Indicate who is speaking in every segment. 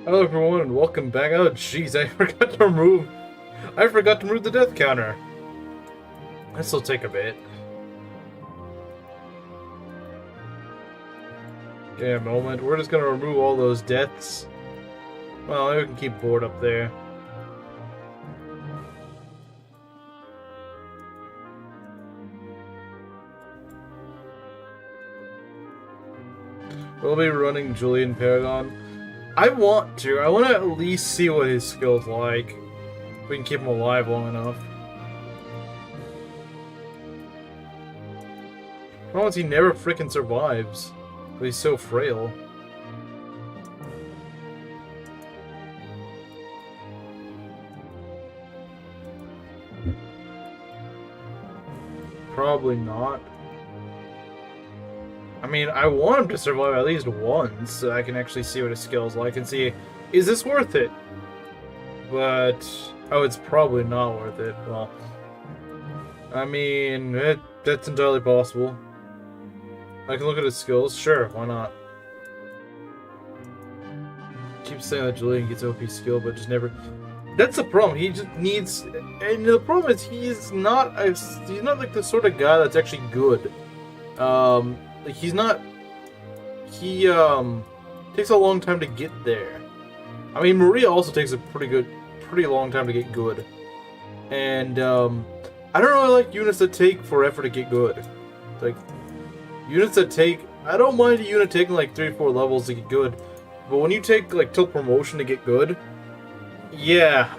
Speaker 1: Hello everyone and welcome back. Oh jeez, I forgot to remove the death counter. This'll take a bit. Give me a moment. We're just gonna remove all those deaths. Well, maybe we can keep board up there. We'll be running Julian Paragon. I want to at least see what his skill's like. If we can keep him alive long enough. Problem is he never frickin' survives. But he's so frail. Probably not. I mean, I want him to survive at least once, so I can actually see what his skill's like and see, is this worth it? But, oh, it's probably not worth it. Well, I mean, that's entirely possible. I can look at his skills, sure, why not? Keep saying that Julian gets OP skill, but just never. That's the problem. He just needs, and the problem is he's not like the sort of guy that's actually good. Like he's not. He takes a long time to get there. I mean, Maria also takes a pretty long time to get good, and I don't really like units that take forever to get good. Like units that take, I don't mind a unit taking like 3 or 4 levels to get good, but when you take like till promotion to get good, yeah.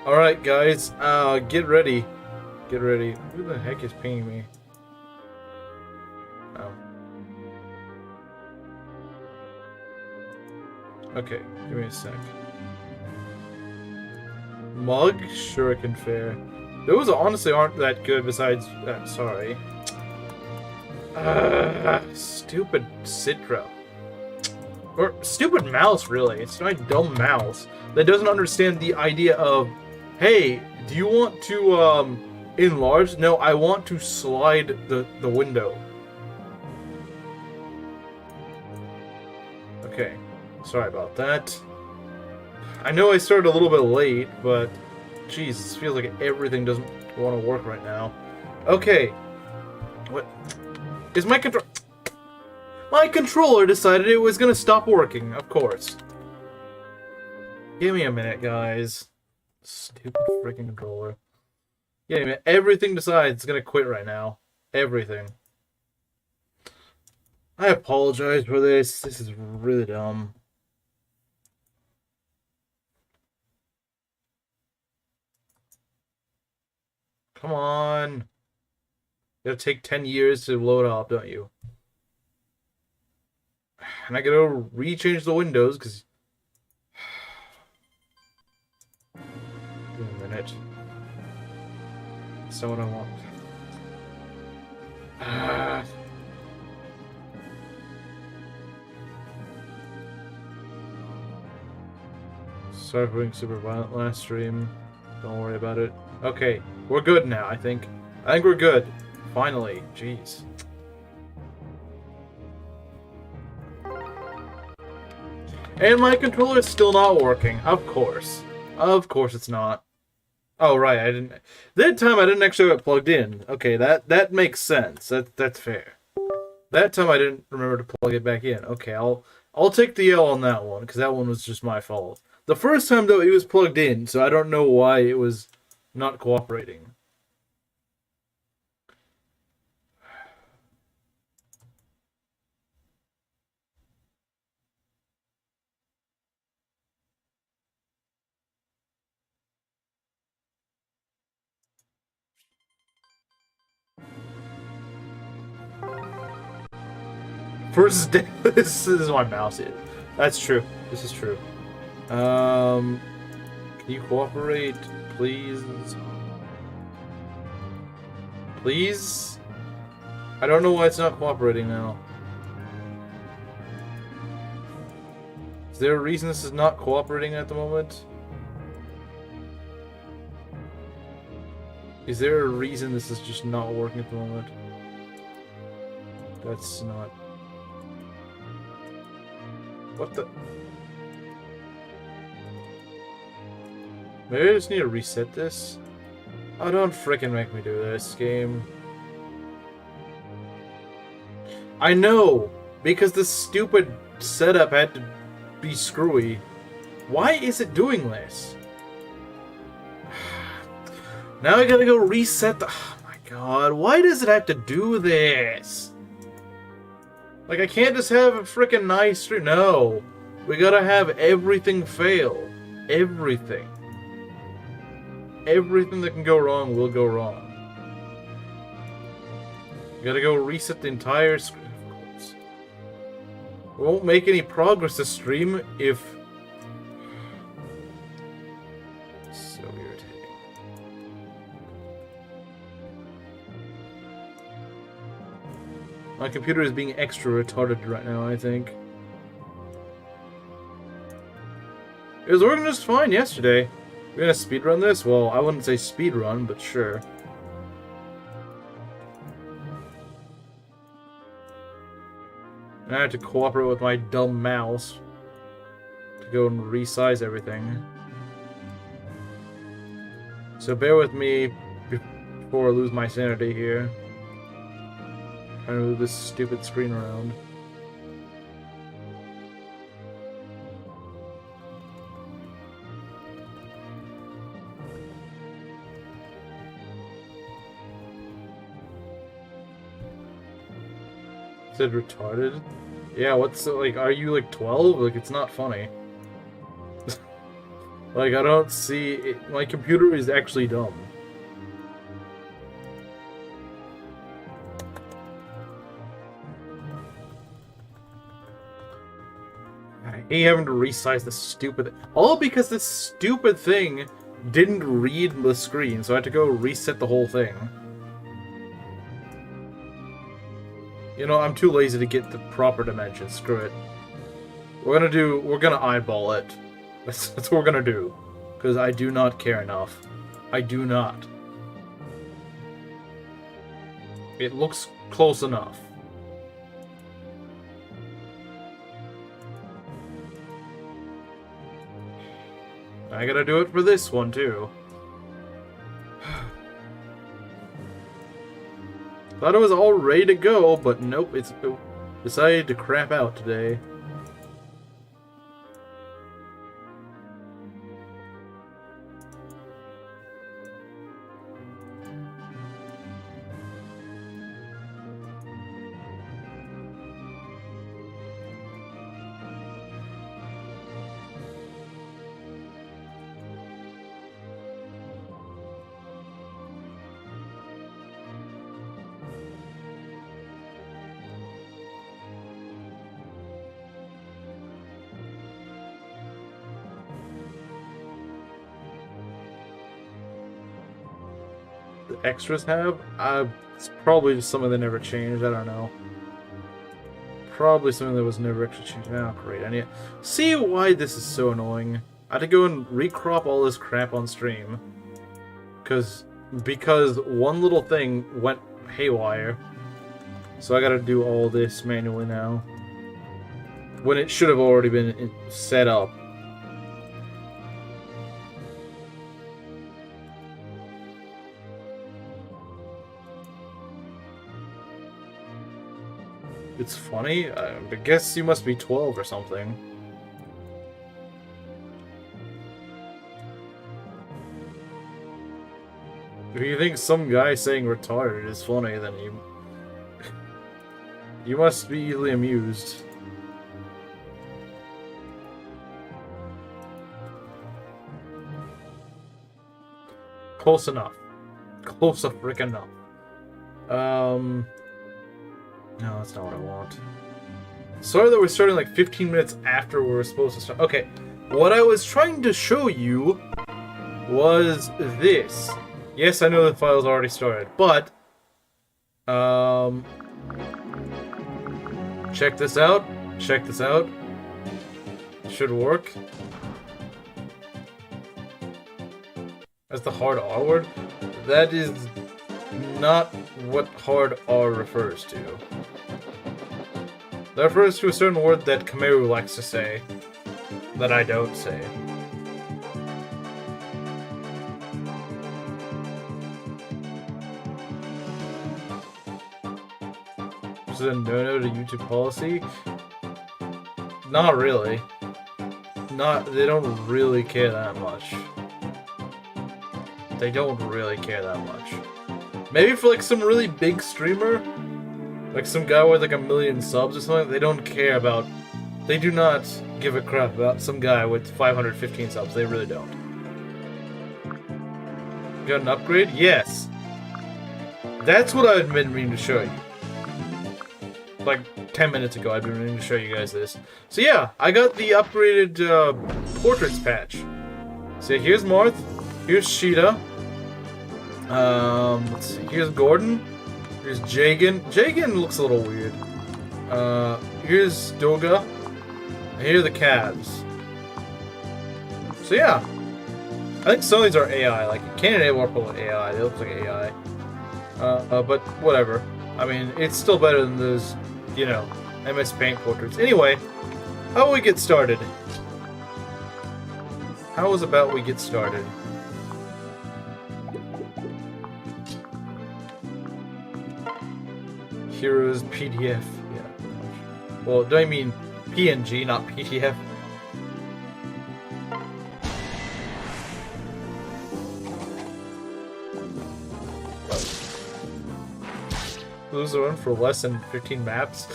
Speaker 1: All right, guys, get ready. Get ready. Who the heck is pinging me? Oh. Okay, give me a sec. Mug? Shuriken Fair. Those honestly aren't that good besides... sorry. Stupid Citra. Or stupid mouse, really. It's my dumb mouse that doesn't understand the idea of, hey, do you want to enlarge? No, I want to slide the window. Okay, sorry about that. I know I started a little bit late, but jeez, it feels like everything doesn't want to work right now. Okay, what is my control? My controller decided it was gonna stop working. Of course. Give me a minute, guys. Stupid freaking controller. Give me a minute. Everything decides it's gonna quit right now. Everything. I apologize for this. This is really dumb. Come on. You gotta take 10 years to load up, don't you? And I gotta re-change the windows, because... Give me a minute. That's not what I want. Sorry for being super violent last stream. Don't worry about it. Okay, we're good now, I think. I think we're good. Finally. Jeez. And my controller is still not working. Of course. Of course it's not. Oh, right, I didn't... That time I didn't actually have it plugged in. Okay, that makes sense. That's fair. That time I didn't remember to plug it back in. Okay, I'll take the L on that one, because that one was just my fault. The first time, though, it was plugged in, so I don't know why it was not cooperating. First day, this is my mouse is. That's true. This is true. Can you cooperate, please? Please? I don't know why it's not cooperating now. Is there a reason this is not cooperating at the moment? Is there a reason this is just not working at the moment? That's not... What the? Maybe I just need to reset this? Oh, don't frickin' make me do this, game. I know! Because the stupid setup had to be screwy. Why is it doing this? Now I gotta go reset the... Oh my god, why does it have to do this? Like, I can't just have a frickin' nice stream. No. We gotta have everything fail. Everything. Everything that can go wrong will go wrong. We gotta go reset the entire screen, of course. We won't make any progress this stream if... So irritating. My computer is being extra retarded right now, I think. It was working just fine yesterday. We're gonna speedrun this? Well, I wouldn't say speedrun, but sure. I had to cooperate with my dumb mouse to go and resize everything. So bear with me before I lose my sanity here. Trying to move this stupid screen around. Said retarded? Yeah, what's like, are you like 12? Like, it's not funny. Like, I don't see it. My computer is actually dumb. I hate having to resize this stupid... All because this stupid thing didn't read the screen, so I had to go reset the whole thing. You know, I'm too lazy to get the proper dimensions. Screw it. We're gonna eyeball it. That's what we're gonna do. Because I do not care enough. I do not. It looks close enough. I gotta do it for this one, too. Thought it was all ready to go, but nope, it decided to crap out today. Extras have? It's probably just something that never changed. I don't know. Probably something that was never actually changed. Oh, great. I need to see why this is so annoying. I had to go and recrop all this crap on stream. Because one little thing went haywire. So I gotta do all this manually now. When it should have already been set up. It's funny. I guess you must be 12 or something. If you think some guy saying retarded is funny, then you must be easily amused. Close enough. Close a frick enough. No, that's not what I want. Sorry that we're starting like 15 minutes after we were supposed to start. Okay, what I was trying to show you was this. Yes, I know the file's already started, but check this out. Check this out. Should work. That's the hard R word. That is not what hard R refers to. That refers to a certain word that Kameru likes to say, that I don't say. Is it a no-no to YouTube policy? Not really. They don't really care that much. They don't really care that much. Maybe for like some really big streamer, like some guy with like 1 million subs or something, they don't care about. They do not give a crap about some guy with 515 subs. They really don't. Got an upgrade? Yes. That's what I've been meaning to show you. Like 10 minutes ago, I've been meaning to show you guys this. So yeah, I got the upgraded portraits patch. So here's Marth, here's Shiida. Let's see. Here's Gordon. Here's Jagan. Jagan looks a little weird. Here's Doga. And here are the calves. So yeah, I think some of these are AI. Like Caeda and Warple are AI. They look like AI. But whatever. I mean, it's still better than those, you know, MS Paint portraits. Anyway, how do we get started? How is about we get started? Heroes PDF. Yeah. Well, do I mean PNG, not PDF? Lose the run for less than 15 maps.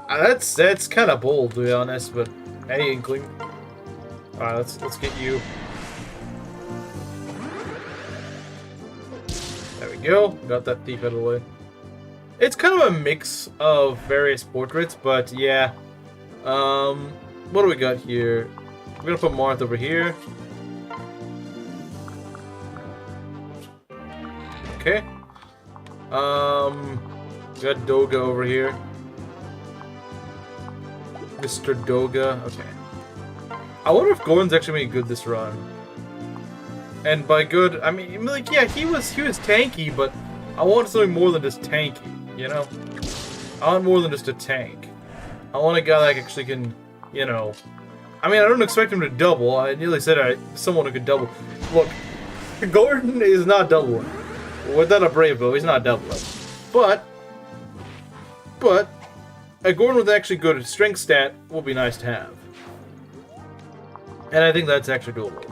Speaker 1: That's kind of bold, to be honest. But any inkling. All right, let's get you. There we go. Got that thief out of the way. It's kind of a mix of various portraits, but yeah. What do we got here? We're gonna put Marth over here. Okay. We got Doga over here. Mr. Doga. Okay. I wonder if Gordon's actually made good this run. And by good, I mean like yeah, he was tanky, but I want something more than just tanky. You know? I want more than just a tank. I want a guy that actually can, you know... I mean, I don't expect him to double. I nearly said someone who could double. Look, Gordon is not doubling. Without a brave bow, he's not doubling. But a Gordon with actually good strength stat will be nice to have. And I think that's actually doable.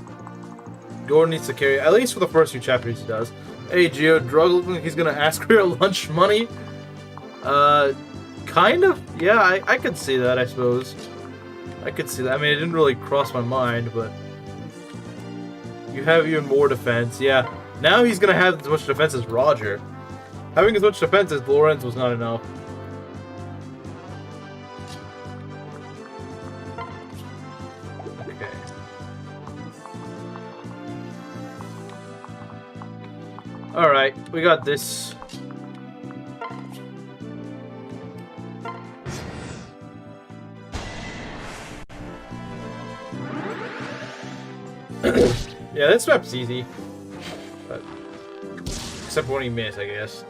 Speaker 1: Gordon needs to carry, at least for the first few chapters he does. Hey, Geo, Drug looking like he's gonna ask for your lunch money. Kind of. Yeah, I could see that, I suppose. I could see that. I mean, it didn't really cross my mind, but... You have even more defense. Yeah. Now he's gonna have as much defense as Roger. Having as much defense as Lorenz was not enough. Okay. Alright, we got this. Yeah, this map's easy. But, except when he missed, I guess.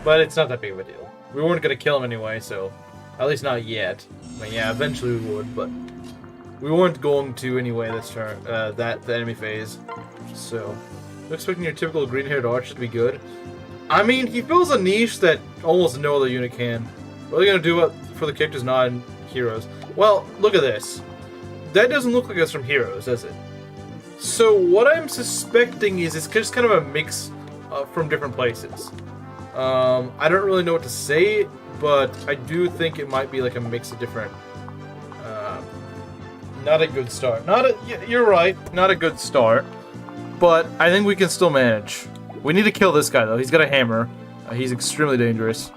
Speaker 1: But it's not that big of a deal. We weren't gonna kill him anyway, so... At least not yet. I mean, yeah, eventually we would, but... We weren't going to anyway this turn, the enemy phase. So... I'm expecting your typical green-haired archer to be good. I mean, he fills a niche that almost no other unit can. What are they gonna do for the characters not in Heroes? Well, look at this. That doesn't look like it's from Heroes, does it? So what I'm suspecting is it's just kind of a mix from different places. I don't really know what to say, but I do think it might be like a mix of different... not a good start. You're right, not a good start. But I think we can still manage. We need to kill this guy though. He's got a hammer. He's extremely dangerous.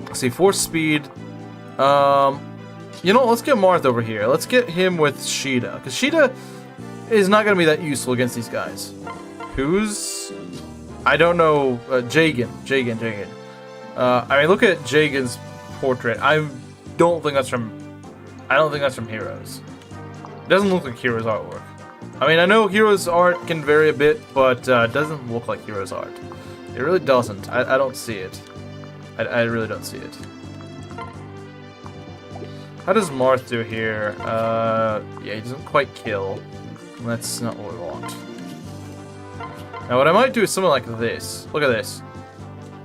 Speaker 1: Let's see, force speed. You know, let's get Marth over here. Let's get him with Shiida, because Shiida is not going to be that useful against these guys. Who's... I don't know. Jagan. I mean, look at Jagan's portrait. I don't think that's from Heroes. It doesn't look like Heroes artwork. I mean, I know Heroes art can vary a bit, but it doesn't look like Heroes art. It really doesn't. I don't see it. I really don't see it. How does Marth do here? Yeah, he doesn't quite kill. That's not what we want. Now, what I might do is something like this. Look at this.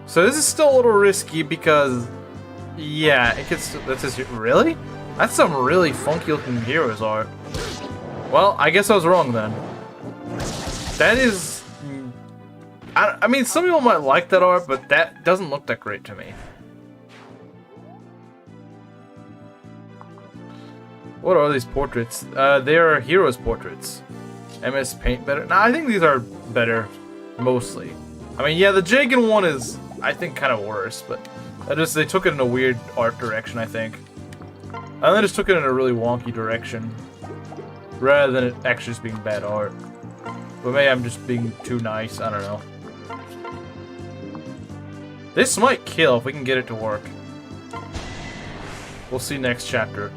Speaker 1: So this is still a little risky because, yeah, it gets. That's just really. That's some really funky looking heroes art. Well, I guess I was wrong then. That is. I mean, some people might like that art, but that doesn't look that great to me. What are these portraits? They are heroes' portraits. MS Paint better? Nah, I think these are better, mostly. I mean, yeah, the Jagan one is, I think, kind of worse, but they took it in a weird art direction, I think. And they just took it in a really wonky direction, rather than it actually just being bad art. But maybe I'm just being too nice, I don't know. This might kill if we can get it to work. We'll see next chapter.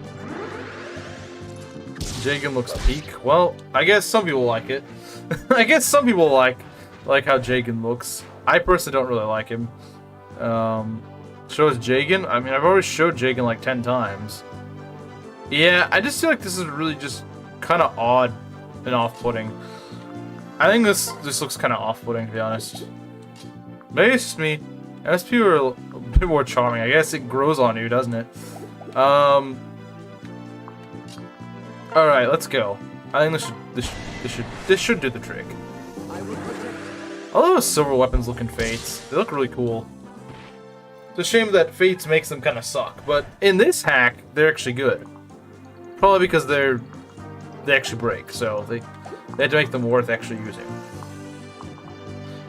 Speaker 1: Jagan looks peak. Well, I guess some people like it. I guess some people like how Jagan looks. I personally don't really like him. Shows Jagan? I mean, I've already showed Jagan like 10 times. Yeah, I just feel like this is really just kind of odd and off-putting. I think this looks kind of off-putting, to be honest. Maybe it's just me. SP are a bit more charming. I guess it grows on you, doesn't it? Alright, let's go. I think this should do the trick. All those silver weapons looking Fates, they look really cool. It's a shame that Fates makes them kind of suck, but in this hack, they're actually good. Probably because they actually break, so they had to make them worth actually using.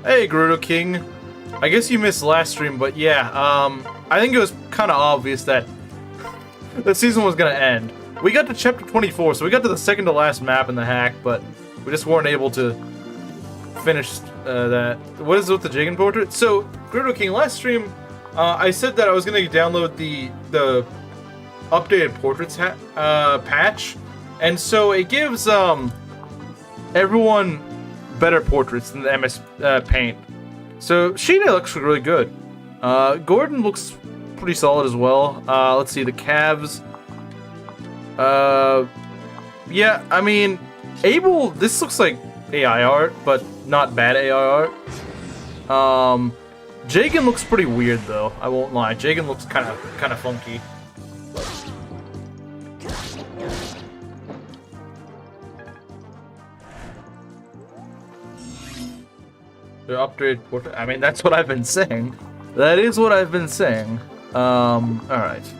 Speaker 1: Hey, Gerudo King. I guess you missed last stream, but yeah, I think it was kind of obvious that the season was gonna end. We got to chapter 24, so we got to the second to last map in the hack, but we just weren't able to finish that. What is it with the Jagan portrait? So, Gerudo King, last stream, I said that I was gonna download the updated portraits patch, and so it gives everyone better portraits than the MS Paint. So Shiida looks really good. Gordon looks pretty solid as well. Let's see, the calves. Yeah, I mean, Abel, this looks like AI art, but not bad AI art. Jagan looks pretty weird though, I won't lie. Jagan looks kind of funky. The updated portrait. I mean, that's what I've been saying. That is what I've been saying. Alright.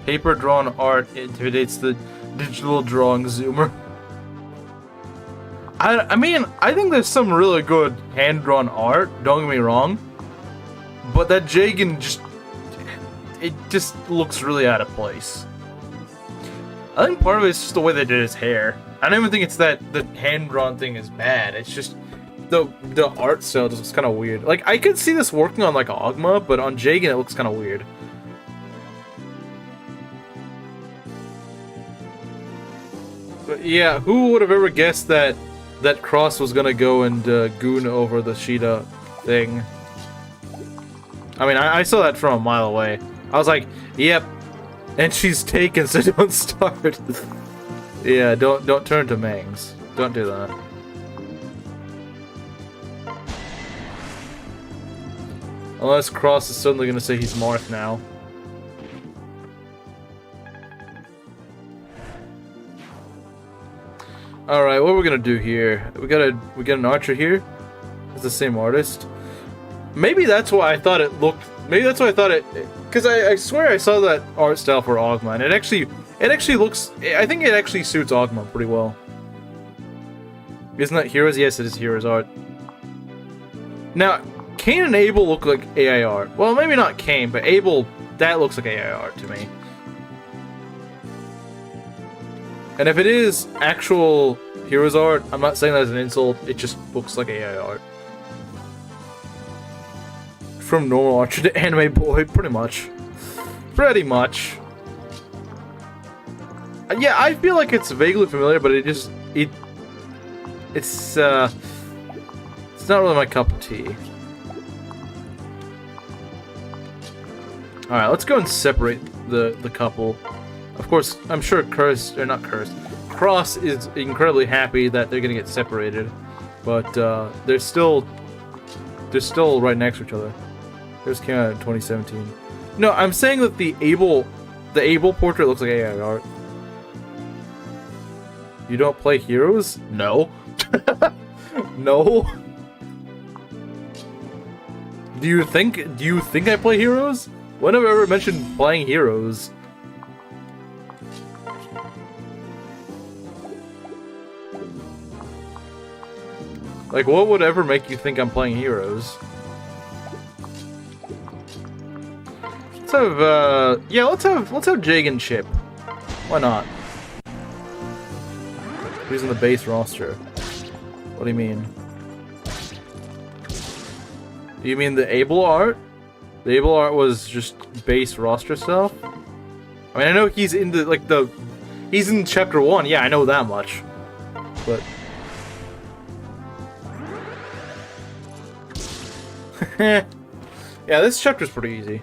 Speaker 1: Paper drawn art intimidates the digital drawing zoomer. I mean, I think there's some really good hand-drawn art, don't get me wrong. But that Jagan it just looks really out of place. I think part of it is just the way they did his hair. I don't even think it's that the hand-drawn thing is bad. It's just the art style just looks kind of weird. Like, I could see this working on like Ogma, but on Jagan it looks kind of weird. But yeah, who would have ever guessed that Cross was gonna go and goon over the Shiida thing? I mean, I saw that from a mile away. I was like, yep. And she's taken, so don't start. Yeah, don't turn to Mangs. Don't do that. Unless Cross is suddenly gonna say he's Marth now. Alright, what we're gonna do here? We got an archer here. It's the same artist. Maybe that's why I thought it looked. Maybe that's why I thought it. Because I swear I saw that art style for Ogma, and it actually looks. I think it actually suits Ogma pretty well. Isn't that Heroes? Yes, it is Heroes art. Now, Cain and Abel look like AI art. Well, maybe not Cain, but Abel. That looks like AI art to me. And if it is actual Heroes art, I'm not saying that as an insult, it just looks like AI art. From normal archer to anime boy, pretty much. Pretty much. Yeah, I feel like it's vaguely familiar, but it's not really my cup of tea. Alright, let's go and separate the couple. Of course, I'm sure Cross is incredibly happy that they're gonna get separated, but they're still right next to each other. There's Caeda in 2017. No, I'm saying that the Abel portrait looks like AI art. You don't play Heroes? No. No. Do you think I play Heroes? When have I ever mentioned playing Heroes? Like, what would ever make you think I'm playing Heroes? Let's have, yeah, let's have Jig and Chip. Why not? Who's in the base roster? What do you mean? You mean the Abel art? The Abel art was just base roster stuff? I mean, I know he's in the, he's in chapter 1, yeah, I know that much. But... yeah, this chapter's pretty easy.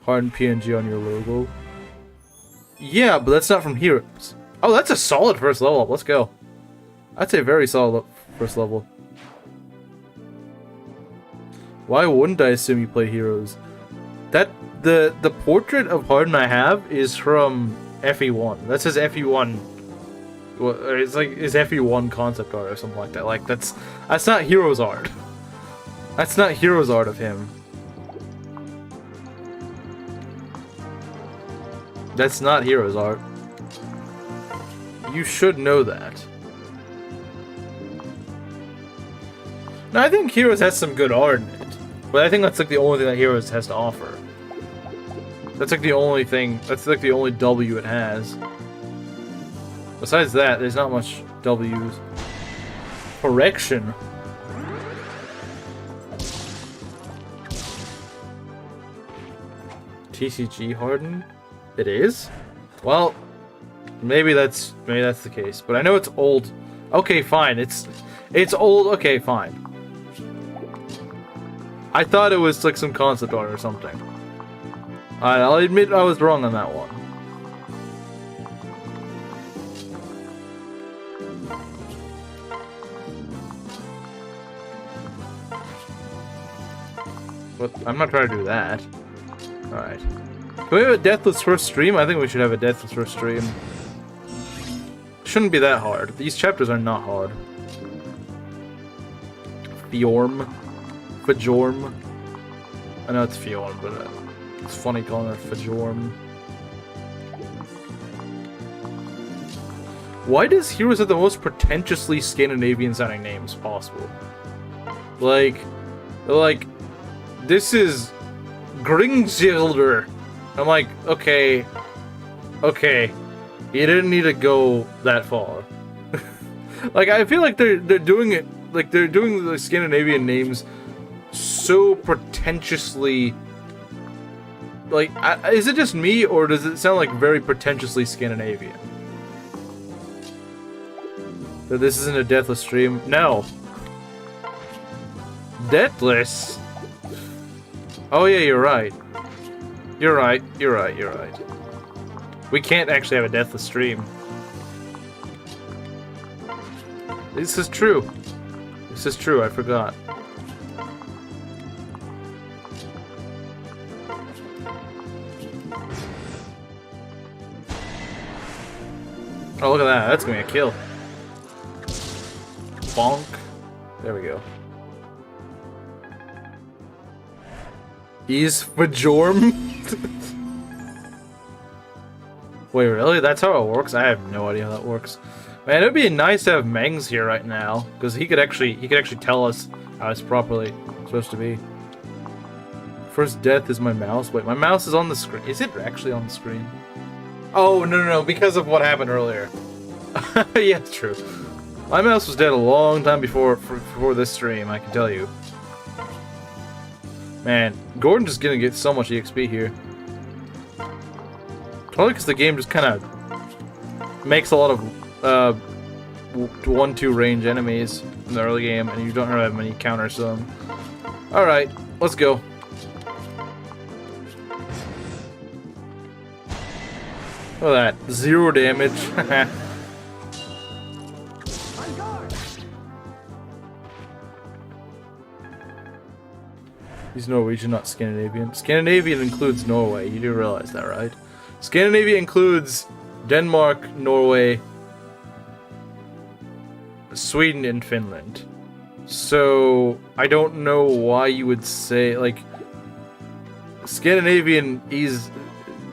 Speaker 1: Hardened PNG on your logo. Yeah, but that's not from Heroes. Oh, that's a solid first level up. Let's go. I'd say very solid first level. Why wouldn't I assume you play Heroes? The portrait of Harden I have is from FE1. That says FE1. Well, it's like his FE1 concept art or something like that. Like that's not Heroes art. That's not Heroes art of him. That's not Heroes art. You should know that. Now, I think Heroes has some good art in it, but I think that's like the only thing that Heroes has to offer. That's like the only thing, that's like the only W it has. Besides that, there's not much W's. Correction. TCG Harden? It is? Well, maybe that's the case. But I know it's old. Okay, fine. It's old. Okay, fine. I thought it was like some concept art or something. Alright, I'll admit I was wrong on that one. But I'm not trying to do that. Alright. Can we have a Deathless first stream? I think we should have a Deathless first stream. Shouldn't be that hard. These chapters are not hard. Fjorm. Fjorm. I know it's Fjorm, but it's funny calling her Fjorm. Why does Heroes have the most pretentiously Scandinavian sounding names possible? Like, this is Gringsilder. I'm like, okay, you didn't need to go that far. Like, I feel like they're doing it, like they're doing the Scandinavian names so pretentiously. Like, is it just me, or does it sound like very pretentiously Scandinavian? That this isn't a Deathless stream? No. Deathless? Oh yeah, you're right. You're right. We can't actually have a Deathless stream. This is true. I forgot. Oh, look at that. That's gonna be a kill. Bonk. There we go. He's Fjorm? Wait, really? That's how it works? I have no idea how that works. Man, it'd be nice to have Mengs here right now, because he could actually tell us how it's properly supposed to be. First death is my mouse. Wait, my mouse is on the screen. Is it actually on the screen? Oh, no, because of what happened earlier. Yeah, it's true. My mouse was dead a long time before this stream, I can tell you. Man, Gordon's just gonna get so much EXP here. Probably because the game just kind of makes a lot of 1-2 range enemies in the early game, and you don't have many counters to them. Alright, let's go. Look at that. 0 damage. He's Norwegian, not Scandinavian. Scandinavian includes Norway. You do realize that, right? Scandinavia includes Denmark, Norway, Sweden, and Finland. So I don't know why you would say, like, Scandinavian is...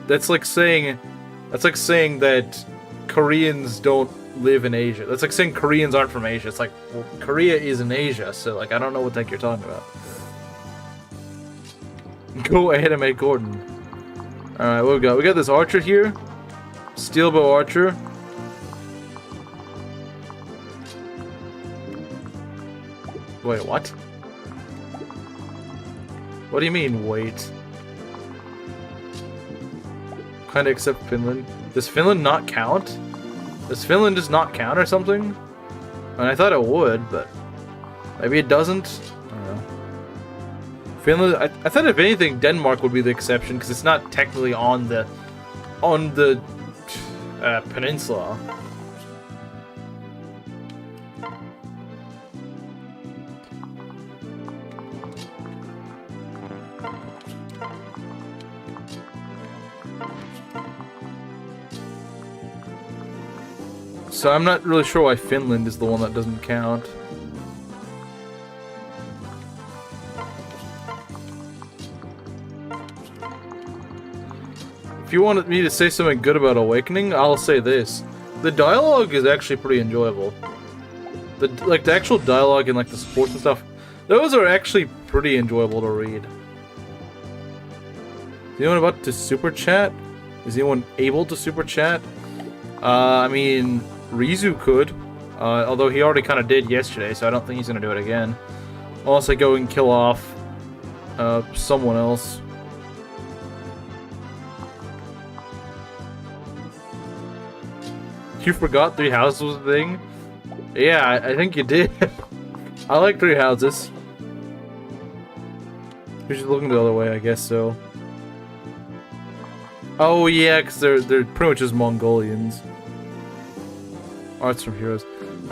Speaker 1: That's like saying that Koreans don't live in Asia. That's like saying Koreans aren't from Asia. It's like, well, Korea is in Asia, so like I don't know what the heck you're talking about. Go ahead and make Gordon. Alright, what we got? We got this archer here. Steel bow archer. Wait, what? What do you mean, wait? Kinda except Finland. Does Finland not count? Does Finland just not count or something? And I thought it would, but maybe it doesn't. I don't know. Finland. I thought if anything, Denmark would be the exception because it's not technically on the peninsula. So I'm not really sure why Finland is the one that doesn't count. If you wanted me to say something good about Awakening, I'll say this. The dialogue is actually pretty enjoyable. The actual dialogue and like the sports and stuff, those are actually pretty enjoyable to read. Is anyone about to super chat? Is anyone able to super chat? I mean, Rizu could, although he already kind of did yesterday, so I don't think he's going to do it again. Unless I go and kill off someone else. You forgot 3 houses was a thing? Yeah, I think you did. I like 3 houses. You're just looking the other way, I guess so. Oh yeah, because they're pretty much just Mongolians. Arts from Heroes.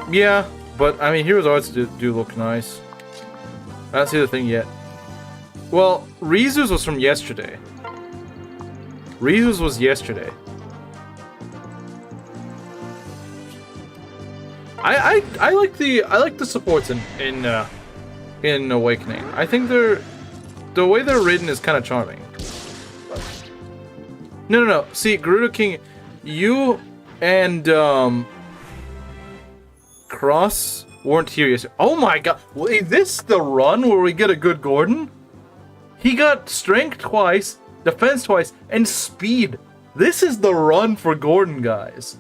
Speaker 1: Yeah, but I mean, Heroes arts do look nice. I don't see the thing yet. Well, Rizu's was from yesterday. Rizu's was yesterday. I like the supports in Awakening. I think the way they're written is kind of charming. No. See, Gerudo King, you and Cross weren't here yesterday. Oh my god! Is this the run where we get a good Gordon? He got strength twice, defense twice, and speed. This is the run for Gordon, guys.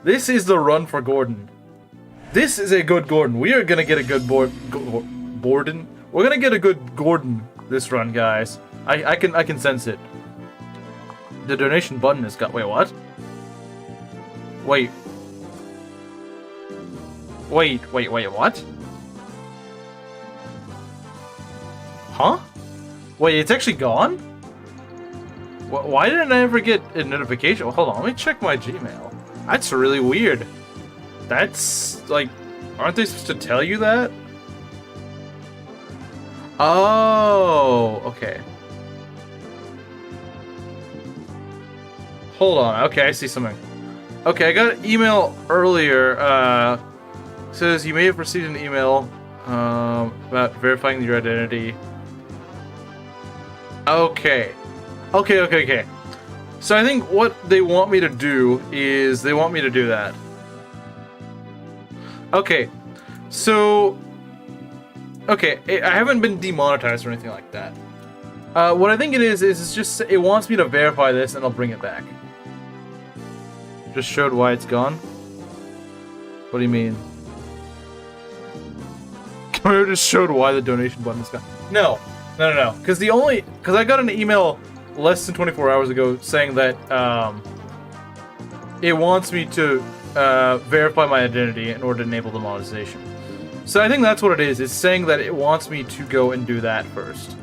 Speaker 1: This is the run for Gordon. This is a good Gordon. We are gonna get a good Gordon. We're gonna get a good Gordon this run, guys. I can sense it. The donation button has got. Wait, what? Wait, what? Huh? Wait, it's actually gone? Why didn't I ever get a notification? Well, hold on, let me check my Gmail. That's really weird. That's, like, aren't they supposed to tell you that? Oh, okay. Hold on, okay, I see something. Okay, I got an email earlier, says you may have received an email, about verifying your identity. Okay. So I think what they want me to do is, they want me to do that. Okay, so... Okay, I haven't been demonetized or anything like that. What I think it is it's just, it wants me to verify this and I'll bring it back. Just showed why it's gone? What do you mean? Camaro just showed why the donation button is gone. No. Because I got an email less than 24 hours ago saying that, it wants me to, verify my identity in order to enable the monetization. So I think that's what it is. It's saying that it wants me to go and do that first.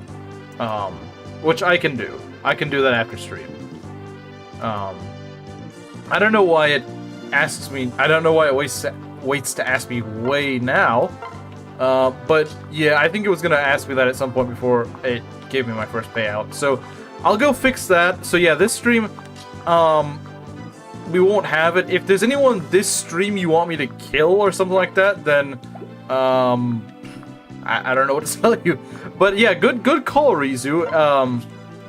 Speaker 1: Which I can do. I can do that after stream. I don't know why it asks me. I don't know why it waits to ask me way now. But yeah, I think it was gonna ask me that at some point before it gave me my first payout. So I'll go fix that. So yeah, this stream, we won't have it. If there's anyone this stream you want me to kill or something like that, then I don't know what to tell you. But yeah, good call, Rizu.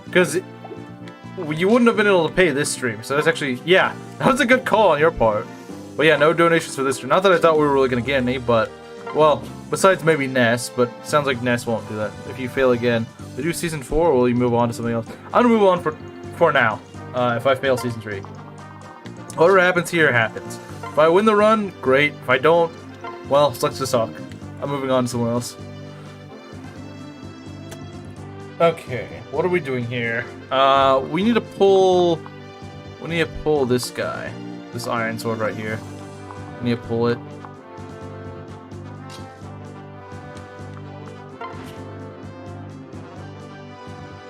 Speaker 1: Because you wouldn't have been able to pay this stream. So that's actually, yeah, that was a good call on your part. But yeah, no donations for this stream. Not that I thought we were really gonna get any, but well, besides maybe Ness, but sounds like Ness won't do that. If you fail again, they do season 4, or will you move on to something else? I'm gonna move on for now. If I fail season 3, whatever happens here happens. If I win the run, great. If I don't, well, sucks to suck. I'm moving on to someone else. Okay, what are we doing here? We need to pull. We need to pull this guy, this iron sword right here. We need to pull it.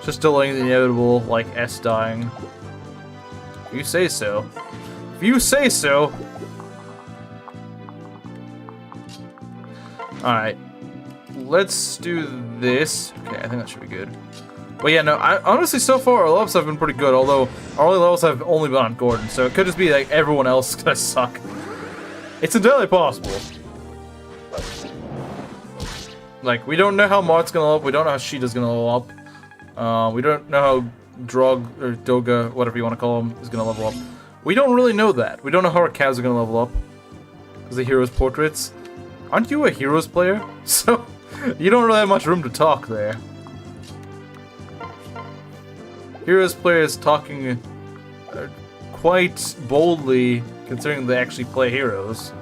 Speaker 1: Just delaying the inevitable, like S dying. If you say so. If you say so. Alright. Let's do this. Okay, I think that should be good. But yeah, no, honestly, so far our levels have been pretty good, although our only levels have only been on Gordon, so it could just be like everyone else is gonna suck. It's entirely possible. Like, we don't know how Marth's gonna level up, we don't know how Sheida's gonna level up. We don't know how Drog, or Doga, whatever you want to call him, is going to level up. We don't really know that. We don't know how our cows are going to level up. Because the heroes' portraits. Aren't you a heroes player? So, you don't really have much room to talk there. Heroes players talking quite boldly, considering they actually play heroes.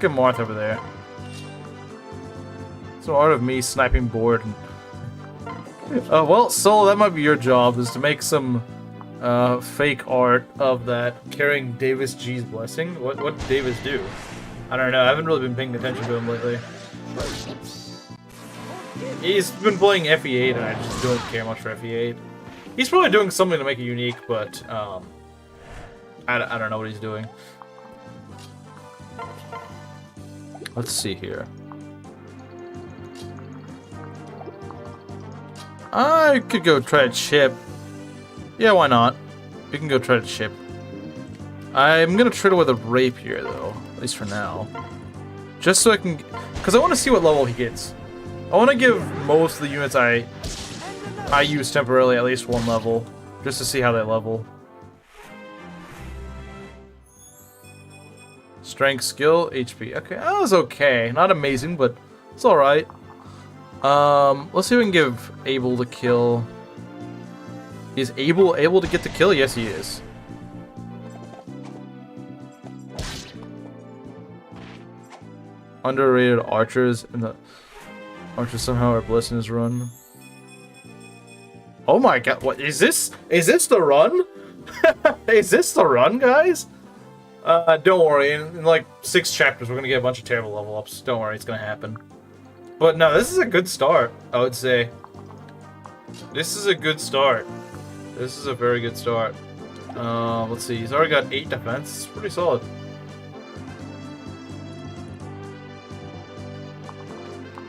Speaker 1: Get Marth over there. So art of me sniping board. Well, Sol, that might be your job, is to make some fake art of that carrying Davis G's blessing. What did Davis do? I don't know. I haven't really been paying attention to him lately. He's been playing FE8, and I just don't care much for FE8. He's probably doing something to make it unique, but I don't know what he's doing. Let's see here. I could go try to chip. Yeah, why not? We can go try to chip. I'm gonna trade it with a rapier, though. At least for now. Just so I can... Because I want to see what level he gets. I want to give most of the units I use temporarily at least one level. Just to see how they level. Strength, skill, HP. Okay, that was okay. Not amazing, but it's alright. Let's see if we can give Able to kill. Is Able able to get the kill? Yes, he is. Underrated archers, and the archers somehow are blessed in his run. Oh my god, what is this? Is this the run? Is this the run, guys? Don't worry, in like 6 chapters we're gonna get a bunch of terrible level ups. Don't worry, it's gonna happen. But no, this is a good start, I would say. This is a good start. This is a very good start. Let's see, he's already got 8 defense. It's pretty solid.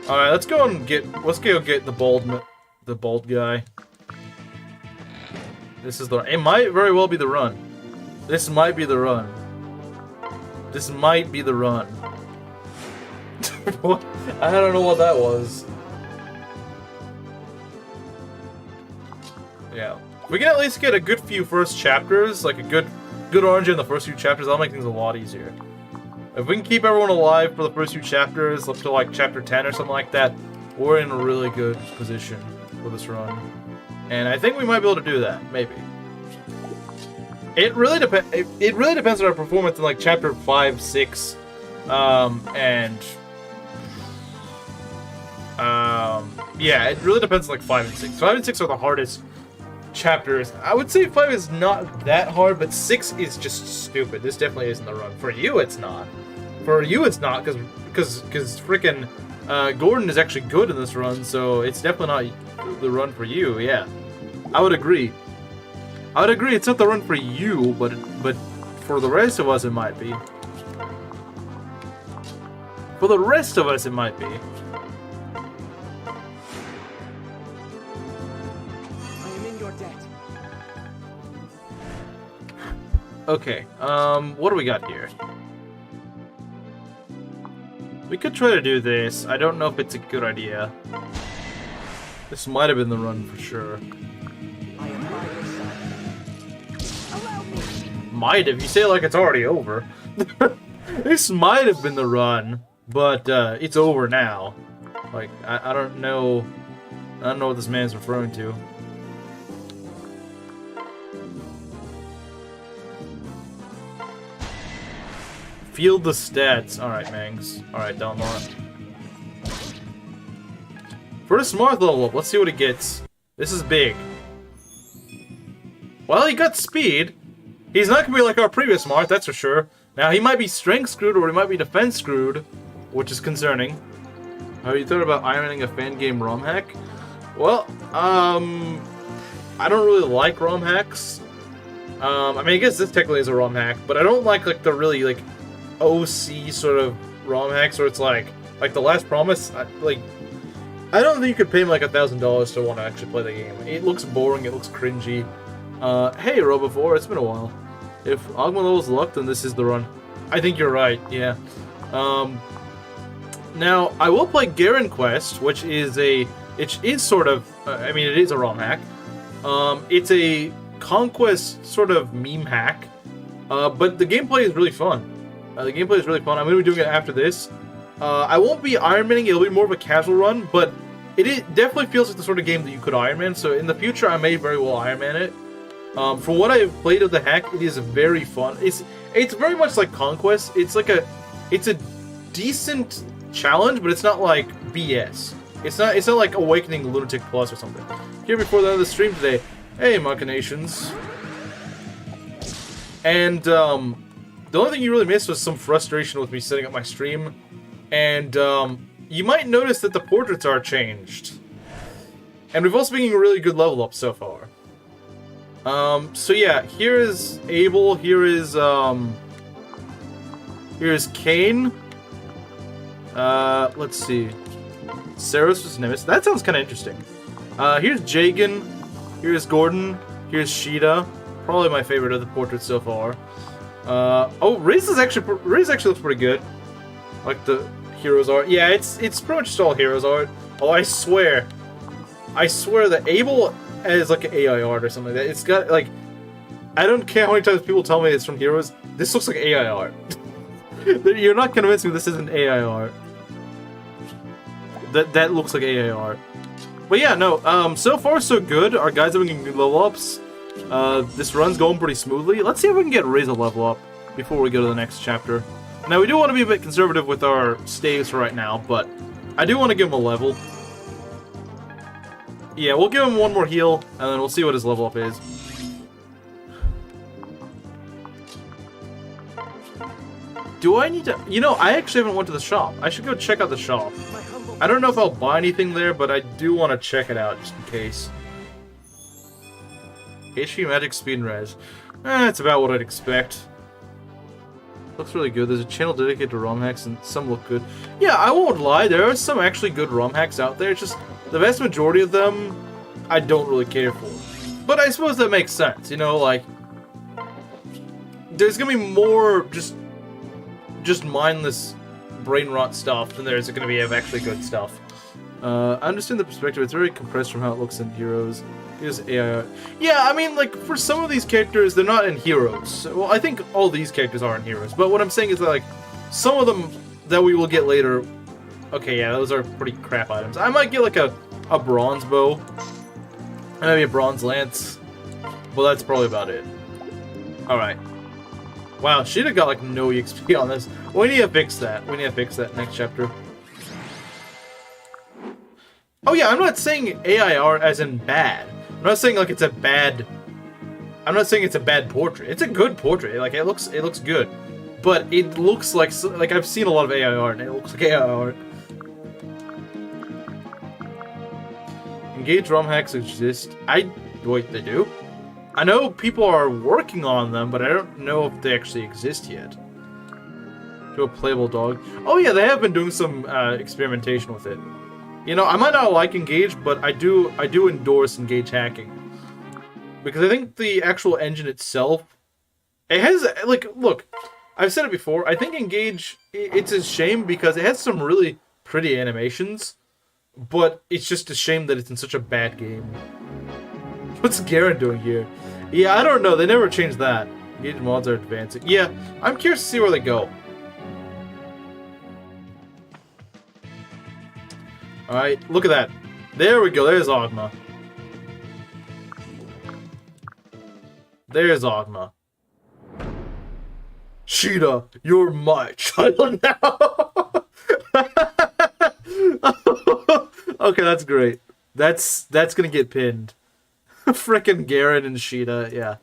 Speaker 1: Alright, let's go get the bold guy. This is the, it might very well be the run. This might be the run. This might be the run. What? I don't know what that was. Yeah. We can at least get a good few first chapters, like a good orange in the first few chapters, that'll make things a lot easier. If we can keep everyone alive for the first few chapters, up to like chapter 10 or something like that, we're in a really good position for this run. And I think we might be able to do that, maybe. It really depends. It really depends on our performance in like chapter 5, 6, yeah, it really depends on like 5 and 6. 5 and 6 are the hardest chapters. I would say 5 is not that hard, but 6 is just stupid. This definitely isn't the run. For you, it's not. For you, it's not, because freaking Gordon is actually good in this run, so it's definitely not the run for you. Yeah, I would agree. I would agree. It's not the run for you, but for the rest of us, it might be. For the rest of us, it might be.
Speaker 2: I am in your debt.
Speaker 1: Okay. What do we got here? We could try to do this. I don't know if it's a good idea. This might have been the run for sure.
Speaker 2: I am by your side. Allow me.
Speaker 1: Might have. You say it like it's already over. This might have been the run, but it's over now. Like I don't know. I don't know what this man's referring to. Field the stats. Alright, Mangs. Alright, Dalmar. For the Marth level up, let's see what he gets. This is big. Well, he got speed. He's not gonna be like our previous Marth, that's for sure. Now, he might be strength screwed or he might be defense screwed, which is concerning. Have you thought about ironing a fan game ROM hack? Well, I don't really like ROM hacks. I mean, I guess this technically is a ROM hack, but I don't like the really, like, OC sort of ROM hacks where it's like The Last Promise. I don't think you could pay me like $1,000 to want to actually play the game. It looks boring, it looks cringy. Hey, Robo4, it's been a while. If Augment level's luck, then this is the run. I think you're right, yeah. Now, I will play Garen Quest, which is sort of, I mean, it is a ROM hack. It's a Conquest sort of meme hack, but the gameplay is really fun. I'm going to be doing it after this. I won't be Ironmaning, it'll be more of a casual run, but it definitely feels like the sort of game that you could Ironman, so in the future I may very well Ironman it. From what I've played of the hack, it is very fun. It's very much like Conquest. It's a decent challenge, but it's not like BS. It's not like Awakening Lunatic Plus or something. Here before the end of the stream today, hey Machinations. And the only thing you really missed was some frustration with me setting up my stream. And you might notice that the portraits are changed. And we've also been getting a really good level up so far. So yeah, here is Abel, here's Cain. Let's see. Saros was Nemesis. That sounds kind of interesting. Here's Jagan, here's Gordon, here's Shiida. Probably my favorite of the portraits so far. Oh, Riz actually looks pretty good. Like the heroes art. Yeah, it's pretty much just all heroes art. Oh, I swear that Abel is like an AI art or something like that. It's got like, I don't care how many times people tell me it's from heroes. This looks like AI art. You're not convincing me this isn't AI art. That looks like AI art. But yeah, no. So far so good. Our guys are getting good level ups. This run's going pretty smoothly. Let's see if we can get Riz a level up before we go to the next chapter. Now, we do want to be a bit conservative with our staves for right now, but I do want to give him a level. Yeah, we'll give him one more heal, and then we'll see what his level up is. Do I need to... You know, I actually haven't went to the shop. I should go check out the shop. I don't know if I'll buy anything there, but I do want to check it out, just in case. HP Magic Speed and Res. That's about what I'd expect. Looks really good. There's a channel dedicated to ROM hacks, and some look good. Yeah, I won't lie. There are some actually good ROM hacks out there. It's just the vast majority of them I don't really care for. But I suppose that makes sense. You know, like, there's gonna be more just mindless brain rot stuff than there's gonna be of actually good stuff. I understand the perspective. It's very compressed from how it looks in Heroes. Here's AI. Yeah, I mean, like, for some of these characters, they're not in Heroes. Well, I think all these characters are in Heroes. But what I'm saying is that, like, some of them that we will get later... Okay, yeah, those are pretty crap items. I might get, like, a bronze bow. Maybe a bronze lance. But that's probably about it. Alright. Wow, Shiida got, like, no EXP on this. We need to fix that. We need to fix that next chapter. Oh yeah, I'm not saying AIR as in bad. I'm not saying like it's a bad... I'm not saying it's a bad portrait. It's a good portrait. Like it looks good, but it looks like I've seen a lot of AI art, and it looks like AI art. Engage ROM hacks exist. Wait, they do? I know people are working on them, but I don't know if they actually exist yet. To a playable dog. Oh yeah, they have been doing some experimentation with it. You know, I might not like Engage, but I do endorse Engage hacking. Because I think the actual engine itself, it has, like, look, I've said it before, I think Engage, it's a shame because it has some really pretty animations, but it's just a shame that it's in such a bad game. What's Garen doing here? Yeah, I don't know, they never changed that. Engage mods are advancing. Yeah, I'm curious to see where they go. Alright, look at that. There we go, there's Ogma. There's Ogma. Shiida, you're my child now! Okay, that's great. That's gonna get pinned. Frickin' Garen and Shiida, yeah.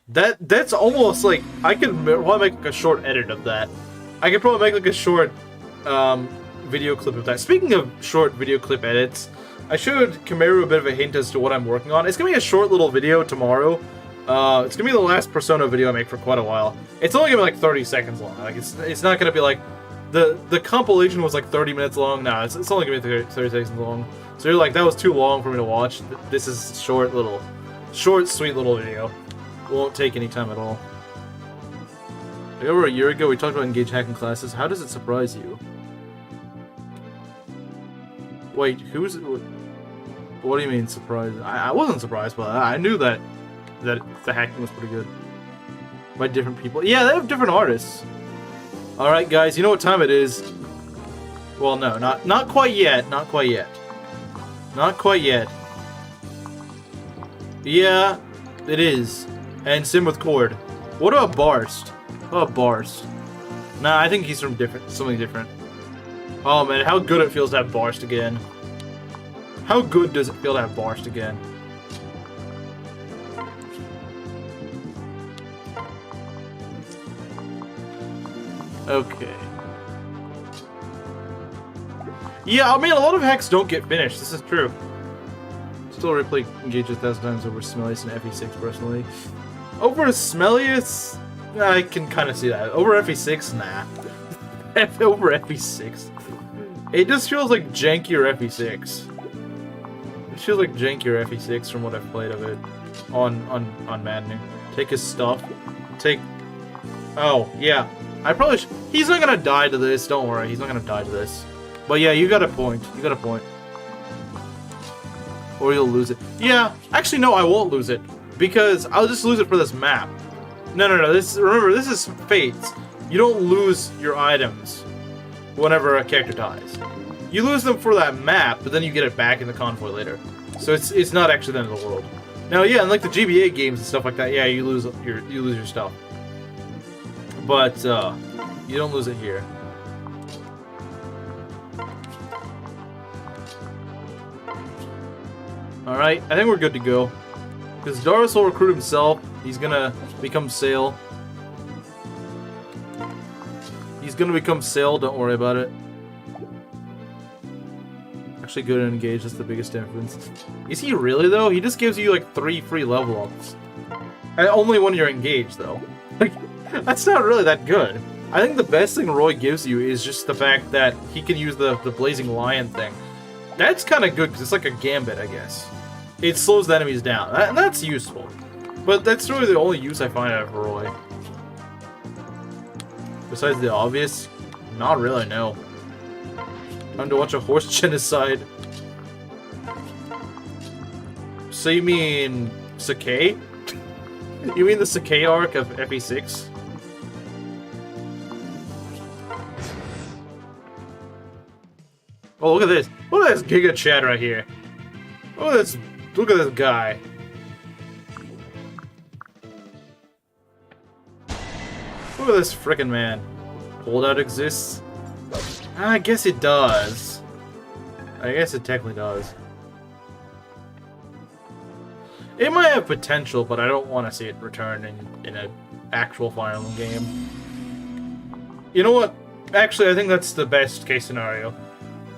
Speaker 1: That's almost like, I could probably make like a short edit of that. I could probably make like a short, video clip of that. Speaking of short video clip edits, I showed Kameru a bit of a hint as to what I'm working on. It's gonna be a short little video tomorrow. It's gonna be the last Persona video I make for quite a while. It's only gonna be like 30 seconds long. Like it's not gonna be like the compilation was like 30 minutes long. Nah, it's only gonna be 30 seconds long. So you're like, that was too long for me to watch. This is short, sweet little video. Won't take any time at all. Like over a year ago, we talked about Engage hacking classes. How does it surprise you? Wait, who's it? What do you mean surprised? I wasn't surprised by that. I knew that the hacking was pretty good. By different people. Yeah, they have different artists. Alright guys, you know what time it is. Well, no, not quite yet. Not quite yet. Not quite yet. Yeah, it is. And Sim with Cord. What about Barst? What about Barst? Nah, I think he's from something different. Oh man, how good it feels to have Barst again. How good does it feel to have Barst again? Okay. Yeah, I mean, a lot of hacks don't get finished. This is true. Still replay Engage 1,000 times over Smellius and FE6 personally. Over Smellius, I can kind of see that. Over FE6, nah. Over FE6. It just feels like jankier FE6. It feels like jankier FE6 from what I've played of it on Maddening. Take his stuff. Oh, yeah. I probably he's not gonna die to this, don't worry. He's not gonna die to this. But yeah, you got a point. You got a point. Or you'll lose it. Yeah, actually no, I won't lose it. Because I'll just lose it for this map. No, remember, this is Fates. You don't lose your items whenever a character dies. You lose them for that map, but then you get it back in the convoy later. So it's not actually the end of the world. Now, yeah, in like the GBA games and stuff like that, yeah, you lose your stuff. But you don't lose it here. Alright, I think we're good to go. Because Darius will recruit himself. He's gonna become Sail. He's gonna become Sail, don't worry about it. Actually good and engaged, that's the biggest difference. Is he really though? He just gives you like 3 free level ups. And only when you're engaged though. Like, that's not really that good. I think the best thing Roy gives you is just the fact that he can use the Blazing Lion thing. That's kind of good because it's like a gambit, I guess. It slows the enemies down. That's useful. But that's really the only use I find out of Roy. Besides the obvious, not really, no. Time to watch a horse genocide. So you mean Sakai? You mean the Sakai arc of FE6? Oh, look at this. Look at this Giga Chad right here. Look at this guy. Look at this frickin' man. Holdout exists? I guess it does. I guess it technically does. It might have potential, but I don't want to see it return in an actual Fire Emblem game. You know what? Actually, I think that's the best case scenario.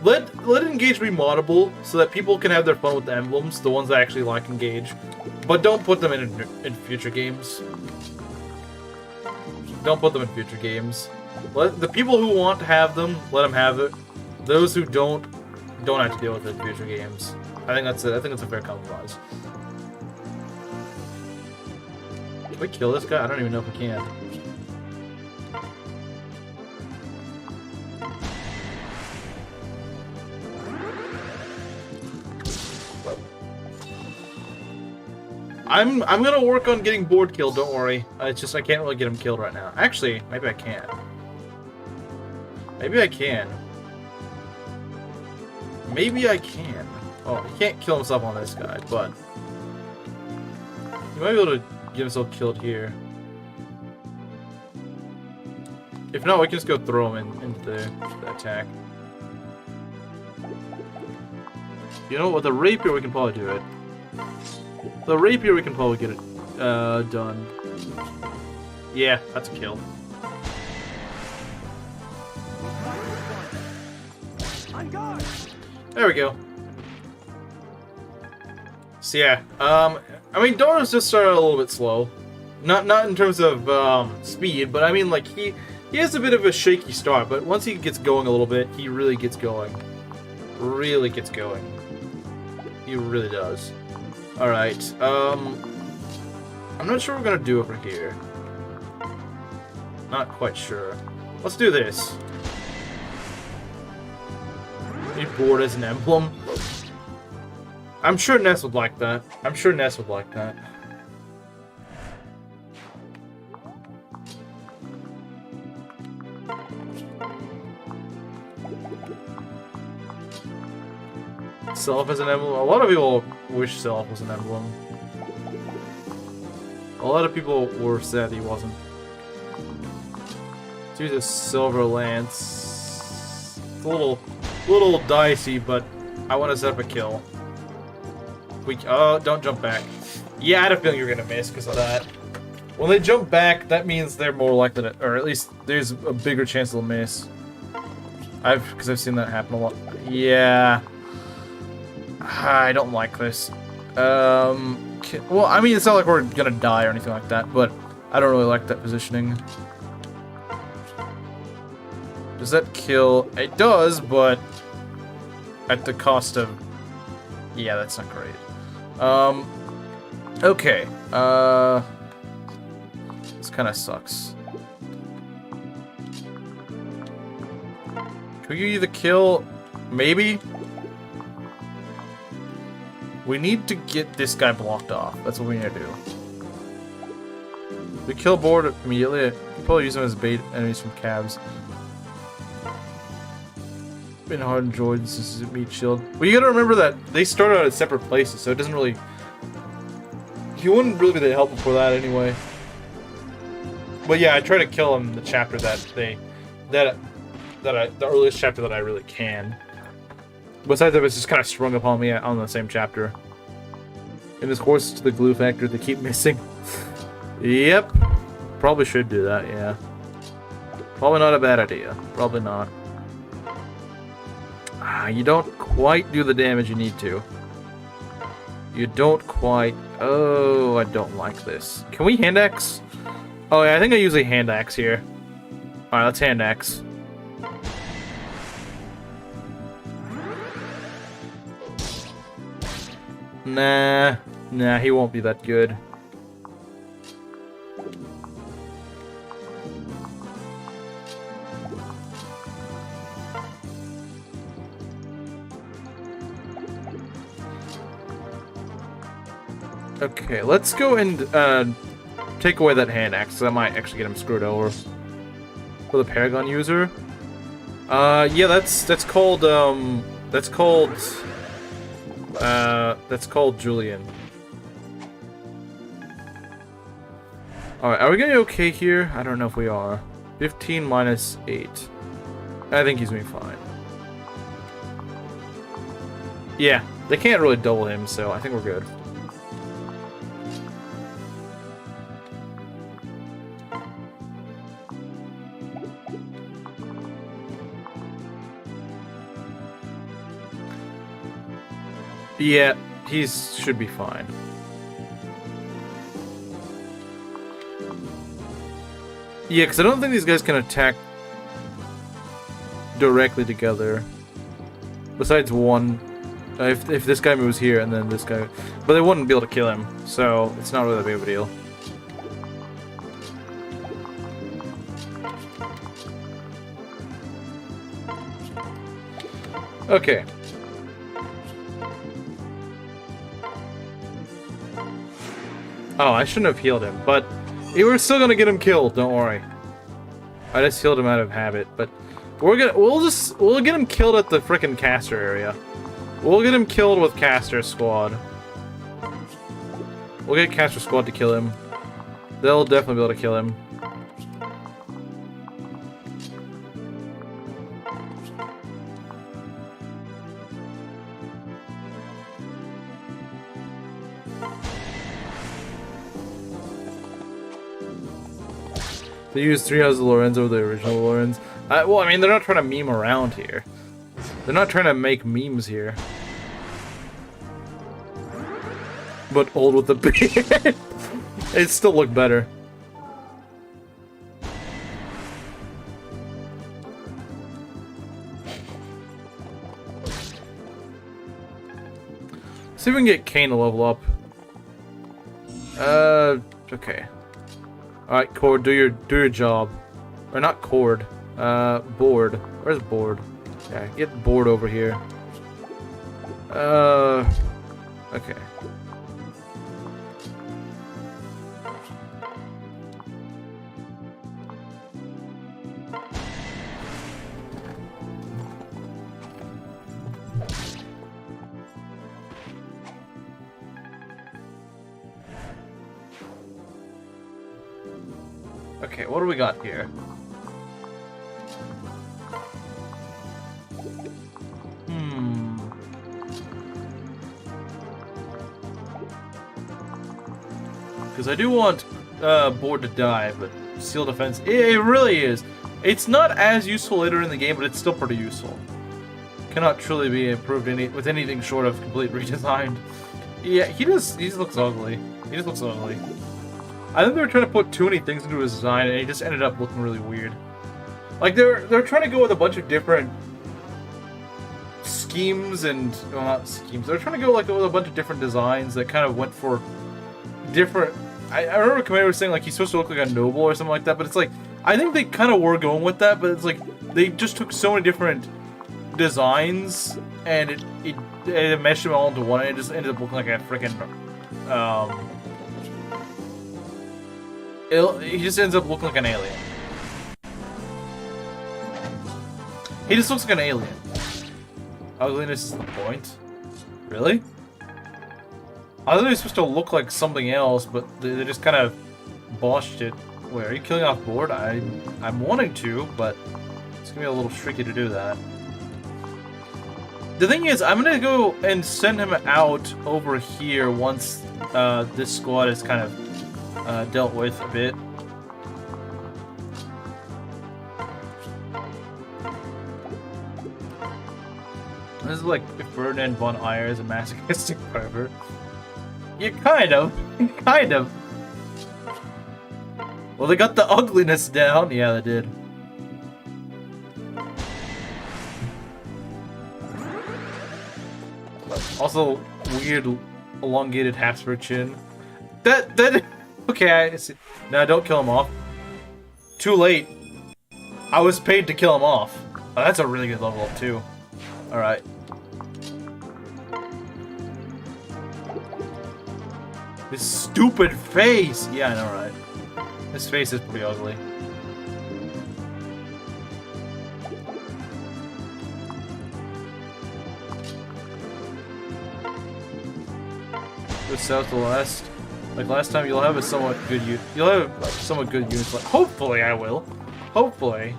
Speaker 1: Let Engage be moddable so that people can have their fun with the emblems, the ones that actually like Engage. But don't put them in future games. Don't put them in future games. Let the people who want to have them, let them have it. Those who don't have to deal with it in future games. I think that's it. I think that's a fair compromise. Can we kill this guy? I don't even know if we can. I'm gonna work on getting board killed, don't worry. It's just I can't really get him killed right now. Actually, maybe I can. Maybe I can. Maybe I can. Oh, he can't kill himself on this guy, but he might be able to get himself killed here. If not, we can just go throw him into the attack. You know, with the rapier we can probably do it. The rapier we can probably get it done. Yeah, that's a kill. There we go. So yeah, I mean Dora's just started a little bit slow. Not in terms of speed, but I mean like he has a bit of a shaky start, but once he gets going a little bit, he really gets going. Really gets going. He really does. Alright, I'm not sure what we're gonna do over here. Not quite sure. Let's do this. Be bored as an emblem. I'm sure Ness would like that. I'm sure Ness would like that. Self as an emblem. A lot of people wish Self was an emblem. A lot of people were sad he wasn't. Let's use a silver lance. It's a little dicey, but I want to set up a kill. Oh, don't jump back. Yeah, I had a feeling you were gonna miss because of that. When they jump back, that means they're more likely to, or at least there's a bigger chance they'll miss. Because I've seen that happen a lot. Yeah. I don't like this. Well, I mean, it's not like we're gonna die or anything like that, but I don't really like that positioning. Does that kill? It does, but at the cost of... Yeah, that's not great. Okay. This kind of sucks. Could you either kill... Maybe? We need to get this guy blocked off. That's what we need to do. We kill board immediately. We can probably use him as bait enemies from cabs. Been hard enjoyed since it's meat shield. Well, you gotta remember that they start out at separate places, so it doesn't really... He wouldn't really be that helpful for that anyway. But yeah, I try to kill him in the chapter the earliest chapter that I really can. Besides that, it's just kind of sprung upon me on the same chapter. And his horse to the glue factor, they keep missing. Yep. Probably should do that, yeah. Probably not a bad idea. Probably not. You don't quite do the damage you need to. You don't quite... Oh, I don't like this. Can we hand axe? Oh, yeah, I think I usually hand axe here. Alright, let's hand axe. Nah, he won't be that good. Okay, let's go and take away that hand axe, so I might actually get him screwed over. For the Paragon user. Yeah, that's called Julian. Alright, are we gonna be okay here? I don't know if we are. 15 minus 8. I think he's gonna be fine. Yeah, they can't really double him, so I think we're good. Yeah, he should be fine. Yeah, because I don't think these guys can attack directly together. Besides one. If this guy moves here and then this guy... But they wouldn't be able to kill him, so it's not really that big of a deal. Okay. Oh, I shouldn't have healed him, but we were still gonna get him killed, don't worry. I just healed him out of habit, but we'll get him killed at the frickin' caster area. We'll get him killed with caster squad. We'll get caster squad to kill him. They'll definitely be able to kill him. They use 3 houses of Lorenz over the original Lorenz. Well, I mean, they're not trying to meme around here. They're not trying to make memes here. But old with the beard. It still looked better. See if we can get Kane to level up. Okay. Alright, Cord, do your job. Or not Cord. Board. Where's Board? Yeah, get Board over here. Okay. Okay, what do we got here? Because I do want Board to die, but Seal Defense, it really is. It's not as useful later in the game, but it's still pretty useful. Cannot truly be improved with anything short of complete redesign. Yeah, he just looks ugly. He just looks ugly. I think they were trying to put too many things into his design, and he just ended up looking really weird. Like they're trying to go with a bunch of different schemes and well, not schemes. They're trying to go like with a bunch of different designs that kind of went for different. I remember Caeda was saying like he's supposed to look like a noble or something like that, but it's like I think they kind of were going with that, but it's like they just took so many different designs and it meshed them all into one, and it just ended up looking like a freaking he just ends up looking like an alien. He just looks like an alien. Ugliness is the point. Really? I thought he was supposed to look like something else, but they just kind of botched it. Wait, are you killing off Board? I'm wanting to, but it's gonna be a little tricky to do that. The thing is, I'm gonna go and send him out over here once this squad is kind of dealt with a bit. This is like if Ferdinand von Ayer is a masochistic pervert. Yeah, kind of. Kind of. Well, they got the ugliness down. Yeah, they did. Also, weird, elongated Habsburg chin. That. Okay, I see. No, don't kill him off. Too late. I was paid to kill him off. Oh, that's a really good level up too. All right. This stupid face! Yeah, I know, right? This face is pretty ugly. Go south to west. Like last time, you'll have a somewhat good you'll have somewhat good units left. Hopefully, I will. Hopefully.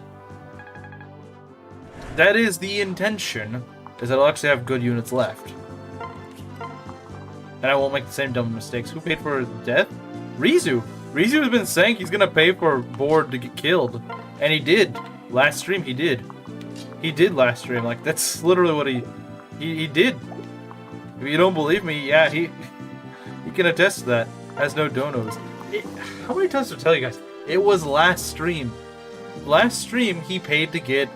Speaker 1: That is the intention, is that I'll actually have good units left. And I won't make the same dumb mistakes. Who paid for his death? Rizu! Rizu has been saying he's gonna pay for Board to get killed. And he did. Last stream, he did. He did last stream. Like, that's literally what he did. If you don't believe me, yeah, he can attest to that. Has no donos. How many times to tell you guys? It was last stream. Last stream, he paid to get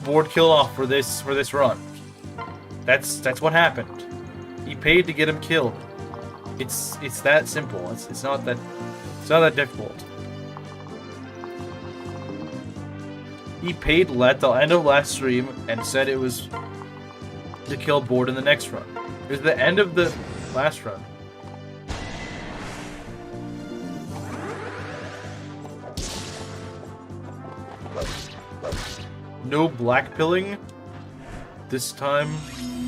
Speaker 1: board kill off for this run. That's what happened. He paid to get him killed. It's that simple. It's not that difficult. He paid at the end of last stream and said it was to kill board in the next run. It was the end of the last run. No black pilling this time.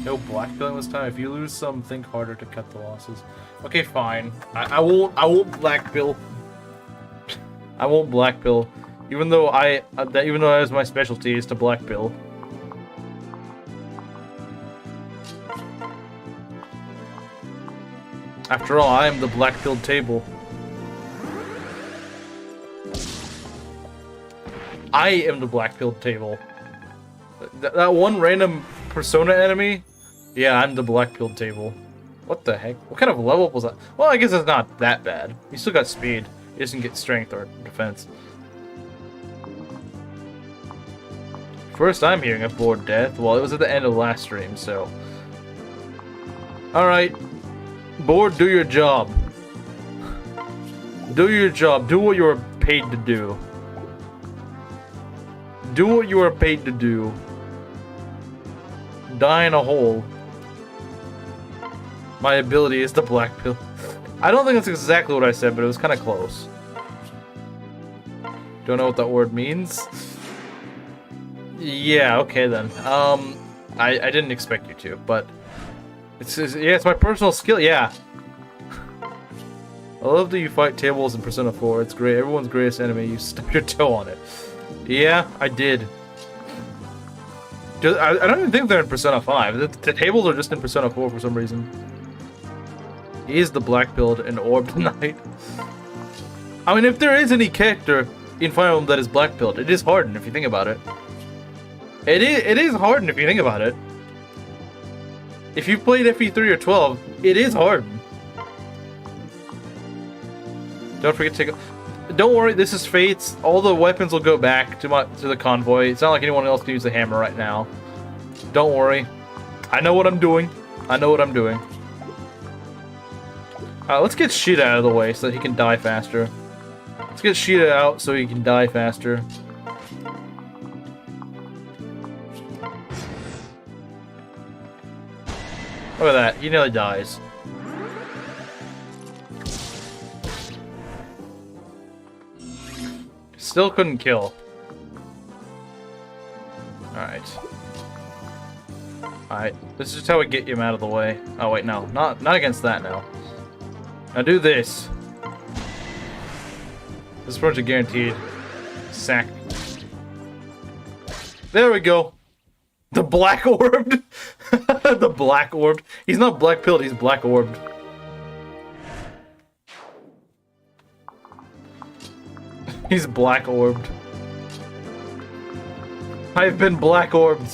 Speaker 1: No black pilling this time. If you lose some, think harder to cut the losses. Okay, fine. I won't black pill. I won't black pill. Even though that was my specialty is to black pill. After all, I am the black pilled table. I am the black pilled table. That one random persona enemy? Yeah, I'm the black pilled table. What the heck? What kind of level up was that? Well, I guess it's not that bad. He still got speed. He doesn't get strength or defense. First I'm hearing of board death. Well, it was at the end of the last stream, so... Alright. Board, do your job. Do your job. Do what you were paid to do. Do what you are paid to do. Die in a hole. My ability is the black pill. I don't think that's exactly what I said, but it was kind of close. Don't know what that word means. Yeah, okay then. I didn't expect you to, but it's my personal skill. Yeah. I love that you fight tables in Persona 4. It's great. Everyone's greatest enemy. You stub your toe on it. Yeah, I did. I don't even think they're in Persona 5. The tables are just in Persona 4 for some reason. He is the black pilled and orbed knight. I mean, if there is any character in Fire Emblem that is black pilled, it is Harden if you think about it. It is Harden if you think about it. If you played FE3 or 12, it is Harden. Don't forget to take. Don't worry, this is Fates. All the weapons will go back to the convoy. It's not like anyone else can use the hammer right now. Don't worry. I know what I'm doing. I know what I'm doing. Let's get Shiida out of the way so that he can die faster. Let's get Shiida out so he can die faster. Look at that. He nearly dies. Still couldn't kill. Alright. Alright. This is just how we get him out of the way. Oh wait, no. Not against that now. Now do this. This is pretty much a guaranteed sack. There we go. The black orbed. The black orbed. He's not black pilled, he's black orbed. He's black orbed. I've been black orbed.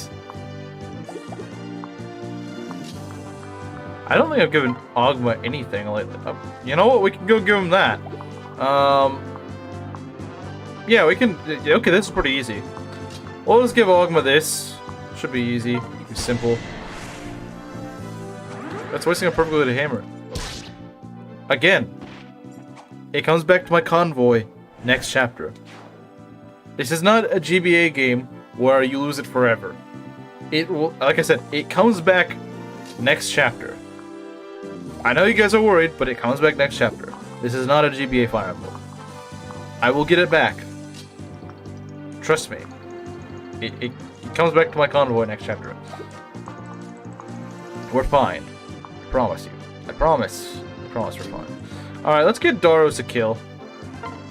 Speaker 1: I don't think I've given Ogma anything lately. You know what? We can go give him that. Yeah, we can. Okay, this is pretty easy. We'll just give Ogma this. Should be easy. Be simple. That's wasting a perfectly loaded hammer. Again. It comes back to my convoy. Next chapter. This is not a GBA game where you lose it forever. It will, like I said, it comes back next chapter. I know you guys are worried, but it comes back next chapter. This is not a GBA Fire Emblem. I will get it back. Trust me. It comes back to my convoy next chapter. We're fine. I promise you. I promise. I promise we're fine. Alright, let's get Daros a kill.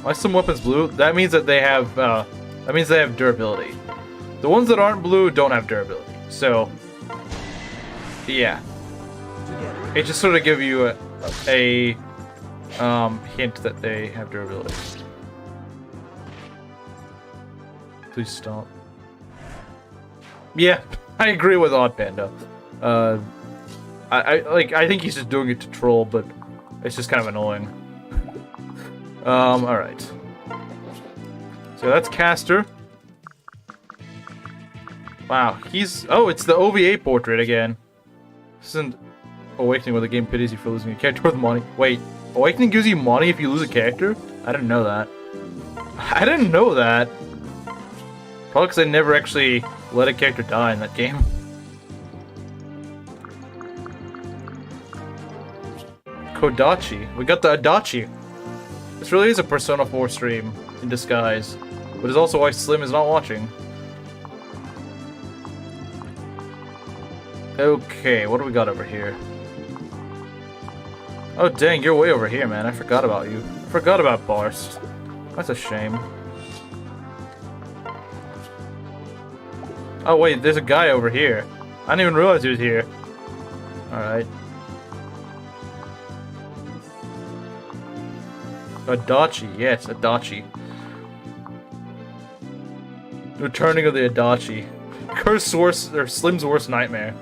Speaker 1: Why some weapons blue? That means that they have durability. The ones that aren't blue don't have durability. So, yeah. It just sort of gives you a hint that they have durability. Please stop. Yeah, I agree with Odd Panda. I think he's just doing it to troll, but it's just kind of annoying. Alright. So that's Caster. Wow, he's... Oh, it's the OVA portrait again. This isn't Awakening where the game pities you for losing a character with money. Wait, Awakening gives you money if you lose a character? I didn't know that. I didn't know that. Probably because I never actually let a character die in that game. Kodachi. We got the Adachi. This really is a Persona 4 stream in disguise. But it's also why Slim is not watching. Okay, what do we got over here? Oh dang, you're way over here, man. I forgot about you. I forgot about Barst. That's a shame. Oh wait, there's a guy over here. I didn't even realize he was here. Alright. Adachi, yes, Adachi. Returning of the Adachi. Cursed worst, or Slim's worst nightmare.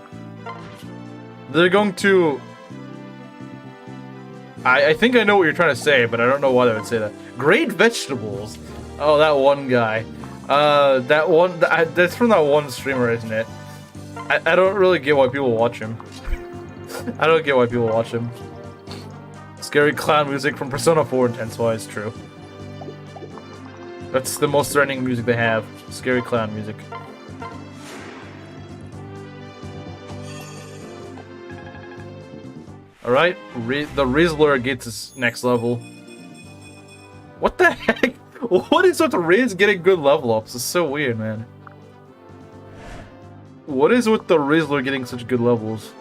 Speaker 1: They're going to... I think I know what you're trying to say, but I don't know why they would say that. Great vegetables! Oh, that one guy. That's from that one streamer, isn't it? I don't really get why people watch him. I don't get why people watch him. Scary clown music from Persona 4 Intense-wise, true. That's the most threatening music they have. Scary clown music. Alright, the Rizzler gets his next level. What the heck? What is with Riz getting good level ups? It's so weird, man. What is with the Rizzler getting such good levels?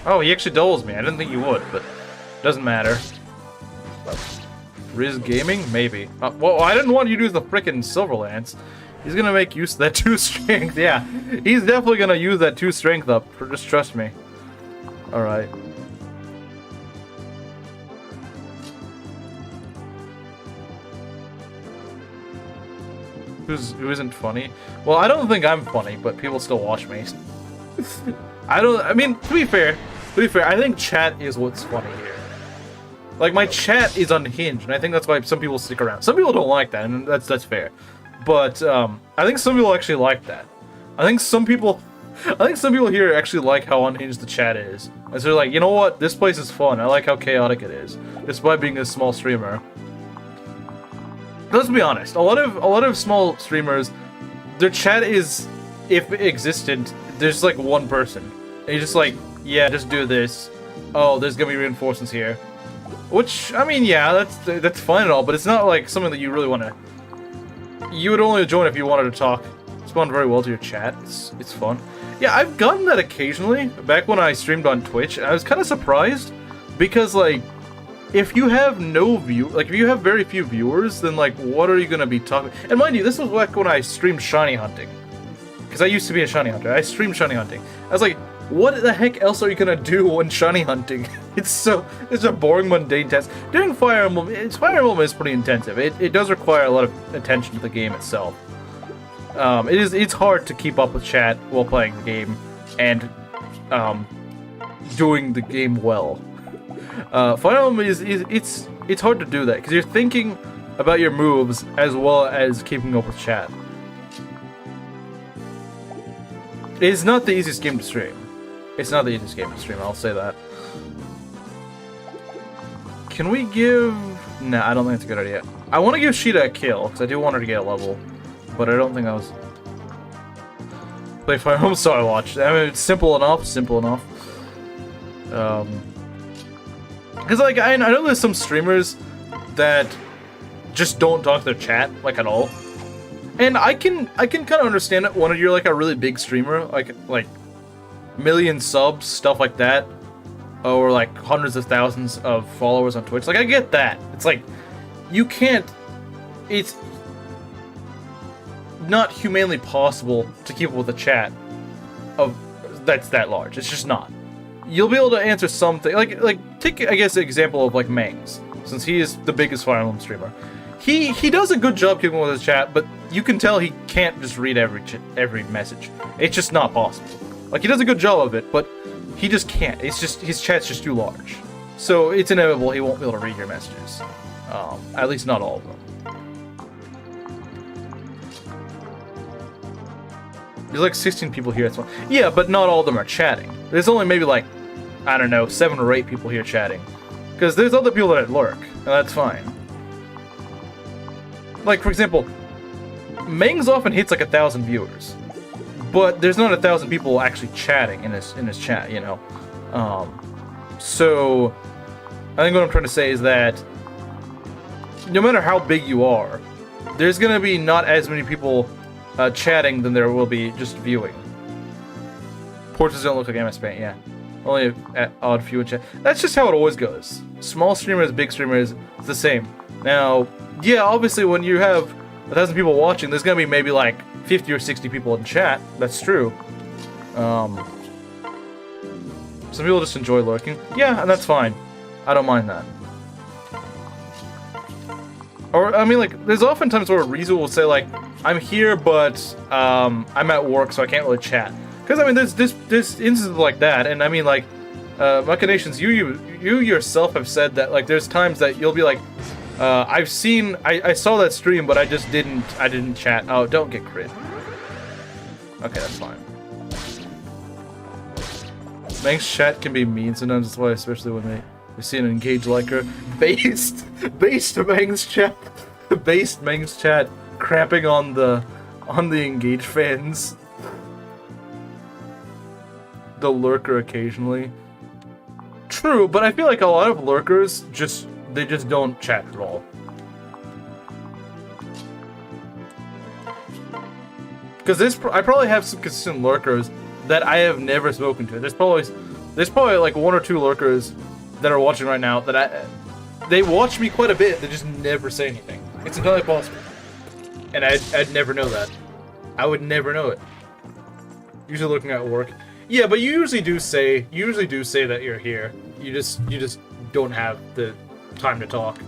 Speaker 1: Oh, he actually doubles me. I didn't think he would, but doesn't matter. Riz Gaming? Maybe. Well, I didn't want you to use the frickin' Silver Lance. He's gonna make use of that 2 strength. Yeah, he's definitely gonna use that 2 strength up. Just trust me. Alright. Who isn't funny? Well, I don't think I'm funny, but people still watch me. I mean, to be fair, I think chat is what's funny here. Like, my chat is unhinged, and I think that's why some people stick around. Some people don't like that, and that's fair. But, I think some people actually like that. I think some people here actually like how unhinged the chat is. And so they're like, you know what, this place is fun, I like how chaotic it is, despite being a small streamer. Let's be honest, a lot of small streamers, their chat is, if existent, there's like one person. And you're just like, yeah, just do this. Oh, there's gonna be reinforcements here. Which, I mean, yeah, that's fine and all, but it's not like something that you really want to... You would only join if you wanted to talk. Respond very well to your chat. It's fun. Yeah, I've gotten that occasionally, back when I streamed on Twitch, and I was kind of surprised, because, like, if you have if you have very few viewers, then, like, what are you gonna be talking... And mind you, this was back when I streamed shiny hunting. Because I used to be a shiny hunter. I streamed shiny hunting. I was like, what the heck else are you gonna do when shiny hunting? It's a boring, mundane task. Doing Fire Emblem is pretty intensive. It does require a lot of attention to the game itself. It's hard to keep up with chat while playing the game and doing the game well. Fire Emblem it's hard to do that because you're thinking about your moves as well as keeping up with chat. It's not the easiest game to stream. It's not the easiest game to stream, I'll say that. Can we give... Nah, I don't think it's a good idea. I want to give Shiida a kill, because I do want her to get a level. But I don't think I was... Play Fire Emblem, so I watched. I mean, it's simple enough. Because, like, I know there's some streamers that just don't talk to their chat, like, at all. And I can kind of understand it when you're, like, a really big streamer, like million subs, stuff like that, or, like, hundreds of thousands of followers on Twitch. Like, I get that. It's like, you can't... not humanly possible to keep up with a chat of that's that large. It's just not. You'll be able to answer something like take I guess an example of like Mangs, since he is the biggest Fire Emblem streamer. He does a good job keeping with his chat, but you can tell he can't just read every message. It's just not possible. Like, he does a good job of it, but he just can't. It's just his chat's just too large. So it's inevitable he won't be able to read your messages. At least not all of them. There's like 16 people here. Yeah, but not all of them are chatting. There's only maybe like, I don't know, 7 or 8 people here chatting. Because there's other people that lurk, and that's fine. Like, for example, Mangs often hits like 1,000 viewers. But there's not 1,000 people actually chatting in his chat, you know? So, I think what I'm trying to say is that no matter how big you are, there's gonna be not as many people chatting than there will be just viewing. Portraits don't look like MS Paint, yeah. Only an odd few in chat. That's just how it always goes. Small streamers, big streamers, it's the same. Now, yeah, obviously when you have 1,000 people watching, there's gonna be maybe like 50 or 60 people in chat. That's true. Some people just enjoy lurking. Yeah, and that's fine. I don't mind that. Or, I mean, like, there's often times where Rizu will say, like, I'm here, but I'm at work, so I can't really chat. Because, I mean, there's instances like that, and I mean, like, Machinations, you yourself have said that, like, there's times that you'll be like, I saw that stream, but I didn't chat. Oh, don't get crit. Okay, that's fine. Mang's chat can be mean sometimes, that's why, especially when we see an engaged liker. Based Mang's chat. Based Mang's chat crapping on the engaged fans. The lurker occasionally. True, but I feel like a lot of lurkers they just don't chat at all. Because I probably have some consistent lurkers that I have never spoken to. There's probably like 1 or 2 lurkers that are watching right now that they watch me quite a bit. They just never say anything. It's entirely possible, and I'd never know that. I would never know it. Usually looking at work. Yeah, but you usually do say that you're here. You just don't have the time to talk.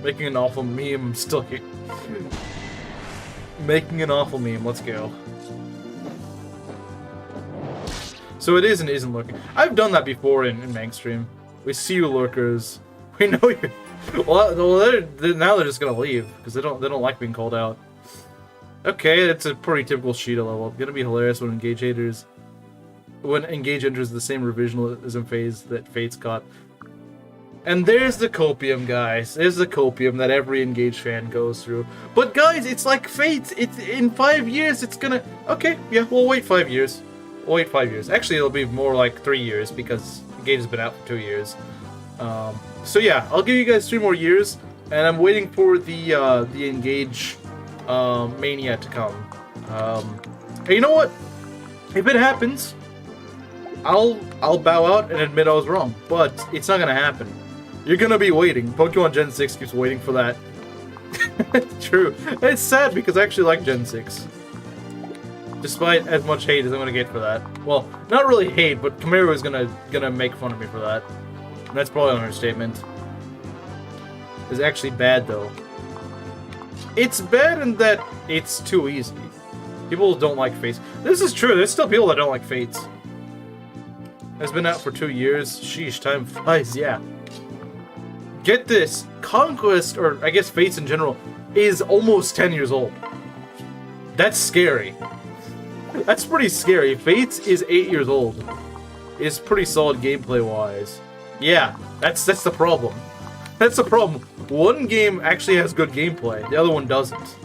Speaker 1: Making an awful meme. I'm still here. Making an awful meme. Let's go. So it is and isn't lurking. I've done that before in Mangstream. We see you lurkers. We know you. Well, now they're just gonna leave because they don't like being called out. Okay, it's a pretty typical Shiida level. It's gonna be hilarious when Engage enters the same revisionism phase that Fate's got. And there's the copium, guys. There's the copium that every Engage fan goes through. But guys, it's like Fate. It's in 5 years. It's gonna. Okay, yeah, we'll wait 5 years. We'll wait 5 years. Actually, it'll be more like 3 years because Engage has been out for 2 years. So yeah, I'll give you guys 3 more years, and I'm waiting for the Engage mania to come. Hey, you know what? If it happens, I'll bow out and admit I was wrong. But it's not gonna happen. You're gonna be waiting. Pokemon Gen 6 keeps waiting for that. True. It's sad because I actually like Gen 6. Despite as much hate as I'm gonna get for that. Well, not really hate, but Kamiru is gonna make fun of me for that. And that's probably an understatement. It's actually bad though. It's bad in that it's too easy. People don't like Fates. This is true, there's still people that don't like Fates. It's been out for 2 years. Sheesh, time flies, yeah. Get this, Conquest, or I guess Fates in general, is almost 10 years old. That's scary. That's pretty scary. Fates is 8 years old. It's pretty solid gameplay-wise. Yeah, that's the problem. That's the problem. One game actually has good gameplay, the other one doesn't.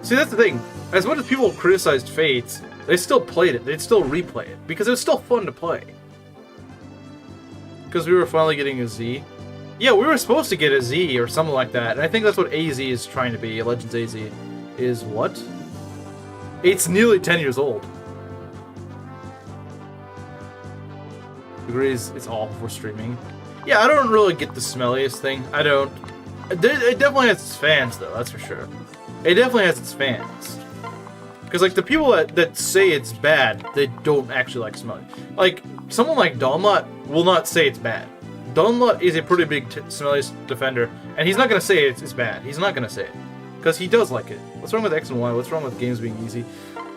Speaker 1: See, that's the thing. As much as people criticized Fates, they still played it. They'd still replay it, because it was still fun to play. Because we were finally getting a Z. Yeah, we were supposed to get a Z or something like that, and I think that's what AZ is trying to be. Legends AZ is what? It's nearly 10 years old. Agrees it's awful for streaming. Yeah, I don't really get the smelliest thing. I don't. It definitely has its fans, though, that's for sure. It definitely has its fans. Because, like, the people that say it's bad, they don't actually like Smelly. Like, someone like Donlot will not say it's bad. Donlot is a pretty big Smelly defender, and he's not going to say it's bad. He's not going to say it. Because he does like it. What's wrong with X and Y? What's wrong with games being easy?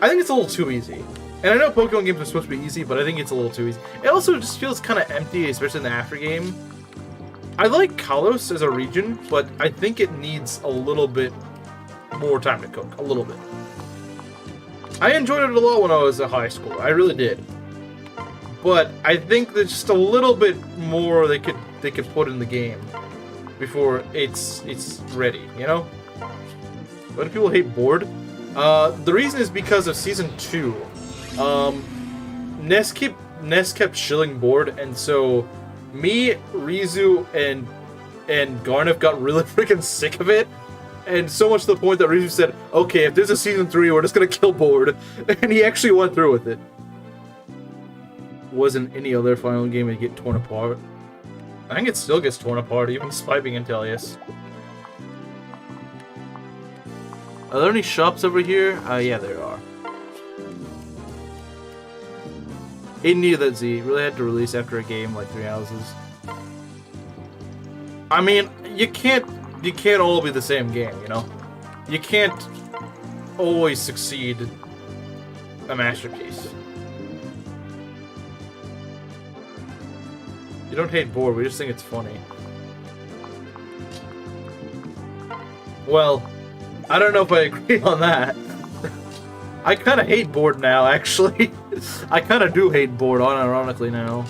Speaker 1: I think it's a little too easy. And I know Pokemon games are supposed to be easy, but I think it's a little too easy. It also just feels kind of empty, especially in the after game. I like Kalos as a region, but I think it needs a little bit more time to cook. A little bit. I enjoyed it a lot when I was at high school. I really did. But I think there's just a little bit more they could put in the game before it's ready, you know? Why do people hate board? The reason is because of Season 2. Ness kept shilling board, and so me, Rizu, and Garneth got really freaking sick of it. And so much to the point that Rizu said, okay, if there's a Season 3, we're just gonna kill board. And he actually went through with it. Wasn't any other final game to get torn apart. I think it still gets torn apart, even despite being Intelius. Are there any shops over here? Yeah, there are. It needed that Z. It really had to release after a game like 3 houses. I mean, you can't all be the same game, you know? You can't always succeed a masterpiece. You don't hate board, we just think it's funny. Well, I don't know if I agree on that. I kind of hate board now, actually. I kind of do hate board, unironically now.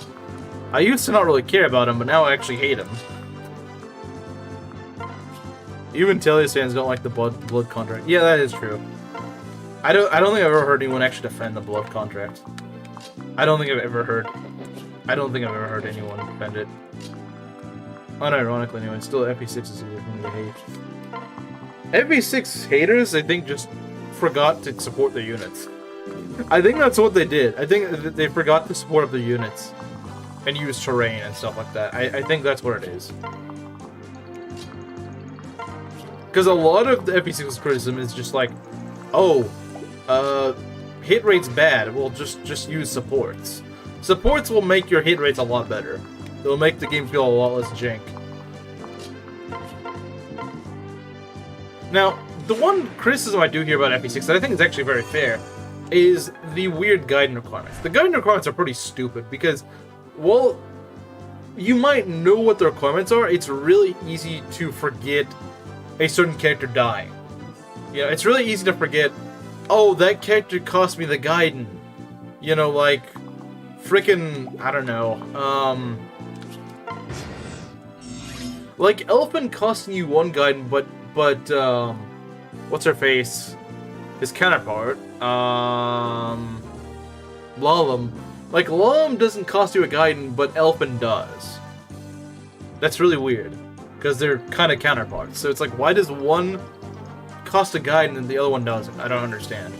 Speaker 1: I used to not really care about him, but now I actually hate him. Even Intelius fans don't like the blood contract. Yeah, that is true. I don't think I've ever heard anyone actually defend the blood contract. I don't think I've ever heard anyone defend it. Unironically, anyway, still FP6 is a thing to hate. FP6 haters, I think, just forgot to support their units. I think that's what they did. I think they forgot to support their units and use terrain and stuff like that. I think that's what it is. Because a lot of the FP6's criticism is just like, oh, hit rate's bad. Well, just use supports. Supports will make your hit rates a lot better. It'll make the game feel a lot less jank. Now, the one criticism I do hear about FP6 that I think is actually very fair is the weird guidance requirements. The guidance requirements are pretty stupid because, well, you might know what the requirements are. It's really easy to forget a certain character dying. You know, it's really easy to forget, oh, that character cost me the guidance. You know, like, frickin', I don't know, like, Elephant costing you one guidance, but, what's her face? His counterpart, Lalum. Like, Lalum doesn't cost you a guidance, but Elephant does. That's really weird, because they're kind of counterparts. So it's like, why does one cost a guidance and the other one doesn't? I don't understand.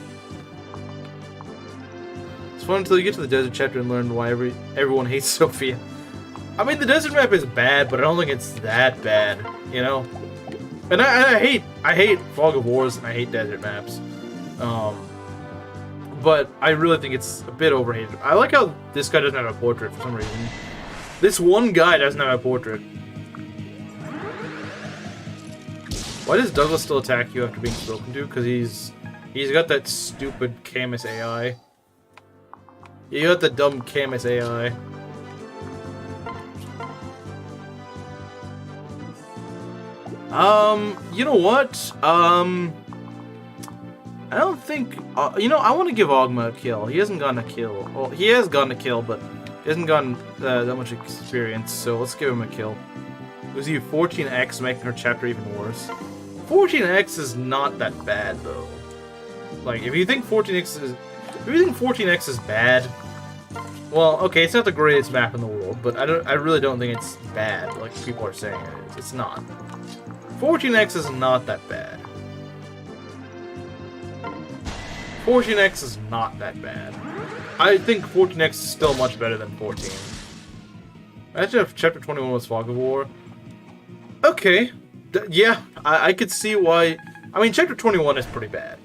Speaker 1: It's fun until you get to the desert chapter and learn why everyone hates Sophia. I mean, the desert map is bad, but I don't think it's that bad, you know? And I hate Fog of Wars and I hate desert maps. But I really think it's a bit overhated. I like how this guy doesn't have a portrait for some reason. This one guy doesn't have a portrait. Why does Douglas still attack you after being spoken to? Because he's got that stupid Camus AI. You got the dumb Camus AI. You know what? I don't think... you know, I want to give Ogma a kill. He hasn't gotten a kill. Well, he has gotten a kill, but he hasn't gotten that much experience, so let's give him a kill. Was he 14x, making her chapter even worse? 14x is not that bad, though. Like, if you think 14x is bad, well, okay, it's not the greatest map in the world, but I really don't think it's bad, like people are saying it is. It's not. 14x is not that bad. 14x is not that bad. I think 14x is still much better than 14. Imagine if Chapter 21 was Fog of War. Okay. Yeah, I could see why. I mean, chapter 21 is pretty bad.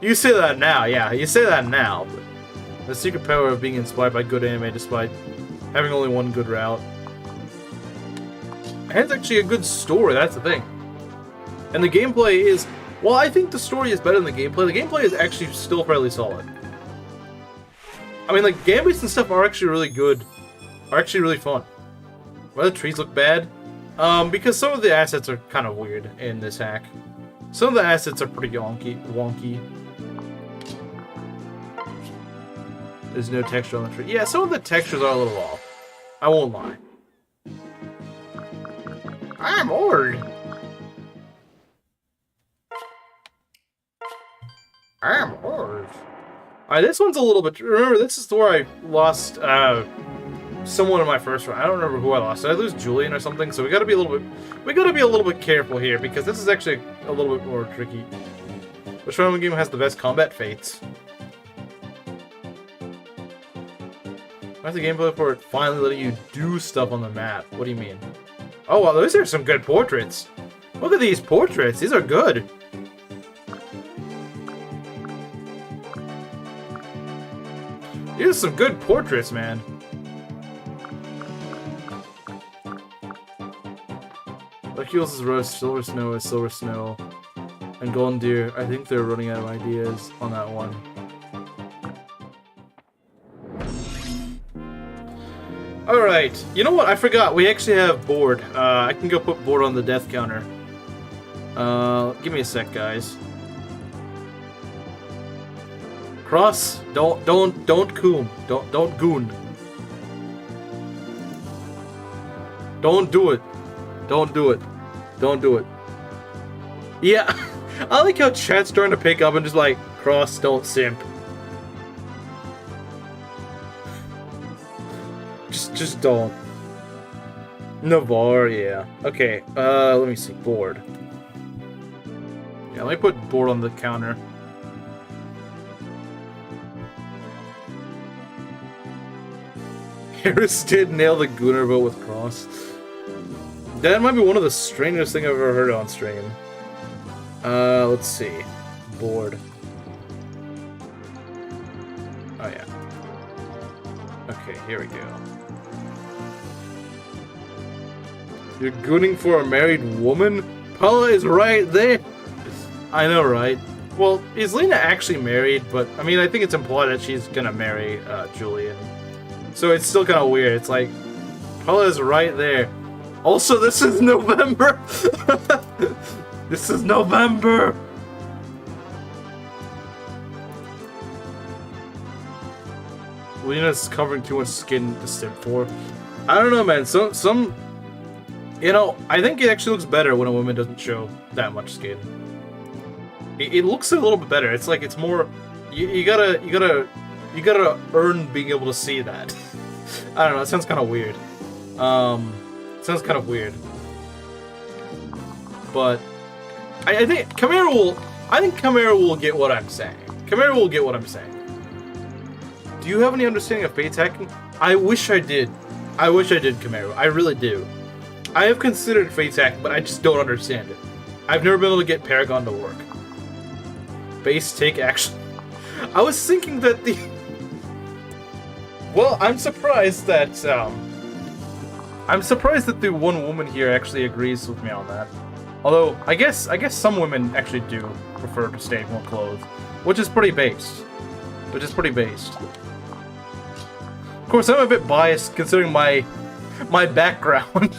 Speaker 1: You say that now, yeah, you say that now. But the secret power of being inspired by good anime despite having only one good route. And it's actually a good story, that's the thing. And the gameplay is... Well, I think the story is better than the gameplay. The gameplay is actually still fairly solid. I mean, like, gambits and stuff are actually really good. Are actually really fun. Why the trees look bad? Because some of the assets are kind of weird in this hack. Some of the assets are pretty wonky. There's no texture on the tree. Yeah, some of the textures are a little off. I won't lie. I'm bored. I'm bored. Alright, this one's a little bit... Remember, this is where I lost someone in my first round. I don't remember who I lost. Did I lose Julian or something? So we gotta be a little bit... We gotta be a little bit careful here, because this is actually a little bit more tricky. Which round of the game has the best combat fates? Why's the gameplay for it finally letting you do stuff on the map? What do you mean? Oh, well, those are some good portraits. Look at these portraits. These are good. These are some good portraits, man. Lucky Rose, Silver Snow is Silver Snow. And Golden Deer, I think they're running out of ideas on that one. Alright, you know what? I forgot. We actually have board. I can go put board on the death counter. Give me a sec, guys. Cross, don't coom. Don't goon. Don't do it. Don't do it. Don't do it. Yeah, I like how chat's starting to pick up and just like, Cross, don't simp. Just don't. Navarre, yeah. Okay, let me see. Board. Yeah, let me put board on the counter. Harris did nail the Gooner vote with Cross. That might be one of the strangest things I've ever heard on stream. Let's see. Board. Oh, yeah. Okay, here we go. You're gooning for a married woman? Paula is right there! I know, right? Well, is Lena actually married? But, I mean, I think it's implied that she's gonna marry, Julian. So it's still kind of weird. It's like, Paula is right there. Also, this is November! This is November! Lena's covering too much skin to simp for. I don't know, man. Some... You know, I think it actually looks better when a woman doesn't show that much skin. It looks a little bit better. It's like it's more... You gotta earn being able to see that. I don't know, it sounds kind of weird. Sounds kind of weird. But I think Chimera will get what I'm saying. Chimera will get what I'm saying. Do you have any understanding of fates hacking? I wish I did. I wish I did, Chimera. I really do. I have considered fates hacking, but I just don't understand it. I've never been able to get Paragon to work. Base take action. I was thinking that the... Well, I'm surprised that the one woman here actually agrees with me on that. Although, I guess some women actually do prefer to stay more clothed, which is pretty based. Of course, I'm a bit biased considering my background.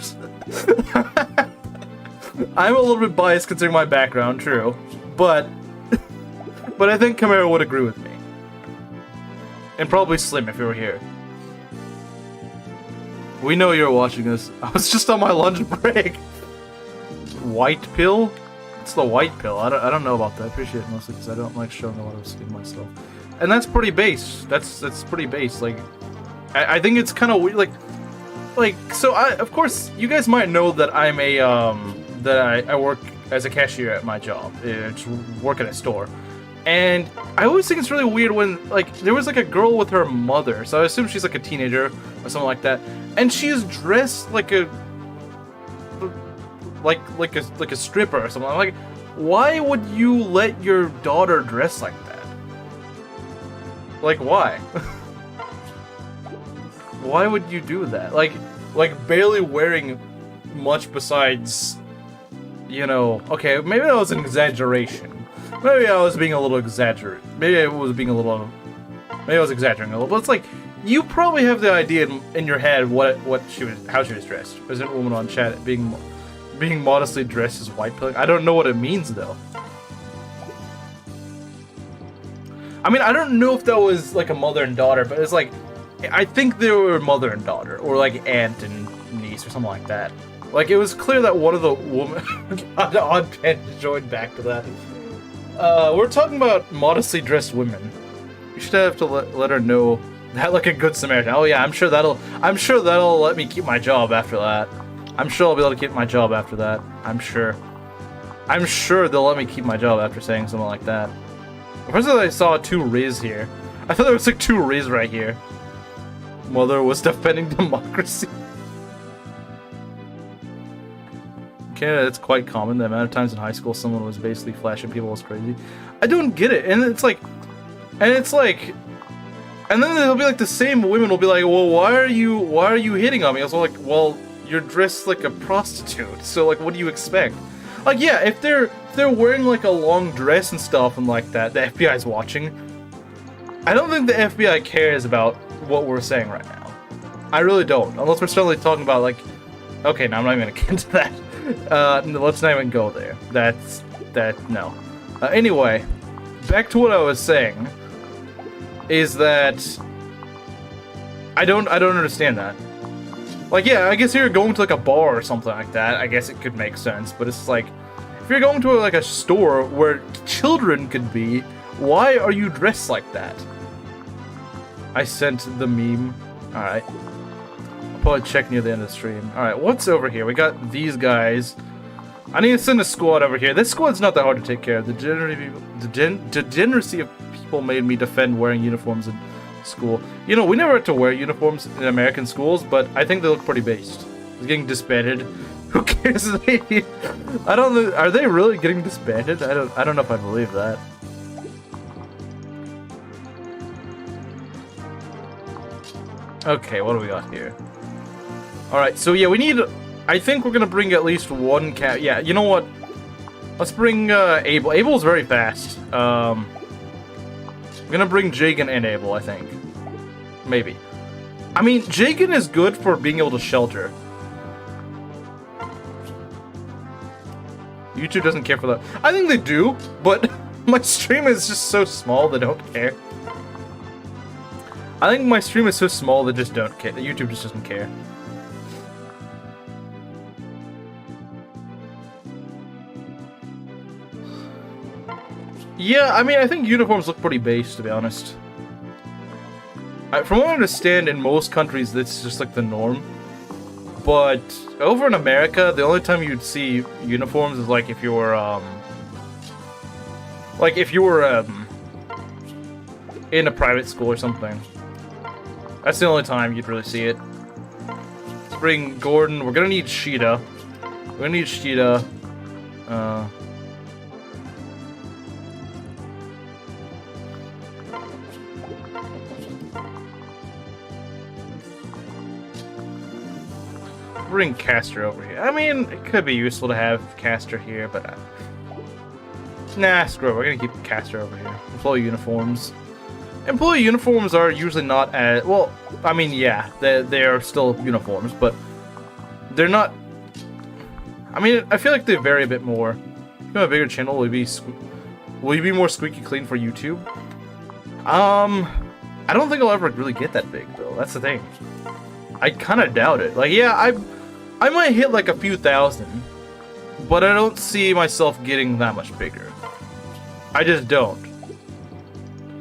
Speaker 1: I'm a little bit biased considering my background, true, but I think Chimera would agree with me. And probably Slim if you were here. We know you're watching this. I was just on my lunch break. White pill? It's the white pill. I don't know about that. I appreciate it mostly because I don't like showing a lot of skin myself. And that's pretty base. That's pretty base. Like, I think it's kind of weird. Like, so of course, you guys might know that I'm a, that I work as a cashier at my job. Just work at a store. And I always think it's really weird when, like, there was like a girl with her mother, so I assume she's like a teenager or something like that, and she's dressed like a like a stripper or something. I'm like, why would you let your daughter dress like that? Like, why? Why would you do that? Like barely wearing much besides, you know, okay, maybe that was an exaggeration. Maybe I was being a little exaggerated. Maybe I was exaggerating a little. But it's like, you probably have the idea in your head how she was dressed. President Woman on chat being modestly dressed as white pilling. I don't know what it means though. I mean, I don't know if that was like a mother and daughter, but it's like, I think they were mother and daughter, or like aunt and niece or something like that. Like, it was clear that one of the women got on pen joined back to that. We're talking about modestly dressed women. You should have to let her know that, like a good Samaritan. Oh yeah, I'm sure that'll let me keep my job after that. I'm sure I'll be able to keep my job after that. I'm sure they'll let me keep my job after saying something like that. First I saw 2 Riz here. I thought there was like 2 Riz right here. Mother was defending democracy. Canada, it's quite common. The amount of times in high school someone was basically flashing people was crazy. I don't get it. And it's like, and then they'll be like, the same women will be like, well, why are you hitting on me? I was like, well, you're dressed like a prostitute, so like, what do you expect? Like, yeah, if they're wearing like a long dress and stuff and like that, the FBI's watching. I don't think the FBI cares about what we're saying right now. I really don't, unless we're suddenly talking about like, okay, now I'm not even gonna get into that. No, let's not even go there. No. Anyway, back to what I was saying, is that I don't understand that. Like, yeah, I guess you're going to like a bar or something like that, I guess it could make sense, but it's like, if you're going to like a store where children could be, why are you dressed like that? I sent the meme. Alright. I'll probably check near the end of the stream. Alright, what's over here? We got these guys. I need to send a squad over here. This squad's not that hard to take care of. The degeneracy of people made me defend wearing uniforms in school. You know, we never had to wear uniforms in American schools, but I think they look pretty based. It's getting disbanded. Who cares? I don't know. Are they really getting disbanded? I don't know if I believe that. Okay, what do we got here? Alright, so yeah, we need... I think we're gonna bring at least one cat. Yeah, you know what? Let's bring Abel. Abel's very fast. We're gonna bring Jagan and Abel, I think. Maybe. I mean, Jagan is good for being able to shelter. YouTube doesn't care for that. I think they do, but my stream is just so small they don't care. I think my stream is so small they just don't care. YouTube just doesn't care. Yeah, I mean, I think uniforms look pretty base, to be honest. From what I understand, in most countries, that's just like the norm. But over in America, the only time you'd see uniforms is like if you were, in a private school or something. That's the only time you'd really see it. Let's bring Gordon. We're gonna need Shiida. We're gonna need Shiida. Bring Caster over here. I mean, it could be useful to have Caster here, but nah, screw it. We're gonna keep Caster over here. Employee uniforms. Employee uniforms are usually not as well. I mean, yeah, they are still uniforms, but they're not. I mean, I feel like they vary a bit more. If you have a bigger channel, will you be more squeaky clean for YouTube? I don't think I'll ever really get that big though. That's the thing. I kind of doubt it. Like, yeah, I might hit like a few thousand, but I don't see myself getting that much bigger. I just don't.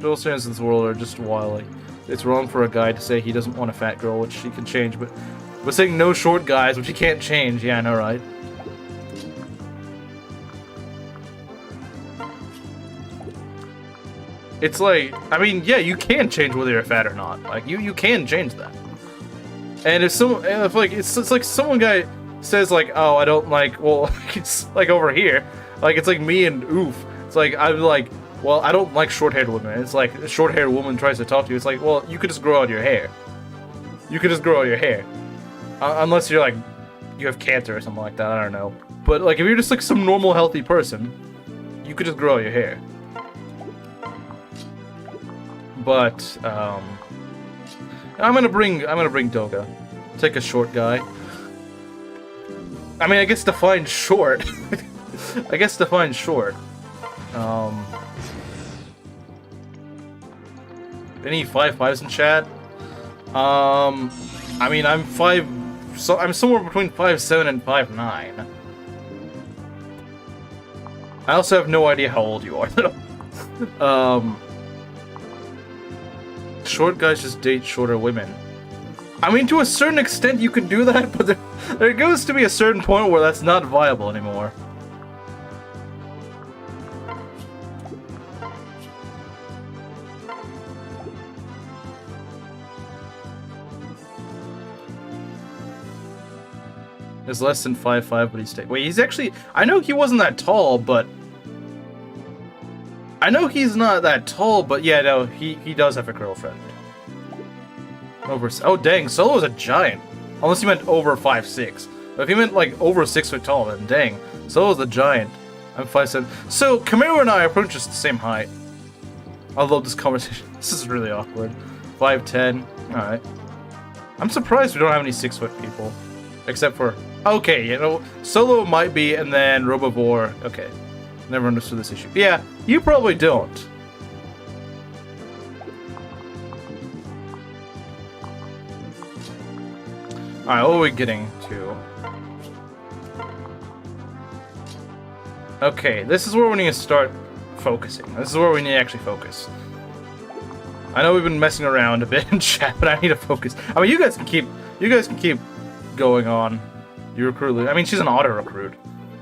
Speaker 1: Dual standards in this world are just wild. Like, it's wrong for a guy to say he doesn't want a fat girl, which he can change, but saying no short guys, which he can't change. Yeah, I know, right? It's like, I mean, yeah, you can change whether you're fat or not. Like, you can change that. And if like, it's like someone guy says like, oh, I don't like, well, it's like over here. Like, it's like me and Oof. It's like, I'm like, well, I don't like short-haired women. It's like, a short-haired woman tries to talk to you. It's like, well, you could just grow out your hair. You could just grow out your hair. Unless you're like, you have cancer or something like that, I don't know. But like, if you're just like some normal, healthy person, you could just grow out your hair. But, I'm gonna bring Doga. Take a short guy. I mean, I guess define short. I guess define short. Any 5'5s in chat? I mean, I'm somewhere between 5'7 and 5'9. I also have no idea how old you are. Short guys just date shorter women. I mean, to a certain extent you can do that, but there goes to be a certain point where that's not viable anymore. He's less than 5'5", but he's wait, he's actually, I know he wasn't that tall, but I know he's not that tall, but yeah, no, he does have a girlfriend. Oh dang, Solo's a giant. Unless he meant over 5'6". But if he meant like over 6 foot tall, then dang, Solo's a giant. I'm 5'7". So Camaro and I are pretty much the same height. I love this conversation. This is really awkward. 5'10". Alright. I'm surprised we don't have any 6 foot people. Except for, okay, you know, Solo might be, and then Robovore. Okay. Never understood this issue. Yeah, you probably don't. Alright, what are we getting to? Okay, this is where we need to start focusing. This is where we need to actually focus. I know we've been messing around a bit in chat, but I need to focus. I mean, you guys can keep going on. You recruit. I mean, she's an auto-recruit.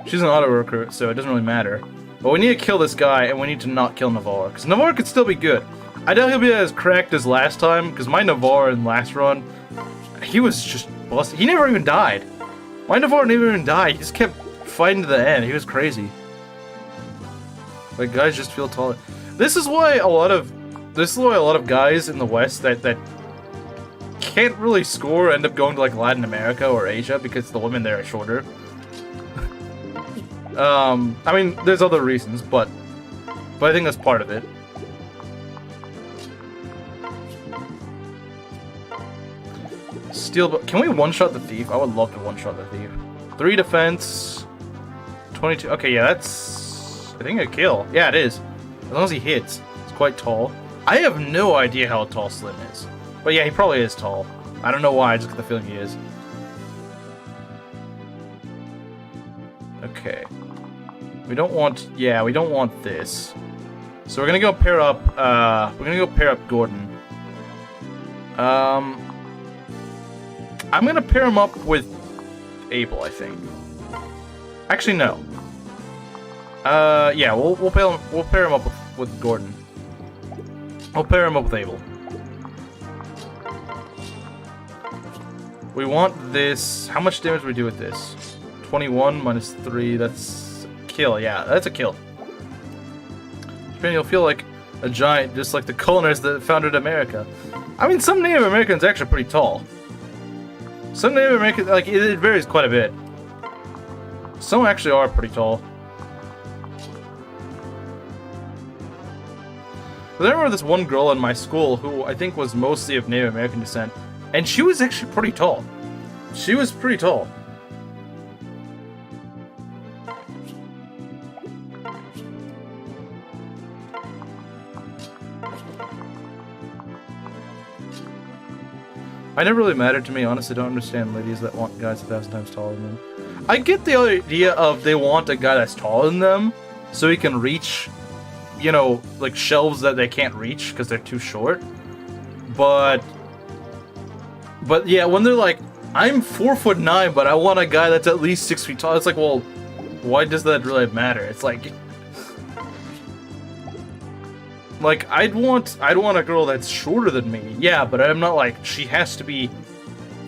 Speaker 1: She's an auto-recruit, so it doesn't really matter. But we need to kill this guy, and we need to not kill Navarre, because Navarre could still be good. I doubt he'll be as cracked as last time, because my Navarre in last run, he was just busted. He never even died. My Navarre never even died. He just kept fighting to the end. He was crazy. Like, guys just feel taller. This is why a lot of guys in the West that can't really score end up going to like Latin America or Asia because the women there are shorter. I mean, there's other reasons, but I think that's part of it. Steal, but can we one-shot the thief? I would love to one-shot the thief. 3 defense, 22. Okay, yeah, that's I think a kill. Yeah, it is. As long as he hits. It's quite tall. I have no idea how tall Slim is. But yeah, he probably is tall. I don't know why, I just get the feeling he is. Okay. We don't want this. So we're gonna go pair up, Gordon. I'm gonna pair him up with Abel, I think. Actually, no. Yeah, we'll pair him up with Gordon. I'll pair him up with Abel. We want this. How much damage do we do with this? 21 minus 3. That's a kill. Yeah, that's a kill. You'll feel like a giant, just like the colonists that founded America. I mean, some Native Americans are actually pretty tall. Some Native Americans, like, it varies quite a bit. Some actually are pretty tall. I remember this one girl in my school who I think was mostly of Native American descent, and she was actually pretty tall. She was pretty tall. I never really mattered to me. Honestly, don't understand ladies that want guys 1,000 times taller than them. I get the idea of they want a guy that's taller than them so he can reach, you know, like shelves that they can't reach because they're too short. But yeah, when they're like, I'm 4'9", but I want a guy that's at least 6 feet tall. It's like, well, why does that really matter? It's like Like, I'd want a girl that's shorter than me. Yeah, but I'm not like, she has to be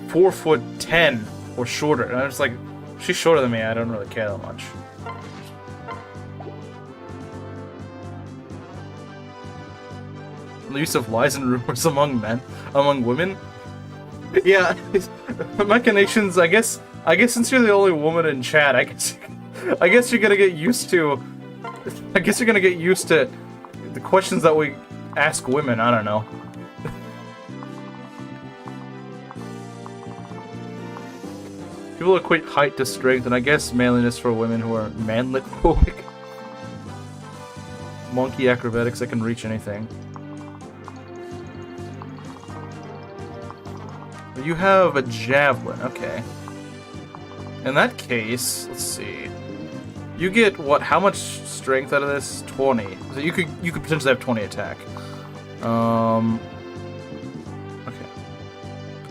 Speaker 1: 4'10" or shorter. And I'm just like, she's shorter than me, I don't really care that much. The use of lies and rumors among women. Yeah, machinations. I guess since you're the only woman in chat, I guess you're gonna get used to. I guess you're gonna get used to the questions that we ask women. I don't know. People equate height to strength, and I guess manliness for women who are manliphobic. Monkey acrobatics that can reach anything. You have a javelin, okay. In that case, let's see. You get what? How much strength out of this? 20. So you could potentially have 20 attack. Okay.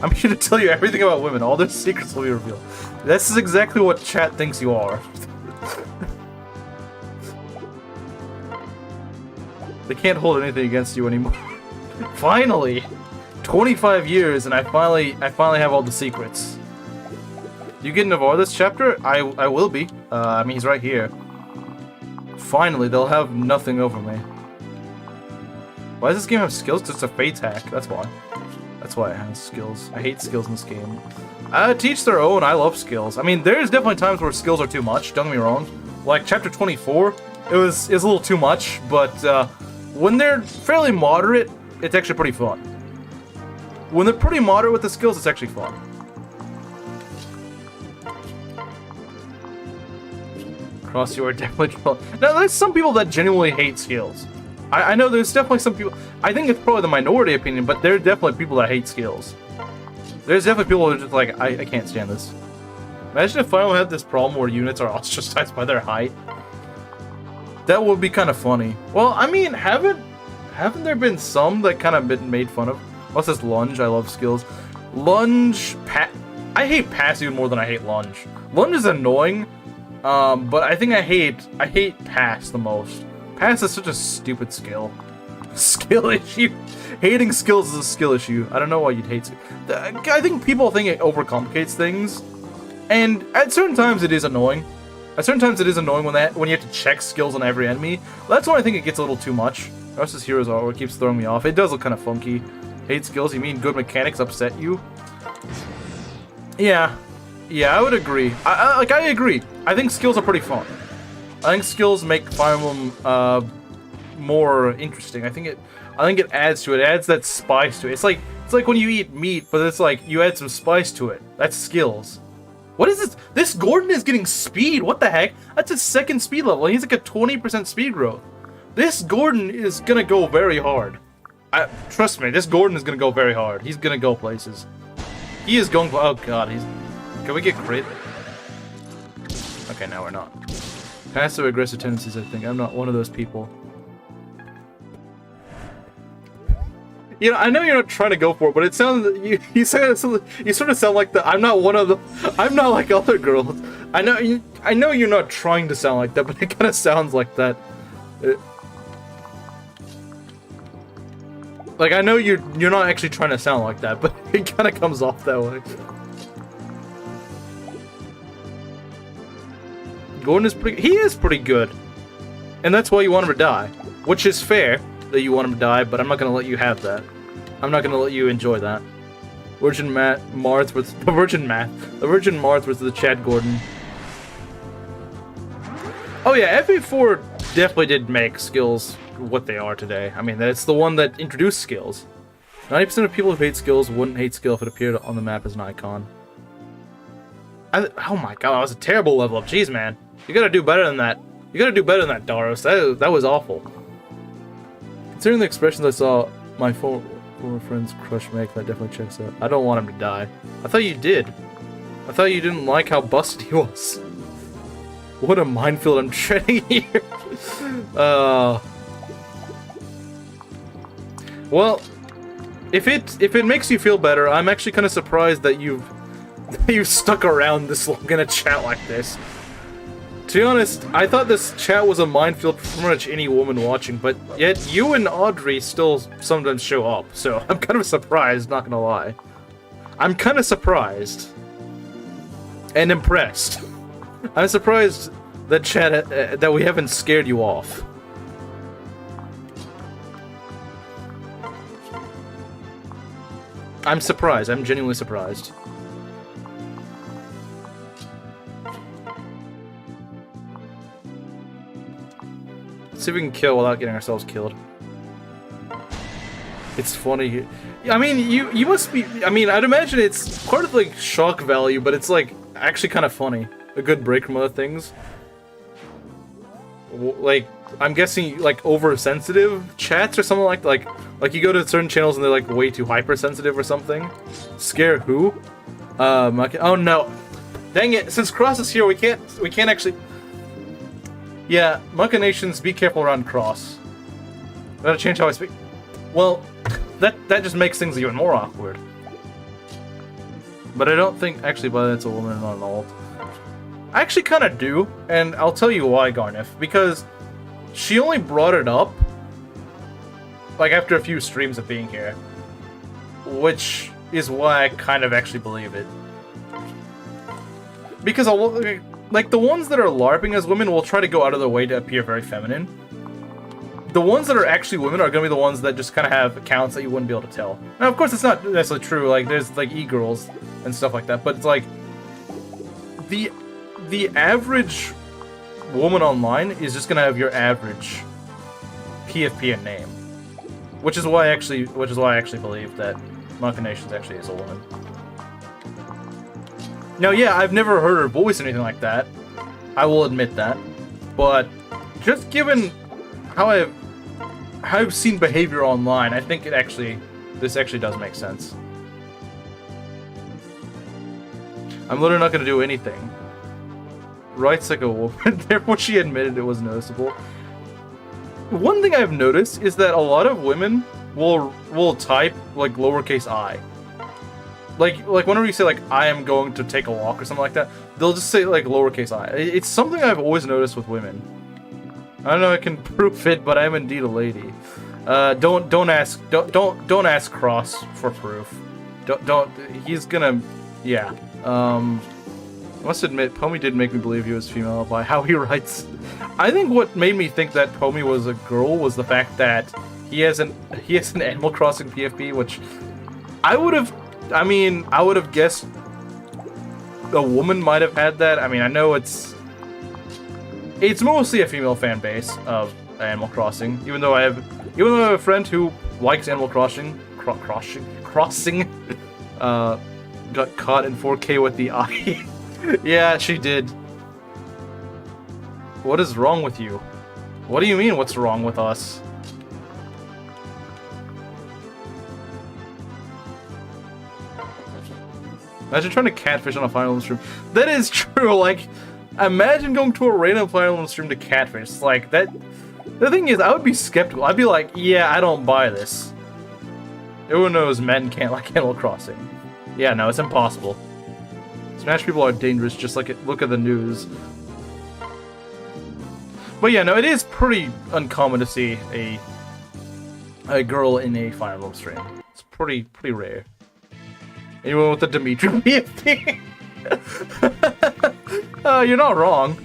Speaker 1: I'm here to tell you everything about women. All their secrets will be revealed. This is exactly what chat thinks you are. They can't hold anything against you anymore. Finally! 25 years and I finally have all the secrets. You get Navarre this chapter? I will be. I mean, he's right here. Finally, they'll have nothing over me. Why does this game have skills? It's a Fate's hack. That's why. That's why it has skills. I hate skills in this game. Teach their own. I love skills. I mean, there's definitely times where skills are too much. Don't get me wrong. Like chapter 24, it was a little too much. But when they're fairly moderate, it's actually pretty fun. When they're pretty moderate with the skills, it's actually fun. Cross, you are definitely... Now, there's some people that genuinely hate skills. I know there's definitely some people... I think it's probably the minority opinion, but there are definitely people that hate skills. There's definitely people who are just like, I can't stand this. Imagine if Final had this problem where units are ostracized by their height. That would be kind of funny. Well, I mean, haven't there been some that kind of been made fun of? What's this lunge? I love skills. Lunge, I hate pass even more than I hate lunge. Lunge is annoying, but I think I hate pass the most. Pass is such a stupid skill. Skill issue. Hating skills is a skill issue. I don't know why you'd hate I think people think it overcomplicates things, and at certain times it is annoying. At certain times it is annoying when you have to check skills on every enemy. That's when I think it gets a little too much. Russ's Heroes artwork keeps throwing me off. It does look kind of funky. Hate skills? You mean good mechanics upset you? Yeah, I would agree. I agree. I think skills are pretty fun. I think skills make Fire Emblem more interesting. I think it adds to it. It adds that spice to it. It's like when you eat meat, but it's like you add some spice to it. That's skills. What is this? This Gordon is getting speed. What the heck? That's his second speed level. He's like a 20% speed growth. This Gordon is gonna go very hard. Trust me, this Gordon is gonna go very hard. He's gonna go places. He is going. Oh god, Can we get crit? Okay, now we're not. Passive aggressive tendencies. I think I'm not one of those people. You know, I know you're not trying to go for it, but it sounds you sort of sound like I'm not one of the. I'm not like other girls. I know you're not trying to sound like that, but it kind of sounds like that. Like, I know you're not actually trying to sound like that, but it kind of comes off that way. Gordon is he is pretty good. And that's why you want him to die. Which is fair that you want him to die, but I'm not going to let you have that. I'm not going to let you enjoy that. Virgin Marth was the Virgin Marth was the Chad Gordon. Oh yeah, FA4 definitely did make skills what they are today. I mean, that's the one that introduced skills. 90% of people who hate skills wouldn't hate skill if it appeared on the map as an icon. Oh my god, that was a terrible level up. Jeez, man. You gotta do better than that. You gotta do better than that, Daros. That was awful. Considering the expressions I saw my former friend's crush make, that definitely checks out. I don't want him to die. I thought you did. I thought you didn't like how busted he was. What a minefield I'm treading here. Well, if it makes you feel better, I'm actually kind of surprised that you've stuck around this long in a chat like this. To be honest, I thought this chat was a minefield for pretty much any woman watching, but yet you and Audrey still sometimes show up, so I'm kind of surprised, not gonna lie. I'm kind of surprised. And impressed. I'm surprised that chat, that we haven't scared you off. I'm surprised, I'm genuinely surprised. See if we can kill without getting ourselves killed. It's funny. I mean, you must be. I mean, I'd imagine it's part of like shock value, but it's like actually kind of funny. A good break from other things. Like I'm guessing like oversensitive chats or something like you go to certain channels and they're like way too hypersensitive or something. Scare who? Okay. Oh no! Dang it! Since Cross is here, we can't actually. Yeah, Machinations, be careful around Cross. Gotta change how I speak. Well, that just makes things even more awkward. But I don't think actually by that's a woman on an alt. I actually kind of do, and I'll tell you why, Garneth. Because she only brought it up like after a few streams of being here, which is why I kind of actually believe it. Because like the ones that are LARPing as women will try to go out of their way to appear very feminine. The ones that are actually women are going to be the ones that just kind of have accounts that you wouldn't be able to tell. Now, of course, it's not necessarily true. Like, there's like e-girls and stuff like that, but it's like the average woman online is just going to have your average PFP and name, which is why I actually believe that Machinations actually is a woman. Now, yeah, I've never heard her voice or anything like that. I will admit that. But just given how I've seen behavior online, I think this actually does make sense. I'm literally not going to do anything. Writes like a woman, therefore she admitted it was noticeable. One thing I've noticed is that a lot of women will type like lowercase I. Like whenever you say like I am going to take a walk or something like that, they'll just say like lowercase I. It's something I've always noticed with women. I don't know if I can prove it, but I am indeed a lady. Don't ask Cross for proof. Don't he's gonna yeah. I must admit, Pomi did make me believe he was female by how he writes. I think what made me think that Pomi was a girl was the fact that he has an Animal Crossing PFP, which I would have guessed a woman might have had that. I mean, I know it's mostly a female fan base of Animal Crossing, even though I have a friend who likes Animal Crossing, got caught in 4K with the eye. Yeah, she did. What is wrong with you? What do you mean, what's wrong with us? Imagine trying to catfish on a Fire Emblem stream. That is true, like, imagine going to a random Fire Emblem stream to catfish. Like, that... The thing is, I would be skeptical. I'd be like, yeah, I don't buy this. Everyone knows men can't like Animal Crossing. Yeah, no, it's impossible. Smash people are dangerous, just like look at the news. But yeah, no, it is pretty uncommon to see a girl in a Fire Emblem stream. It's pretty rare. Anyone with the Dimitri PFP? You're not wrong.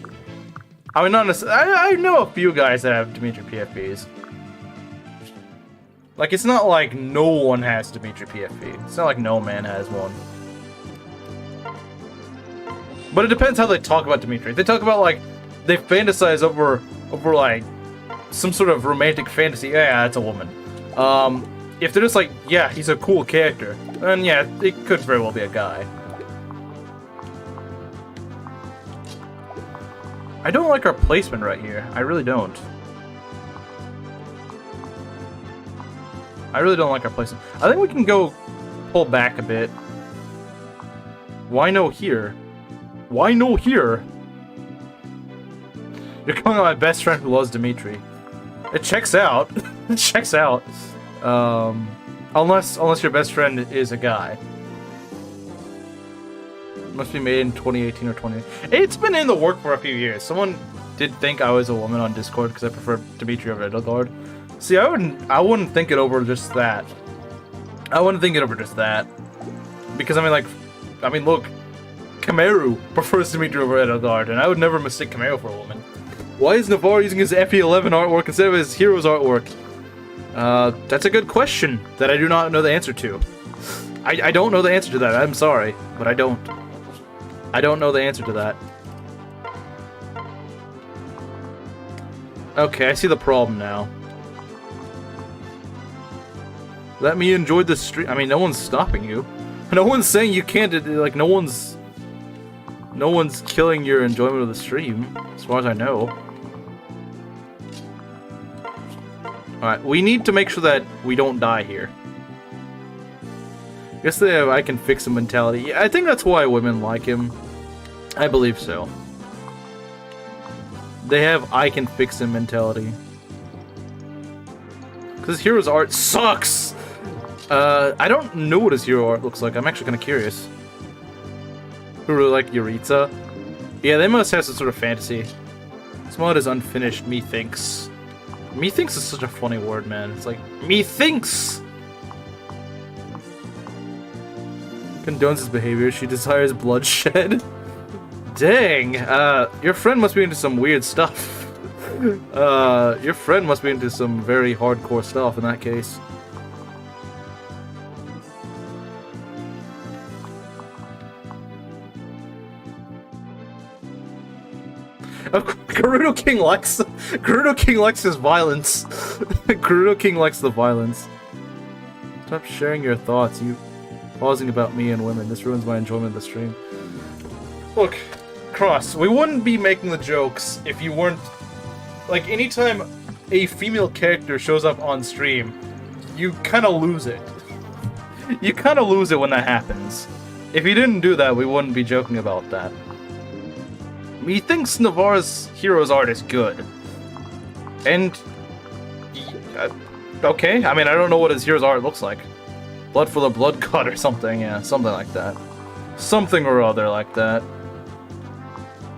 Speaker 1: I mean, not necessarily. I know a few guys that have Dimitri PFPs. Like, it's not like no one has Dimitri PFP. It's not like no man has one. But it depends how they talk about Dimitri. If they talk about, like, they fantasize over like, some sort of romantic fantasy, yeah, it's a woman. If they're just like, yeah, he's a cool character, then yeah, it could very well be a guy. I don't like our placement right here. I really don't. I really don't like our placement. I think we can go pull back a bit. Why no here? Why no here? You're calling out my best friend who loves Dimitri. It checks out. It checks out. Unless your best friend is a guy. Must be made in 2018 or 20. It's been in the work for a few years. Someone did think I was a woman on Discord because I prefer Dimitri over Edelgard. See, I wouldn't think it over just that. I wouldn't think it over just that. Because I mean, look, Kameru prefers Dimitri over Edelgard, and I would never mistake Kameru for a woman. Why is Navarre using his FE11 artwork instead of his Heroes artwork? That's a good question that I do not know the answer to. I don't know the answer to that. I'm sorry, but I don't. I don't know the answer to that. Okay, I see the problem now. Let me enjoy the stream. I mean, no one's stopping you. No one's saying you can't. Like, no one's killing your enjoyment of the stream, as far as I know. Alright, we need to make sure that we don't die here. I guess they have I can fix him mentality. Yeah, I think that's why women like him. I believe so. They have I can fix him mentality. Because Hero's art sucks! I don't know what his hero art looks like. I'm actually kind of curious. Who really like Yuritsa? Yeah, they must have some sort of fantasy. This mod is unfinished, methinks. Methinks is such a funny word, man. It's like, methinks! Condones his behavior. She desires bloodshed. Dang! Your friend must be into some weird stuff. Your friend must be into some very hardcore stuff in that case. Gerudo King likes his violence. Gerudo King likes the violence. Stop sharing your thoughts. You pausing about me and women. This ruins my enjoyment of the stream. Look, Cross, we wouldn't be making the jokes if you weren't... Like, anytime a female character shows up on stream, you kind of lose it. You kind of lose it when that happens. If you didn't do that, we wouldn't be joking about that. He thinks Navarre's Heroes art is good. And... okay, I mean, I don't know what his Heroes art looks like. Blood for the Blood God or something, yeah, something like that. Something or other like that.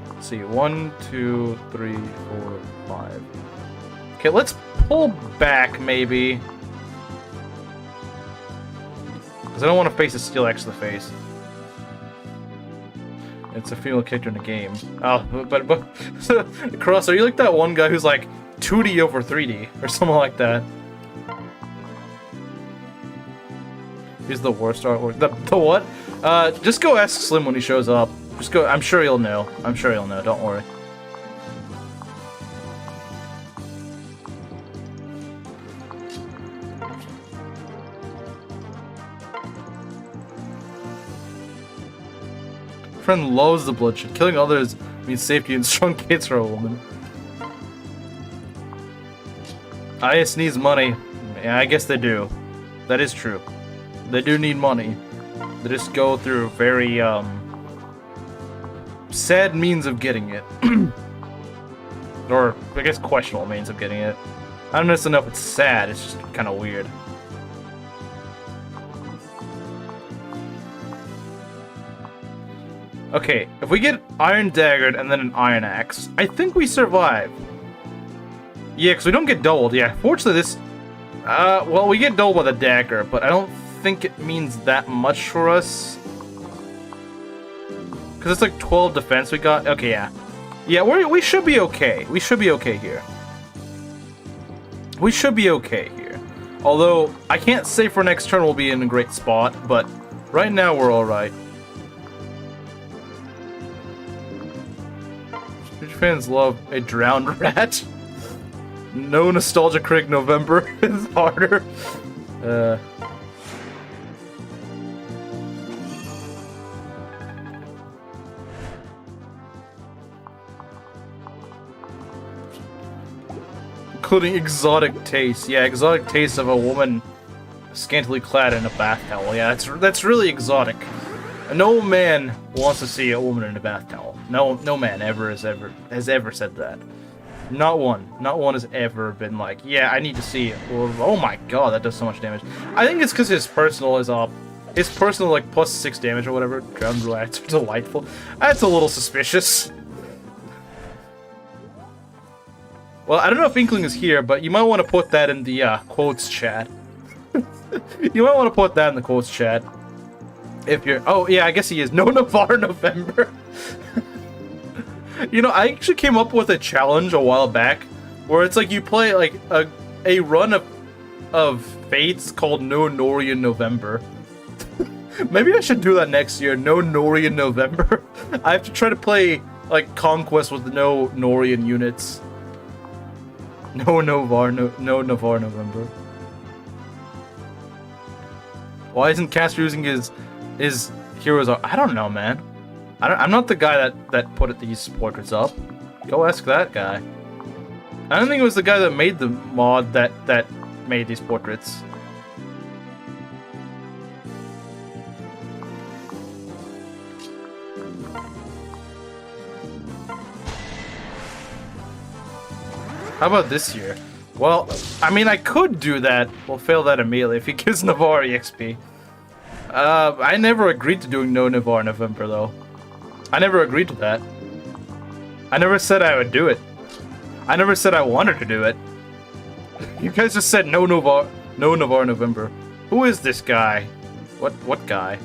Speaker 1: Let's see, 1, 2, 3, 4, 5. Okay, let's pull back, maybe. Because I don't want to face a Steel Axe to the face. It's a female character in the game. Oh, but Cross, are you like that one guy who's like 2D over 3D or something like that? He's the worst artwork. The what? Just go ask Slim when he shows up. Just go. I'm sure he'll know. I'm sure he'll know. Don't worry. Friend loves the bloodshed. Killing others means safety and strong kids for a woman. IS needs money. Yeah, I guess they do. That is true. They do need money. They just go through very, sad means of getting it. Or, I guess, questionable means of getting it. I don't necessarily know if it's sad, it's just kind of weird. Okay, if we get Iron Daggered and then an Iron Axe, I think we survive. Yeah, because we don't get doubled. Yeah, fortunately this... well, we get doubled by the dagger, but I don't think it means that much for us. Because it's like 12 defense we got. Okay, yeah. Yeah, we should be okay. We should be okay here. We should be okay here. Although, I can't say for next turn we'll be in a great spot, but right now we're alright. Fans love a drowned rat. No Nostalgia Critic November is harder. Including exotic taste. Yeah, exotic taste of a woman scantily clad in a bath towel. Yeah, that's really exotic. No man wants to see a woman in a bath towel. No man has ever said that. Not one has ever been like, yeah, I need to see it. Or, oh my god, that does so much damage. I think it's because his personal is his personal like +6 damage or whatever. Ground reacts are delightful. That's a little suspicious. Well, I don't know if Inkling is here, but you might want to put that in the quotes chat. You might want to put that in the quotes chat. If you're... Oh, yeah, I guess he is. No Navarre November. You know, I actually came up with a challenge a while back where it's like you play like a run of Fates called No Norian November. Maybe I should do that next year. No Norian November. I have to try to play like Conquest with no Norian units. No Navarre November. Why isn't Casper using his heroes? I don't know, man. I'm not the guy that put these portraits up. Go ask that guy. I don't think it was the guy that made the mod that made these portraits. How about this year? Well, I mean, I could do that. We'll fail that immediately if he gives Navarre EXP. I never agreed to doing no Navarre November, though. I never agreed to that. I never said I would do it. I never said I wanted to do it. You guys just said no Navarre November. Who is this guy? What guy?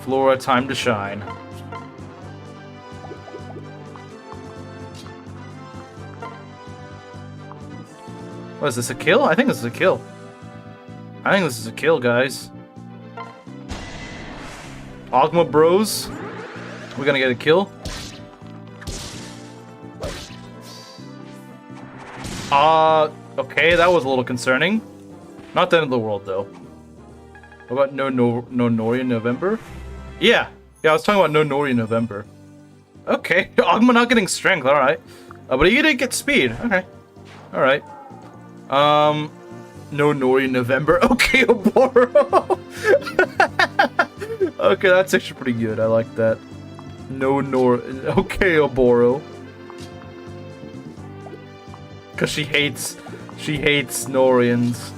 Speaker 1: Flora, time to shine. What is this, a kill? I think this is a kill. I think this is a kill, guys. Ogma bros. We're gonna get a kill. Okay, that was a little concerning. Not the end of the world, though. What about no Norian November? Yeah, I was talking about no Norian November. Okay, Ogma not getting strength, alright. But he did get speed, okay. Alright. No Norian November. Okay, Oboro. Okay, that's actually pretty good. I like that. Okay, Oboro. Cause she hates Norians.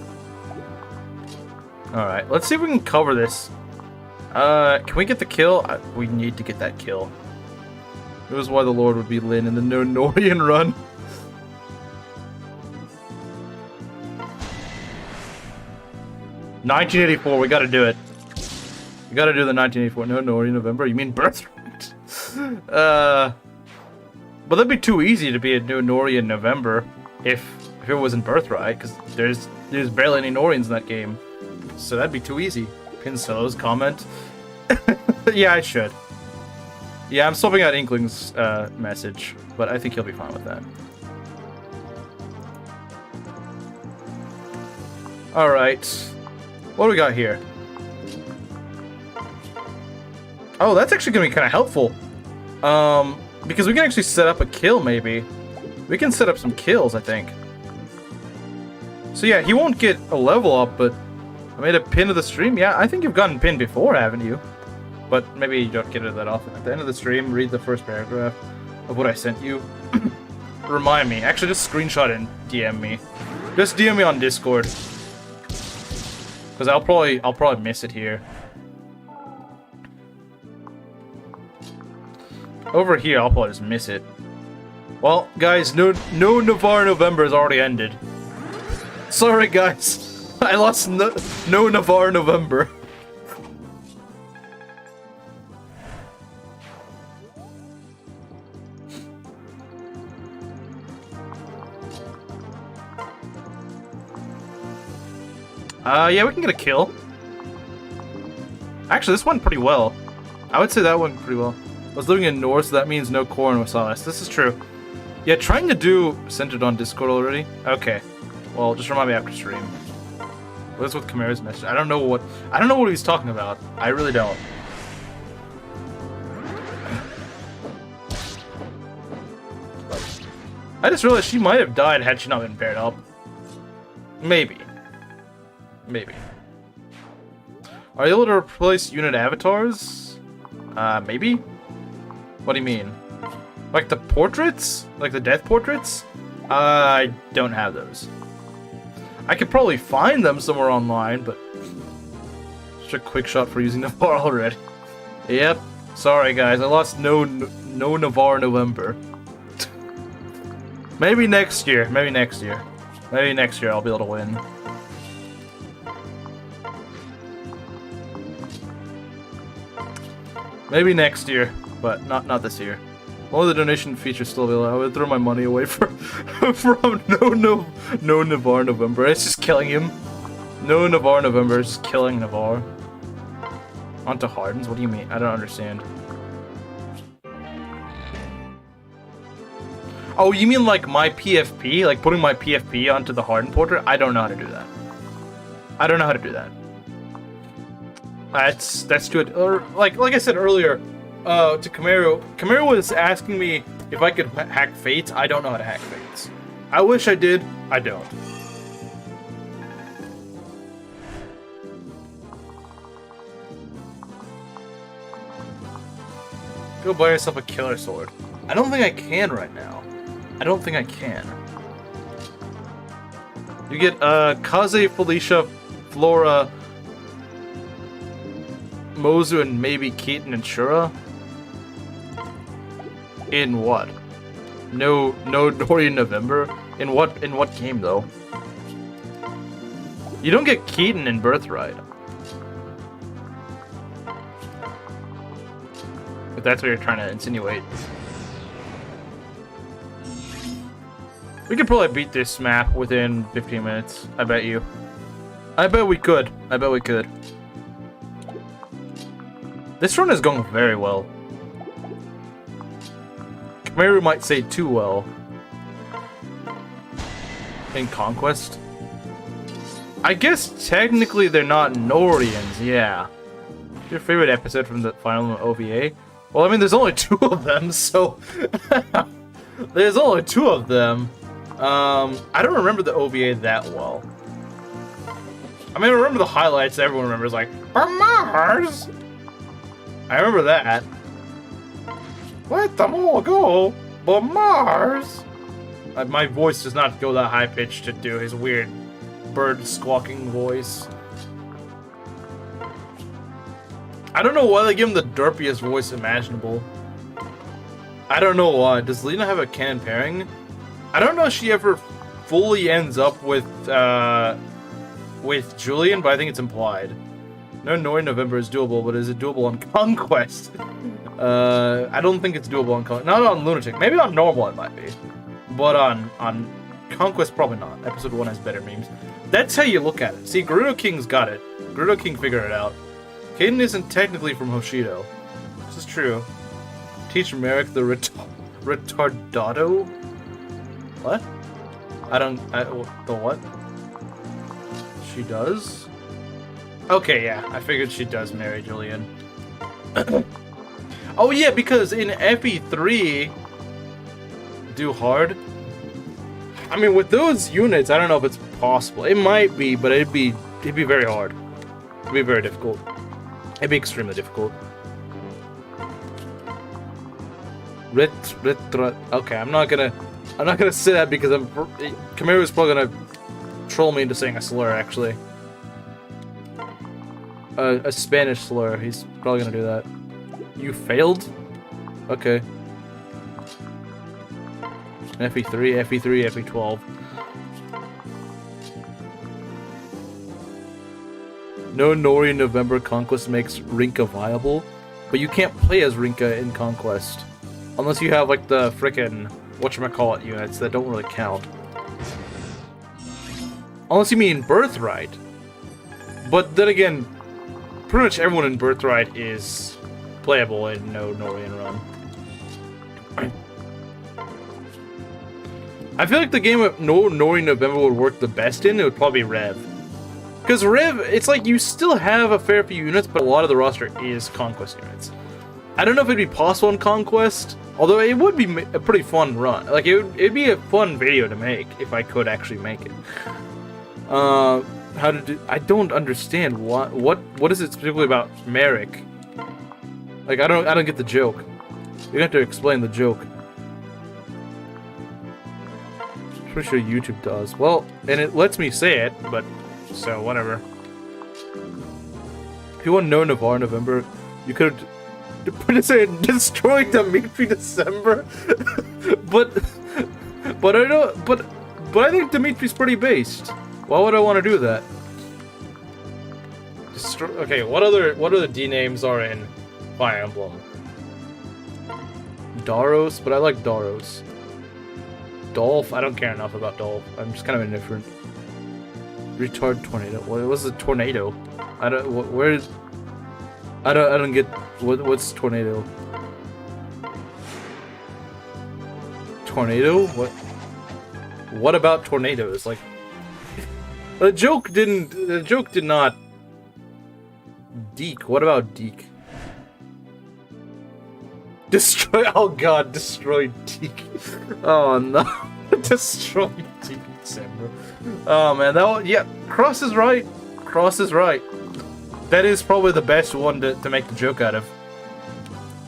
Speaker 1: All right, let's see if we can cover this. Can we get the kill? We need to get that kill. It was why the Lord would be Lin in the no Norian run. $1984, we gotta do it. We gotta do the 1984. No, Norian November. You mean Birthright? But that'd be too easy to be a new Norian November if it wasn't Birthright, because there's barely any Norians in that game. So that'd be too easy. Pincelo's comment. Yeah, I should. Yeah, I'm swapping out Inkling's message, but I think he'll be fine with that. Alright. What do we got here? Oh, that's actually going to be kind of helpful. Because we can actually set up a kill, maybe. We can set up some kills, I think. So yeah, he won't get a level up, but I made a pin of the stream. Yeah, I think you've gotten pinned before, haven't you? But maybe you don't get it that often. At the end of the stream, read the first paragraph of what I sent you. Remind me. Actually, just screenshot and DM me. Just DM me on Discord. Because I'll probably miss it here. Over here, I'll probably just miss it. Well, guys, no Navarre November has already ended. Sorry, guys. I lost no Navarre November. Yeah, we can get a kill. Actually, this went pretty well. I would say that went pretty well. I was living in North, so that means no core and Wasalis. This is true. Yeah, trying to do centered on Discord already. Okay. Well, just remind me after stream. What is with Chimera's message? I don't know what he's talking about. I really don't. I just realized she might have died had she not been paired up. Maybe. Maybe. Are you able to replace unit avatars? Maybe? What do you mean? Like the portraits? Like the death portraits? I don't have those. I could probably find them somewhere online, but such a quick shot for using Navarre already. Yep. Sorry guys, I lost no Navarre November. Maybe next year. Maybe next year. Maybe next year I'll be able to win. Maybe next year, but not this year. All the donation features still available. I would throw my money away from no Navarre November. It's just killing him. No Navarre November is just killing Navarre. Onto Hardens? What do you mean? I don't understand. Oh, you mean like my PFP? Like putting my PFP onto the Harden portrait? I don't know how to do that. I don't know how to do that. That's good. Or like I said earlier, to Camaro. Camaro was asking me if I could hack fates. I don't know how to hack fates. I wish I did. I don't. Go buy yourself a killer sword. I don't think I can right now. I don't think I can. You get Kaze, Felicia, Flora, Mozu, and maybe Keaton and Shura. In what? No Nori November? In what game though? You don't get Keaton in Birthright. If that's what you're trying to insinuate. We could probably beat this map within 15 minutes. I bet you. I bet we could. I bet we could. This run is going very well. Kamaru might say too well. In Conquest? I guess technically they're not Norians, yeah. Your favorite episode from the final OVA? Well, I mean, there's only 2 of them, so... there's only 2 of them. I don't remember the OVA that well. I mean, I remember the highlights everyone remembers, like, from Mars! I remember that. Let them all go, but Mars! My voice does not go that high pitched to do his weird bird squawking voice. I don't know why they give him the derpiest voice imaginable. I don't know why. Does Lena have a canon pairing? I don't know if she ever fully ends up with Julian, but I think it's implied. No Nori November is doable, but is it doable on Conquest? I don't think it's doable on Conquest. Not on Lunatic. Maybe on normal it might be. But on Conquest, probably not. Episode 1 has better memes. That's how you look at it. See, Gerudo King's got it. Gerudo King figured it out. Caden isn't technically from Hoshido. This is true. Teach Merrick the retardado? What? The what? She does? Okay, yeah. I figured she does marry Julian. Oh yeah, because in FE3... do hard? I mean, with those units, I don't know if it's possible. It might be, but it'd be very hard. It'd be very difficult. It'd be extremely difficult. Okay, I'm not gonna say that because Kamiru's probably gonna troll me into saying a slur. Actually, a Spanish slur. He's probably gonna do that. You failed. Okay. FE3, FE3, FE12. No Nori November Conquest makes Rinka viable, but you can't play as Rinka in Conquest. Unless you have, like, the frickin' whatchamacallit units that don't really count. Unless you mean Birthright. But then again, pretty much everyone in Birthright is playable in No Norian Run. I feel like the game of No Nori November would work the best in, it would probably be Rev. Because Rev, it's like you still have a fair few units, but a lot of the roster is Conquest units. I don't know if it'd be possible in Conquest, although it would be a pretty fun run. Like, it'd be a fun video to make, if I could actually make it. How to do... I don't understand what is it specifically about Merrick? Like, I don't get the joke. You have to explain the joke. Pretty sure YouTube does. Well, and it lets me say it, but so whatever. If you want to know November, you could have said destroy Dimitri December. but I don't. But I think Dimitri's pretty based. Why would I want to do that? Okay, what other D names are in Fire Emblem? Daros, but I like Daros. Dolph, I don't care enough about Dolph. I'm just kind of indifferent. Retard tornado. What was a tornado? I don't. Where's? I don't get. What's tornado? Tornado? What? What about tornadoes? Like, the joke did not. Deke. What about Deke? Destroy. Oh god, destroy Tiki. Oh no, destroy Tiki December. Oh man, that one. Yeah, Cross is right. Cross is right. That is probably the best one to make the joke out of.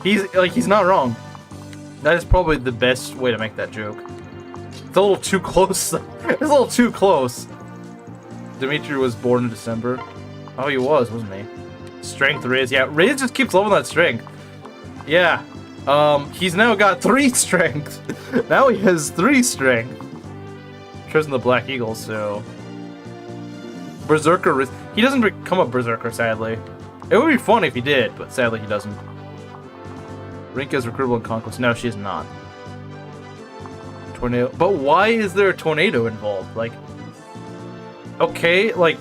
Speaker 1: He's not wrong. That is probably the best way to make that joke. It's a little too close. It's a little too close. Dimitri was born in December. Oh, he was, wasn't he? Strength Riz. Yeah, Riz just keeps leveling that strength. Yeah. He's now got 3 strength. Now he has 3 strength. Chosen the Black Eagle, so... Berserker Riz. He doesn't become a Berserker, sadly. It would be fun if he did, but sadly he doesn't. Rinka is recruitable in Conquest. No, she is not. Tornado. But why is there a tornado involved? Like... Okay, like...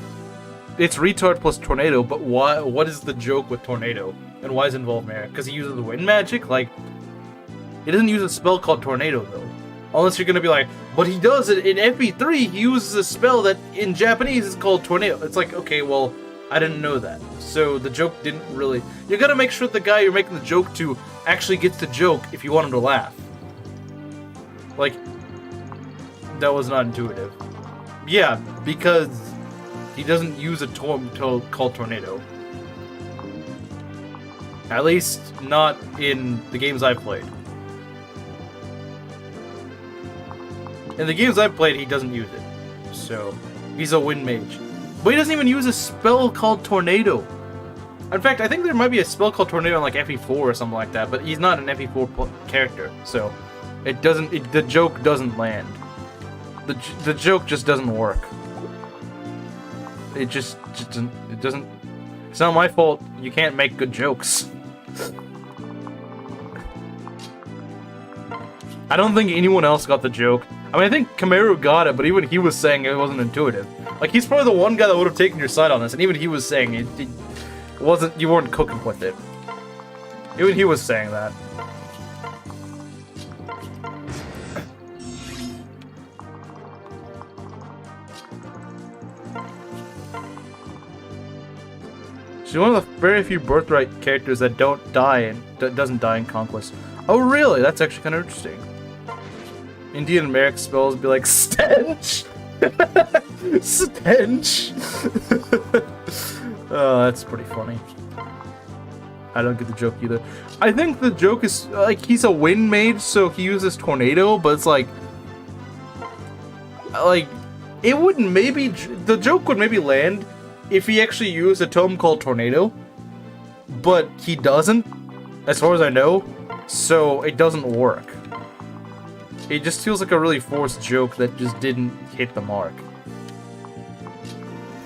Speaker 1: It's retard plus tornado, but why? What is the joke with tornado? And why is it involved Merit? Because he uses the wind magic? Like, he doesn't use a spell called tornado, though. Unless you're gonna be like, but he does it in FE3, he uses a spell that in Japanese is called tornado. It's like, okay, well, I didn't know that. So the joke didn't really... You gotta make sure the guy you're making the joke to actually gets the joke if you want him to laugh. Like, that was not intuitive. Yeah, because... He doesn't use a term called tornado. At least, not in the games I've played. In the games I've played, he doesn't use it. So, he's a wind mage. But he doesn't even use a spell called tornado. In fact, I think there might be a spell called tornado in like FE4 or something like that, but he's not an FE4 character. So, the joke doesn't land. The joke just doesn't work. It just doesn't. It's not my fault. You can't make good jokes. I don't think anyone else got the joke. I mean, I think Kameru got it, but even he was saying it wasn't intuitive. Like, he's probably the one guy that would have taken your side on this, and even he was saying it wasn't. You weren't cooking with it. Even he was saying that. She's one of the very few Birthright characters that don't die and doesn't die in Conquest. Oh, really? That's actually kind of interesting. Indian Merrick spells be like stench. Stench. Oh, that's pretty funny. I don't get the joke either. I think the joke is like he's a wind mage, so he uses tornado, but it's like it wouldn't maybe the joke would maybe land if he actually used a tome called Tornado, but he doesn't, as far as I know, so it doesn't work. It just feels like a really forced joke that just didn't hit the mark.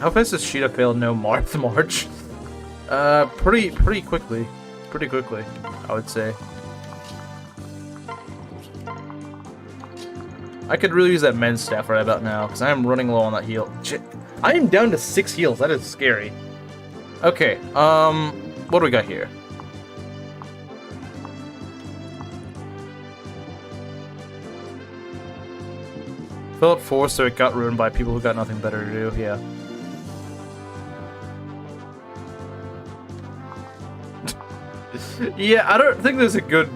Speaker 1: How fast does Shiida fail no Marth March? Pretty quickly. Pretty quickly, I would say. I could really use that men's staff right about now, because I am running low on that heal. I am down to 6 heals. That is scary. Okay, what do we got here? Felt forced, so it got ruined by people who got nothing better to do. Yeah. Yeah, I don't think there's a good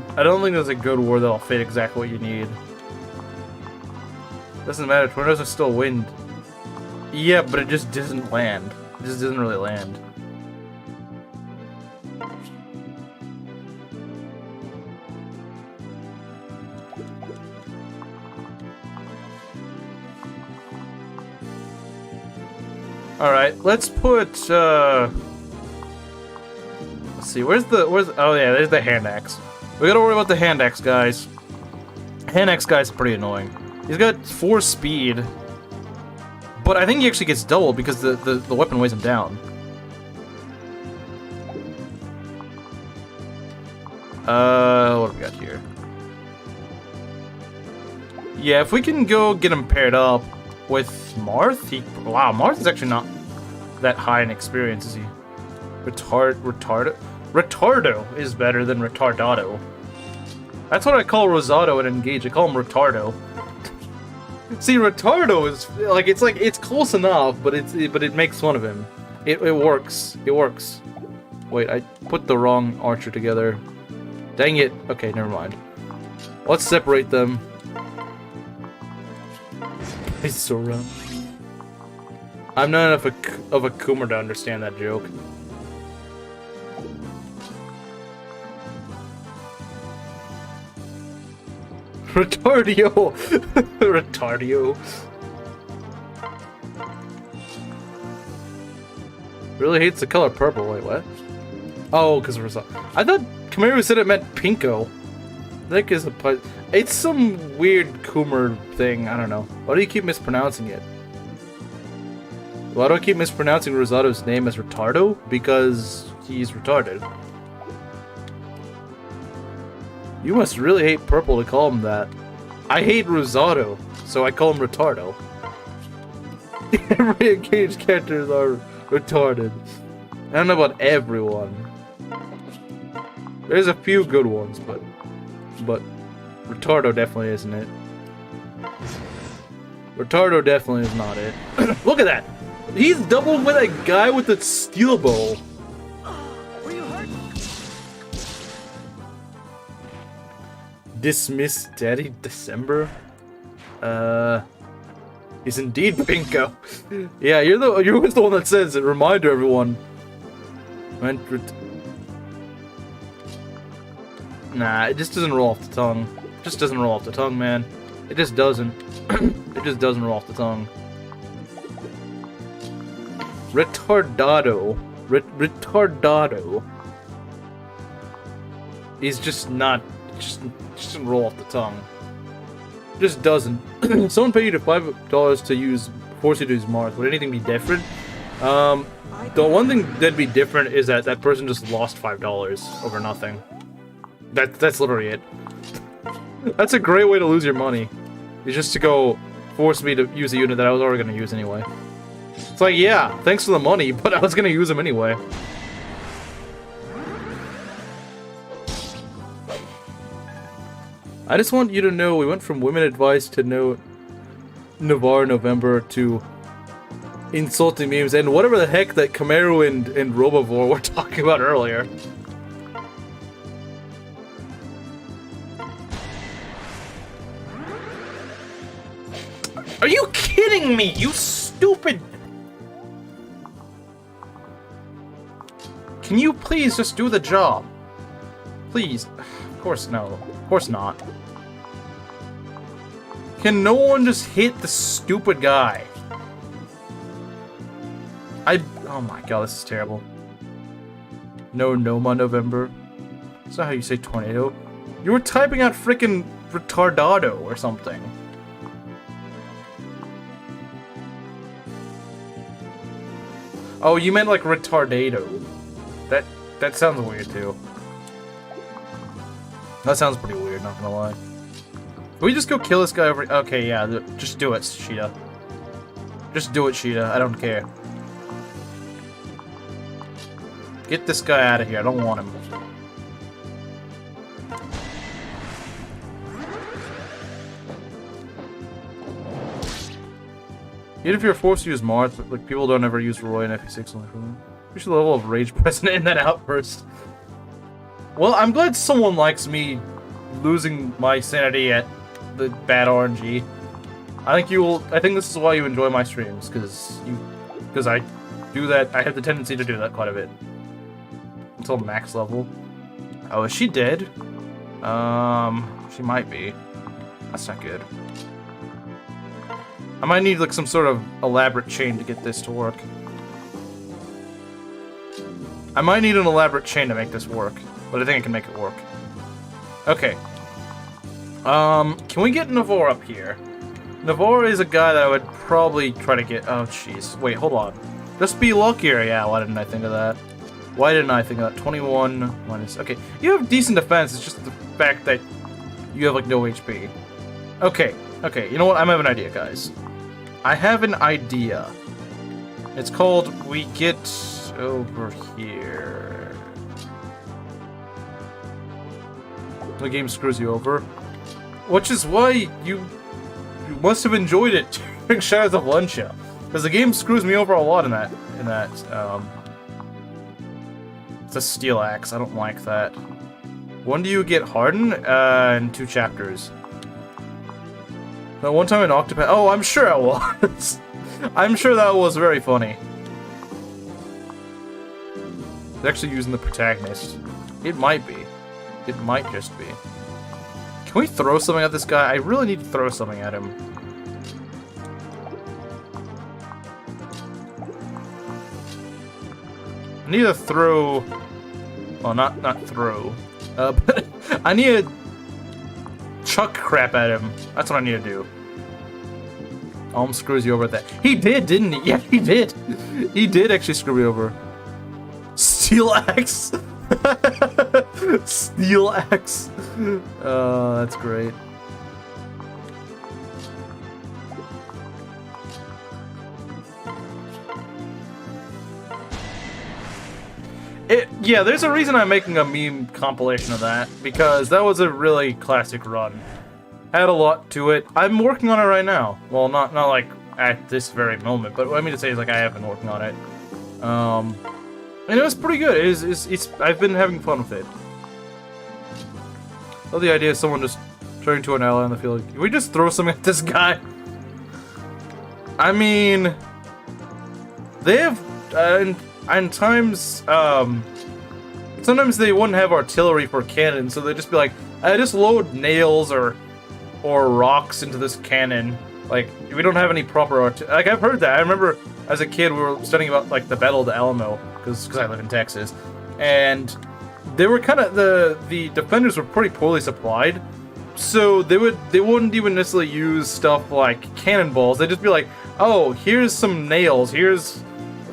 Speaker 1: word that'll fit exactly what you need. Doesn't matter. Tornadoes are still wind. Yeah, but it just doesn't land. It just doesn't really land. Alright, let's put, let's see, oh yeah, there's the hand axe. We gotta worry about the hand axe, guys. Hand axe guy's pretty annoying. He's got 4 speed, but I think he actually gets double because the weapon weighs him down. What do we got here? Yeah, if we can go get him paired up with Marth, wow, Marth is actually not that high in experience, is he? Retardo is better than Retardado. That's what I call Rosado and Engage. I call him Retardo. See, Retardo is it's close enough, but it makes fun of him. It works. It works. Wait, I put the wrong archer together. Dang it. Okay, never mind. Let's separate them. He's so rough. I'm not enough of a Coomer to understand that joke. Retardio! Retardio. Really hates the color purple. Wait, what? Oh, because I thought Kamaru said it meant pinko. That is it's some weird Coomer thing. I don't know. Why do you keep mispronouncing it? Why do I keep mispronouncing Rosado's name as Retardo? Because he's retarded. You must really hate purple to call him that. I hate Rosado, so I call him Retardo. Every engaged characters are retarded. I don't know about everyone. There's a few good ones, but Retardo definitely isn't it. Retardo definitely is not it. Look at that! He's doubled with a guy with a steel bow.
Speaker 2: Were you hurt?
Speaker 1: Dismiss Daddy December? He's indeed Pinko. Yeah, you're the one that says it. Reminder, everyone. Nah, it just doesn't roll off the tongue. It just doesn't roll off the tongue, man. It just doesn't. It just doesn't roll off the tongue. Retardado. Retardado. He's just not. Just doesn't roll off the tongue. Just doesn't. Someone paid you to $5 to force you to use Marth. Would anything be different? The one thing that'd be different is that that person just lost $5 over nothing. That's literally it. That's a great way to lose your money. Is just to go force me to use a unit that I was already going to use anyway. It's like, yeah, thanks for the money, but I was going to use them anyway. I just want you to know we went from women advice to Navarre November to insulting memes and whatever the heck that Kamaru and Robovore were talking about earlier. Are you kidding me, you stupid... Can you please just do the job? Please. Of course no. Of course not. Can no one just hit the stupid guy? Oh my god, this is terrible. No Noma November. That's not how you say tornado. You were typing out frickin' retardado or something. Oh, you meant like retardado. That sounds weird too. That sounds pretty weird, not gonna lie. Can we just go kill this guy over... Okay, yeah, just do it, Shiida. Just do it, Shiida. I don't care. Get this guy out of here. I don't want him. Even if you're forced to use Marth, like, people don't ever use Roy in FE6 only for them. We should level of Rage President in that outburst. Well, I'm glad someone likes me losing my sanity at the bad RNG. I think this is why you enjoy my streams, because I do that. I have the tendency to do that quite a bit. Until max level. Oh, is she dead? She might be. That's not good. I might need like some sort of elaborate chain to get this to work. I might need an elaborate chain to make this work, but I think I can make it work. Okay. Can we get Navarre up here? Navarre is a guy that I would probably try to get... Oh, jeez. Wait, hold on. Just be luckier. Yeah, why didn't I think of that? Why didn't I think of that? 21 minus... Okay, you have decent defense. It's just the fact that you have, like, no HP. Okay, okay. You know what? I have an idea, guys. I have an idea. It's called We Get Over Here. The game screws you over. Which is why you must have enjoyed it during Shadows of Luncia. Because the game screws me over a lot in that, it's a steel axe, I don't like that. When do you get hardened? In 2 chapters. That one time in Octopath, oh, I'm sure it was. I'm sure that was very funny. It's actually using the protagonist. It might be. It might just be. Can we throw something at this guy? I really need to throw something at him. I need to throw... Well, not throw. But I need to chuck crap at him. That's what I need to do. Alm screws you over at that. He did, didn't he? Yeah, he did. He did actually screw me over. Steel axe. Steel axe. That's great. Yeah, there's a reason I'm making a meme compilation of that, because that was a really classic run. Had a lot to it. I'm working on it right now. Well, not like at this very moment, but what I mean to say is like I have been working on it. And it was pretty good. I've been having fun with it. I love the idea of someone just turning to an ally on the field. Can we just throw something at this guy? I mean, they have, and times, sometimes they wouldn't have artillery for cannons, so they'd just be like, just load nails or rocks into this cannon. Like, we don't have any proper like, I've heard that. I remember as a kid we were studying about, like, the Battle of the Alamo, because I live in Texas, and they were kind of, the defenders were pretty poorly supplied, so they wouldn't even necessarily use stuff like cannonballs. They'd just be like, oh, here's some nails, here's a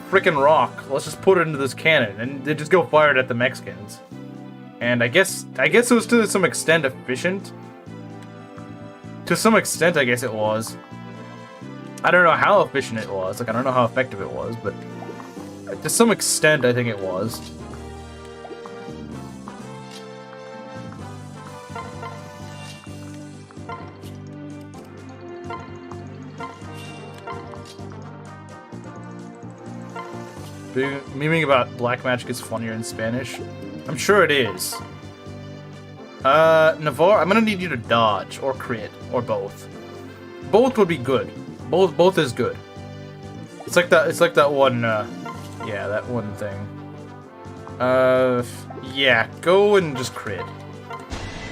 Speaker 1: freaking rock, let's just put it into this cannon, and they'd just go fire it at the Mexicans. And I guess it was to some extent efficient. To some extent, I guess it was. I don't know how efficient it was, like, I don't know how effective it was, but to some extent, I think it was. Memeing about black magic is funnier in Spanish. I'm sure it is. Navarre, I'm gonna need you to dodge, or crit, or both. Both would be good. Both is good. It's like that one, yeah, that one thing. Yeah, go and just crit.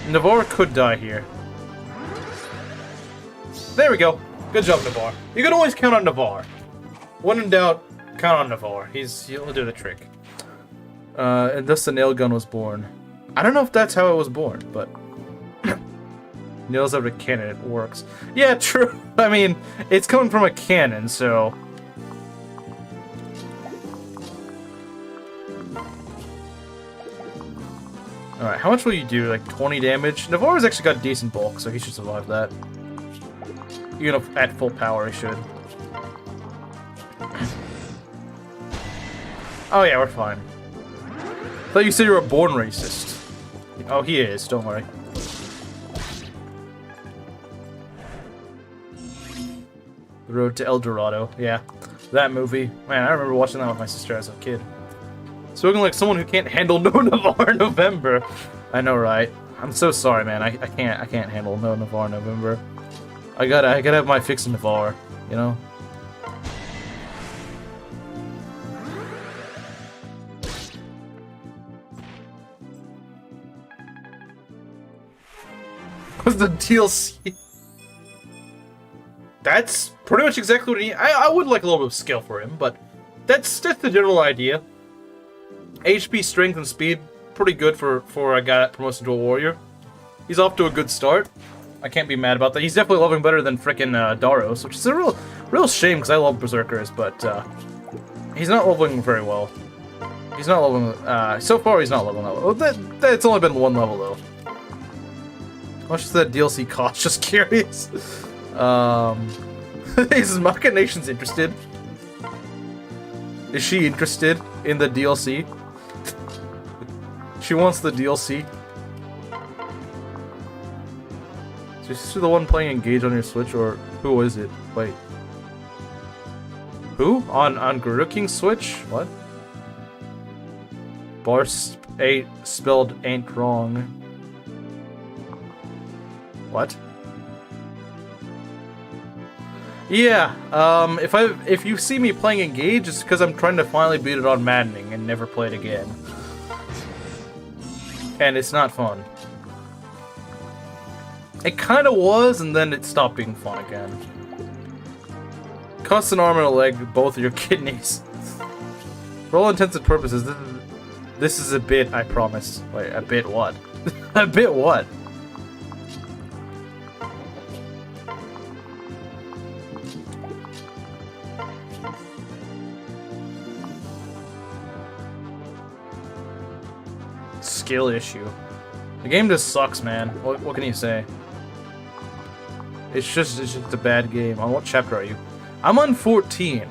Speaker 1: Navarre could die here. There we go. Good job, Navarre. You can always count on Navarre. When in doubt, count on Navarre. He'll do the trick. And thus the nail gun was born. I don't know if that's how it was born, but nails out of a cannon, it works. Yeah, true. I mean, it's coming from a cannon, so. Alright, how much will you do? Like 20 damage? Navarre's actually got decent bulk, so he should survive that. Even if at full power, he should. Oh yeah, we're fine. I thought you said you were a born racist. Oh, he is, don't worry. The Road to El Dorado, yeah. That movie. Man, I remember watching that with my sister as a kid. Spoken like someone who can't handle No Navarre November. I know, right? I'm so sorry, man. I can't handle No Navarre November. I gotta have my fix in Navarre, you know? What's the DLC? That's pretty much exactly what he... I would like a little bit of skill for him, but that's the general idea. HP, strength, and speed, pretty good for a guy that promotes to a warrior. He's off to a good start. I can't be mad about that. He's definitely leveling better than frickin' Daros, which is a real shame because I love Berserkers, but he's not leveling very well. He's not leveling. So far, he's not leveling that well. That's only been one level though. How much does that DLC cost? Just curious. Is Machinations interested? Is she interested in the DLC? She wants the DLC. Is she the one playing Engage on your Switch, or who is it? Wait. Who? On Guru King's Switch? What? Bar 8 spelled ain't wrong. What? Yeah, if you see me playing Engage, it's because I'm trying to finally beat it on Maddening and never play it again. And it's not fun. It kinda was, and then it stopped being fun again. Costs an arm and a leg, both of your kidneys. For all intents and purposes, this is a bit, I promise. Wait, a bit what? A bit what? Skill issue. The game just sucks, man. What can you say? It's just a bad game. On what chapter are you? I'm on 14.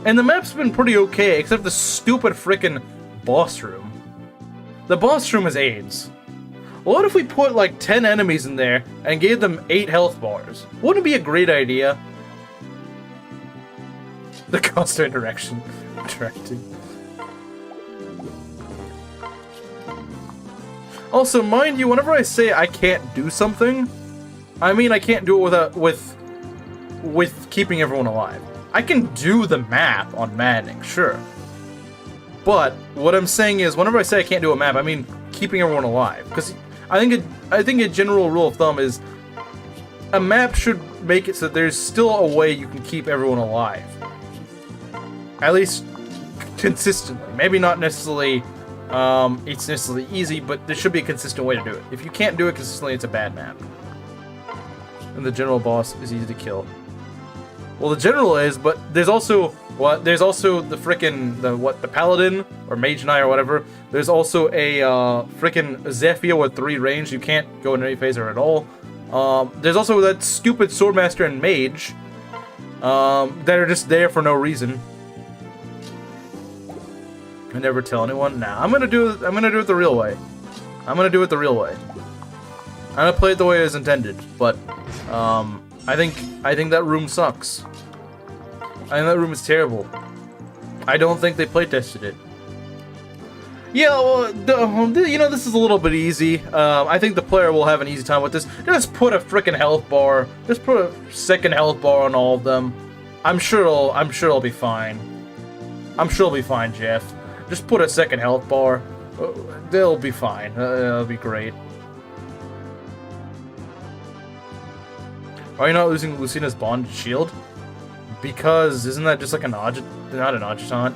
Speaker 1: And the map's been pretty okay, except the stupid frickin' boss room. The boss room is AIDS. What if we put like 10 enemies in there and gave them 8 health bars? Wouldn't it be a great idea? The constant directing. Also, mind you, whenever I say I can't do something, I mean I can't do it with keeping everyone alive. I can do the map on Maddening, sure. But what I'm saying is, whenever I say I can't do a map, I mean keeping everyone alive. Because I think a general rule of thumb is a map should make it so there's still a way you can keep everyone alive. At least consistently. Maybe not necessarily it's necessarily easy, but there should be a consistent way to do it. If you can't do it consistently, it's a bad map. And the general boss is easy to kill. Well, the general is, but there's also the frickin' the paladin or mage knight or whatever. There's also a frickin' Zephyr with 3 range. You can't go in any phaser at all. There's also that stupid swordmaster and mage that are just there for no reason. I never tell anyone. Nah, I'm gonna do it the real way. I'm gonna do it the real way. I'm gonna play it the way it was intended, but I think that room sucks. I think that room is terrible. I don't think they playtested it. Yeah, well, you know, this is a little bit easy. I think the player will have an easy time with this. Just put a frickin' health bar. Just put a second health bar on all of them. I'm sure it'll be fine. I'm sure it'll be fine, Jeff. Just put a second health bar. They'll be fine. It'll be great. Are you not losing Lucina's bonded shield? Because isn't that just like not an adjutant?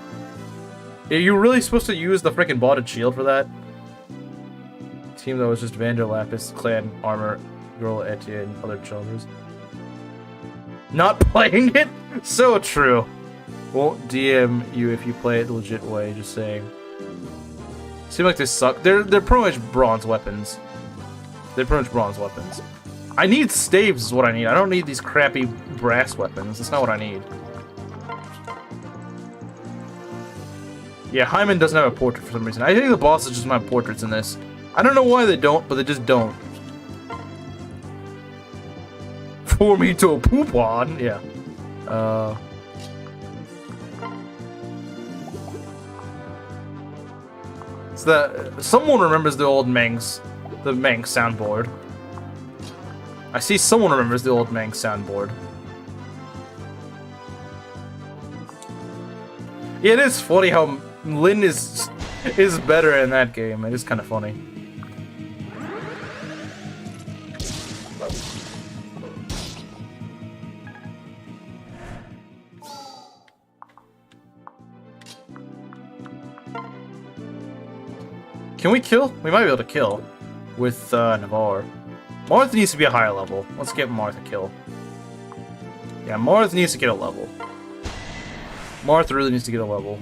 Speaker 1: Are you really supposed to use the freaking bonded shield for that? Team that was just Vander Lapis, Clan, Armor, Girl, Etia, and other children. Not playing it? So true. Won't DM you if you play it the legit way, just saying. Seem like they suck. They're pretty much bronze weapons. They're pretty much bronze weapons. I need staves is what I need. I don't need these crappy brass weapons. That's not what I need. Yeah, Hyman doesn't have a portrait for some reason. I think the bosses just have portraits in this. I don't know why they don't, but they just don't. For me to poop on? Yeah. So that someone remembers the old Manx soundboard. I see someone remembers the old Manx soundboard. Yeah, it is funny how Lyn is better in that game. It is kind of funny. Can we kill? We might be able to kill with Navarre. Marth needs to be a higher level. Let's get Marth a kill. Yeah, Marth needs to get a level. Marth really needs to get a level.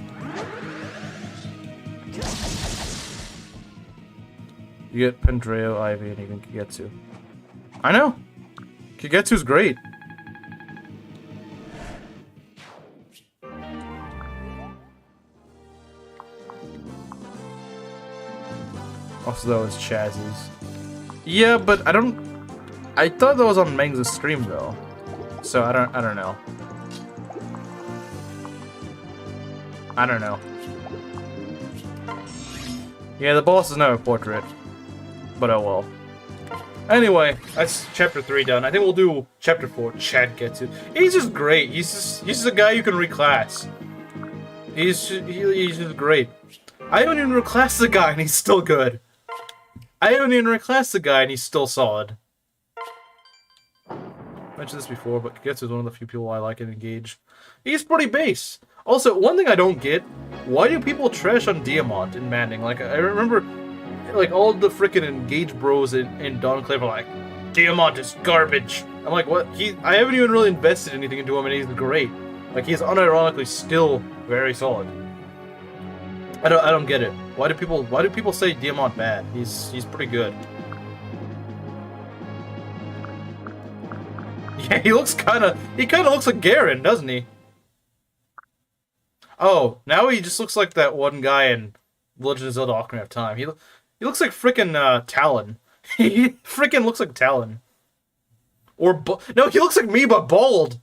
Speaker 1: You get Pendreo, Ivy, and even Kagetsu. I know! Kagetsu's great. Also, that was Chaz's. Yeah, but I don't... I thought that was on Meng's stream, though. So, I don't know. I don't know. Yeah, the boss is now a portrait. But oh well. Anyway, that's chapter 3 done. I think we'll do chapter 4, Chad Getsu. He's just great. He's just a guy you can reclass. He's just great. I don't even reclass the guy and he's still good. I don't even reclass the guy and he's still solid. I mentioned this before, but Kagetsu is one of the few people I like and engage. He's pretty base. Also, one thing I don't get, why do people trash on Diamant in Manning? Like, I remember, like, all the freaking engage bros in Dawn Clave are like, Diamant is garbage. I'm like, what? I haven't even really invested anything into him and he's great. Like, he's unironically still very solid. I don't get it. Why do people say Diamant bad? He's pretty good. Yeah, he kind of looks like Garen, doesn't he? Oh, now he just looks like that one guy in Legend of Zelda: Ocarina of Time. He looks like frickin' Talon. He frickin' looks like Talon. Or no, he looks like me but bald.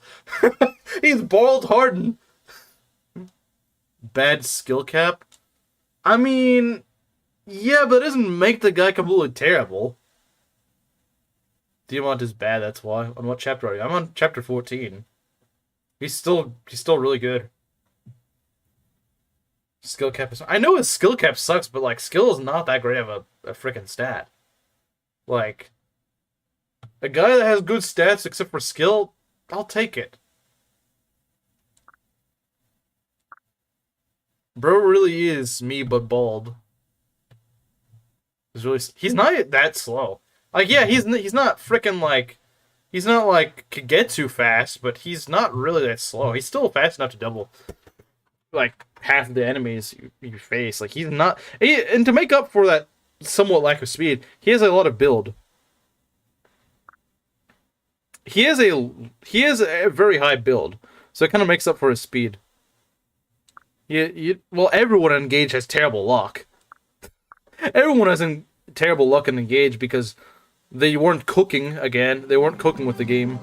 Speaker 1: He's bald hardened. Bad skill cap. I mean, yeah, but it doesn't make the guy completely terrible. Diamant is bad, that's why. On what chapter are you? I'm on chapter 14. He's still really good. Skill cap is... I know his skill cap sucks, but, like, skill is not that great of a freaking stat. Like, a guy that has good stats except for skill, I'll take it. Bro really is me but bald. He's not that slow. Like, yeah, he's not freaking like... He's not like Kagetsu fast, but he's not really that slow. He's still fast enough to double, like, half of the enemies you face. Like, he's not... And to make up for that somewhat lack of speed, he has a lot of build. He has a very high build, so it kind of makes up for his speed. Well, everyone in Engage has terrible luck. Everyone has terrible luck in Engage because they weren't cooking again. They weren't cooking with the game.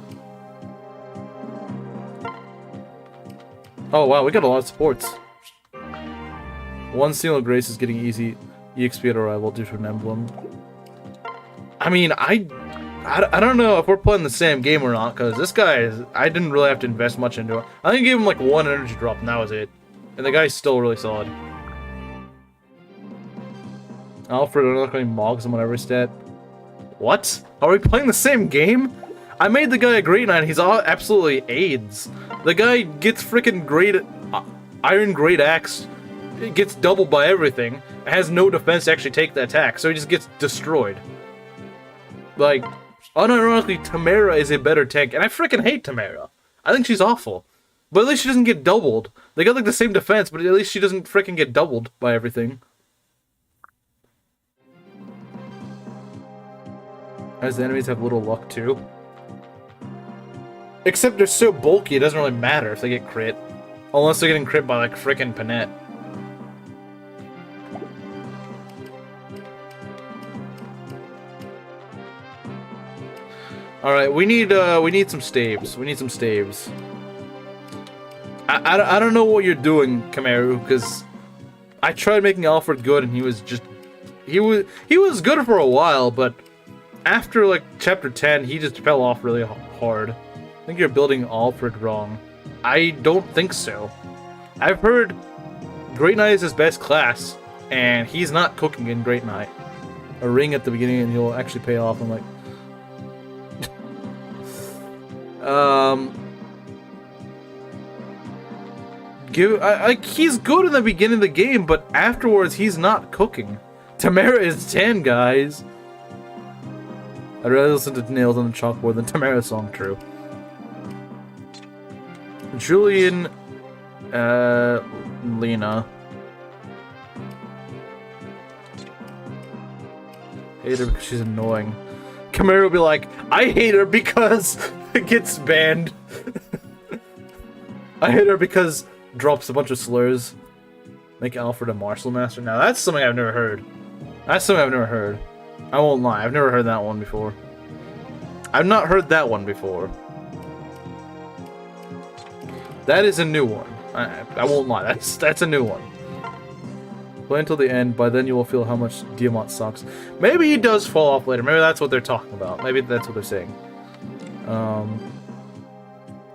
Speaker 1: Oh wow, we got a lot of supports. One single grace is getting easy EXP at arrival due to an emblem. I mean, I don't know if we're playing the same game or not, because this guy I didn't really have to invest much into it. I think I gave him like one energy drop and that was it. And the guy's still really solid. Alfred, I don't know how many mogs on whatever stat. What? Are we playing the same game? I made the guy a Great Knight, he's absolutely AIDS. The guy gets freaking great Iron Great Axe. It gets doubled by everything. It has no defense to actually take the attack, so he just gets destroyed. Like, unironically, Tamara is a better tank, and I freaking hate Tamara. I think she's awful. But at least she doesn't get doubled. They got like the same defense, but at least she doesn't freaking get doubled by everything. As the enemies have little luck too. Except they're so bulky, it doesn't really matter if they get crit. Unless they're getting crit by like frickin' Panette. Alright, we need some staves. We need some staves. I don't know what you're doing, Kamaru, because I tried making Alfred good and he was good for a while, but after like chapter 10 he just fell off really hard. I think you're building Alfred wrong. I don't think so. I've heard Great Knight is his best class, and he's not cooking in Great Knight. A ring at the beginning and he'll actually pay off. I'm like... he's good in the beginning of the game, but afterwards he's not cooking. Tamara is 10, guys. I'd rather listen to Nails on the Chalkboard than Tamara's song, true. Julian, Lena. Hate her because she's annoying. Camaro will be like, I hate her because it gets banned. I hate her because drops a bunch of slurs. Make Alfred a martial master. Now that's something I've never heard. That's something I've never heard. I won't lie, I've never heard that one before. I've not heard that one before. That is a new one. I won't lie, that's a new one. Play until the end, by then you will feel how much Diamant sucks. Maybe he does fall off later. Maybe that's what they're talking about. Maybe that's what they're saying.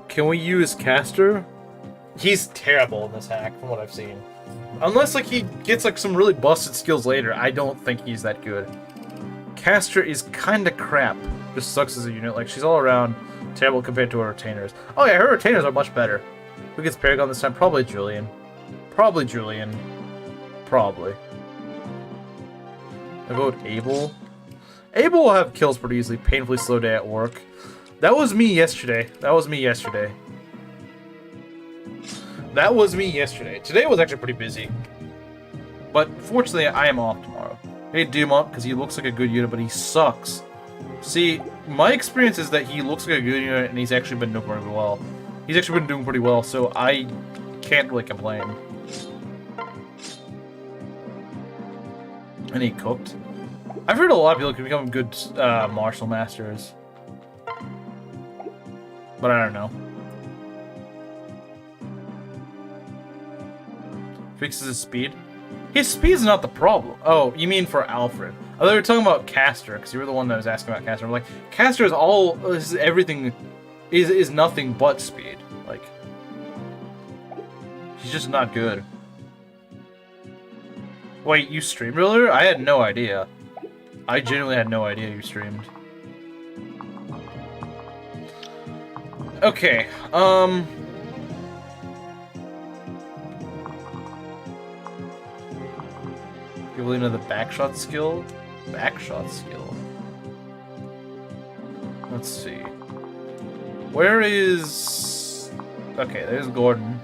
Speaker 1: Can we use Caster? He's terrible in this hack, from what I've seen. Unless, like, he gets, like, some really busted skills later, I don't think he's that good. Caster is kinda crap. Just sucks as a unit. Like, she's all around terrible compared to her retainers. Oh yeah, her retainers are much better. Who gets Paragon this time? Probably Julian. Probably Julian. Probably. I vote Abel. Abel will have kills pretty easily. Painfully slow day at work. That was me yesterday. That was me yesterday. That was me yesterday. Today was actually pretty busy. But fortunately, I am off tomorrow. I hate Dumont because he looks like a good unit, but he sucks. See, my experience is that he looks like a good unit and he's actually been doing pretty well. He's actually been doing pretty well, so I can't really complain. And he cooked. I've heard a lot of people can become good martial masters. But I don't know. Fixes his speed. His speed's not the problem. Oh, you mean for Alfred. I thought you were talking about Caster, because you were the one that was asking about Caster. I'm like, Caster is all, is everything, is nothing but speed. Like, he's just not good. Wait, you streamed earlier? I had no idea. I genuinely had no idea you streamed. Okay, give Lena the backshot skill. Backshot skill. Let's see. Where is... Okay, there's Gordon.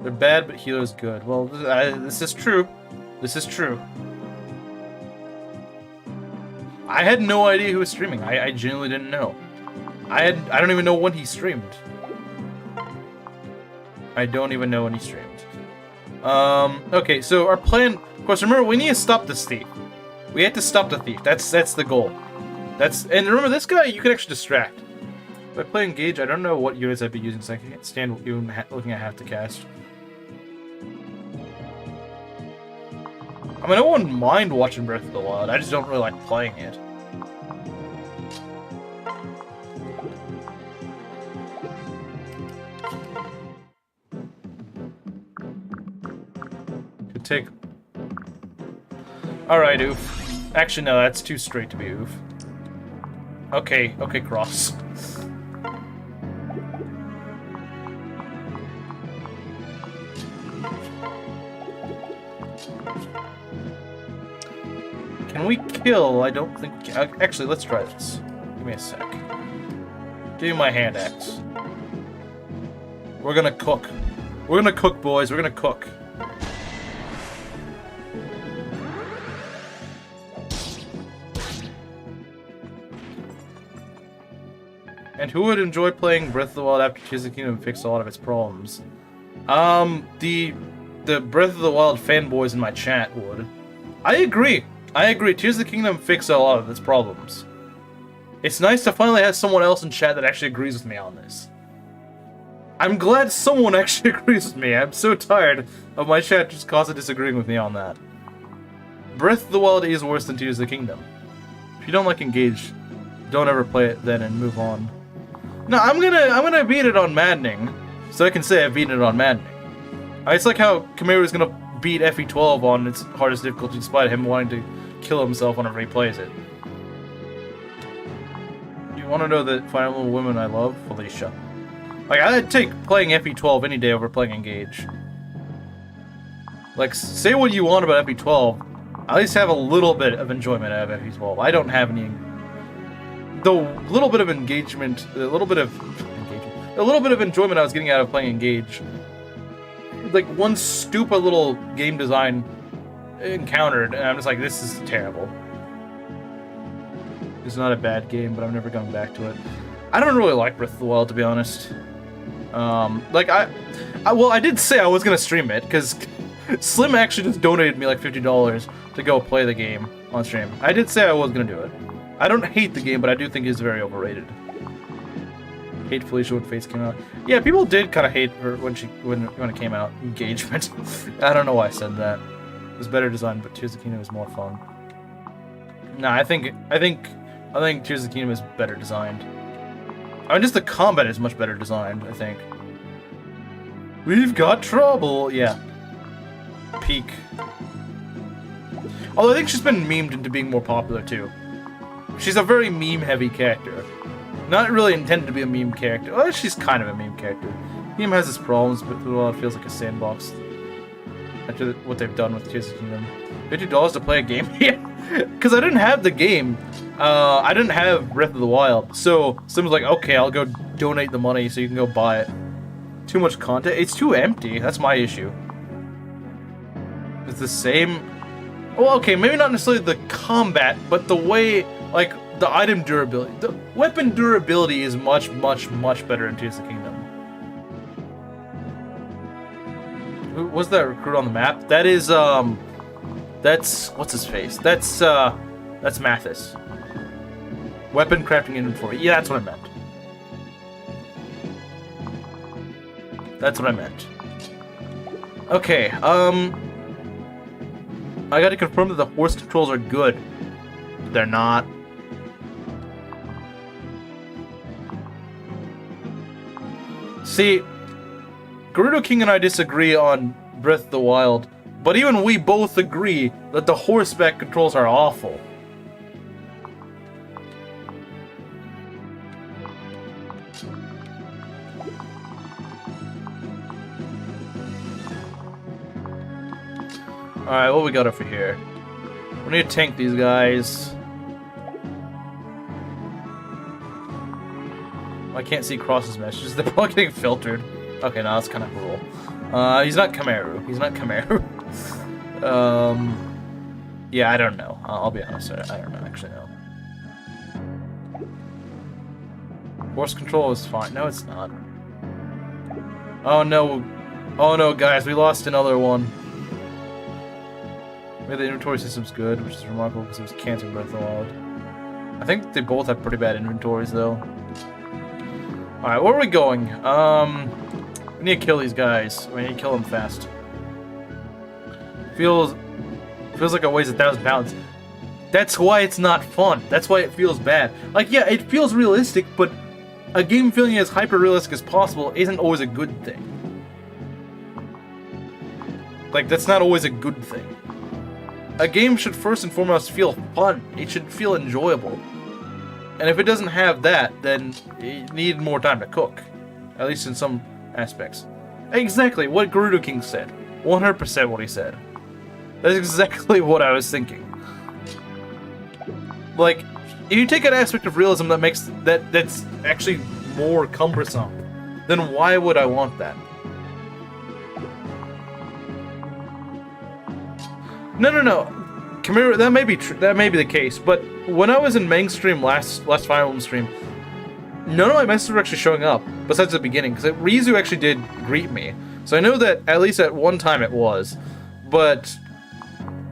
Speaker 1: They're bad, but healer's good. Well, this is true. This is true. I had no idea who was streaming. I genuinely didn't know. I don't even know when he streamed. I don't even know when he streamed. Okay, so our plan, of course, remember, we need to stop this thief. We have to stop the thief. That's the goal. And remember, this guy, you can actually distract. If I play Engage, I don't know what units I'd be using, so I can't stand even looking at half the cast. I mean, I wouldn't mind watching Breath of the Wild, I just don't really like playing it. Could take... Alright, oof. Actually, no, that's too straight to be oof. Okay, okay, Cross. Can we kill? I don't think we can. Actually, let's try this. Give me a sec. Give me my hand axe. We're gonna cook. We're gonna cook, boys. We're gonna cook. And who would enjoy playing Breath of the Wild after Tears of the Kingdom fixed a lot of its problems? The Breath of the Wild fanboys in my chat would. I agree. I agree. Tears of the Kingdom fixed a lot of its problems. It's nice to finally have someone else in chat that actually agrees with me on this. I'm glad someone actually agrees with me. I'm so tired of my chat just constantly disagreeing with me on that. Breath of the Wild is worse than Tears of the Kingdom. If you don't like Engage, don't ever play it then and move on. No, I'm gonna beat it on Maddening, so I can say I've beaten it on Maddening. It's like how Kamiru's gonna beat FE12 on its hardest difficulty despite him wanting to kill himself whenever he plays it. You want to know the final woman I love? Felicia. Like, I'd take playing FE12 any day over playing Engage. Like, say what you want about FB12, at least have a little bit of enjoyment out of FB12. I don't have any. The little bit of engagement, a little bit of enjoyment I was getting out of playing Engage. Like one stupid little game design encountered, and I'm just like, this is terrible. It's not a bad game, but I'm never going back to it. I don't really like Breath of the Wild, to be honest. Like I did say I was gonna stream it because Slim actually just donated me like $50 to go play the game on stream. I did say I was gonna do it. I don't hate the game, but I do think it's very overrated. Hate Felicia when Fates came out. Yeah, people did kind of hate her when it came out. Engagement. I don't know why I said that. It was better designed, but Tears of the Kingdom was more fun. Nah, I think Tears of the Kingdom is better designed. I mean, just the combat is much better designed, I think. We've got trouble! Yeah. Peak. Although I think she's been memed into being more popular, too. She's a very meme-heavy character. Not really intended to be a meme character. Well, she's kind of a meme character. Game has its problems, but well, it feels like a sandbox. After what they've done with Tears of the Kingdom. $50 to play a game? Yeah. Because I didn't have the game. I didn't have Breath of the Wild. So, someone's like, okay, I'll go donate the money so you can go buy it. Too much content? It's too empty. That's my issue. It's the same... Well, okay, maybe not necessarily the combat, but the way, like, the item durability. The weapon durability is much, much, much better in Tears of the Kingdom. Who was that recruit on the map? That is, that's... What's his face? That's Mathis. Weapon crafting inventory. Yeah, that's what I meant. That's what I meant. Okay, I gotta confirm that the horse controls are good. They're not. See, Gerudo King and I disagree on Breath of the Wild, but even we both agree that the horseback controls are awful. Alright, what we got over here? We need to tank these guys. I can't see Cross's messages. They're probably getting filtered. Okay, no, that's kind of cool. He's not Kamaru. He's not Kamaru. Yeah, I don't know. I'll be honest. I don't know, actually, no. Force control is fine. No, it's not. Oh, no. Oh, no, guys. We lost another one. Maybe the inventory system's good, which is remarkable because it was canceled Breath of the Wild. I think they both have pretty bad inventories, though. Alright, where are we going? We need to kill these guys. We need to kill them fast. Feels like it weighs 1,000 pounds. That's why it's not fun. That's why it feels bad. Like, yeah, it feels realistic, but a game feeling as hyper-realistic as possible isn't always a good thing. Like, that's not always a good thing. A game should first and foremost feel fun. It should feel enjoyable. And if it doesn't have that, then it needs more time to cook. At least in some aspects. Exactly what Gerudo King said. 100% what he said. That's exactly what I was thinking. Like, if you take an aspect of realism that makes that's actually more cumbersome, then why would I want that? No. Kamaru, that may be true. That may be the case. But when I was in mainstream last Fire Emblem stream, none of my messages were actually showing up besides the beginning, because Rizu actually did greet me. So I know that at least at one time it was, but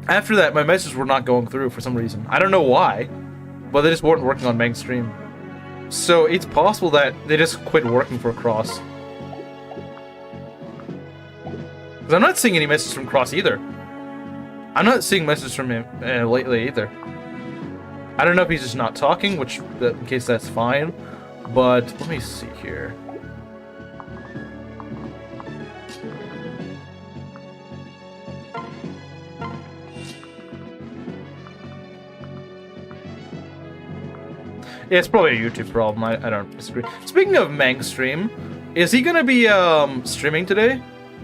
Speaker 1: after that my messages were not going through for some reason. I don't know why, but they just weren't working on mainstream. So it's possible that they just quit working for Cross. Because I'm not seeing any messages from Cross either. I'm not seeing messages from him lately either. I don't know if he's just not talking, which, in case that's fine. But, let me see here. Yeah, it's probably a YouTube problem. I don't disagree. Speaking of mainstream, is he gonna be streaming today?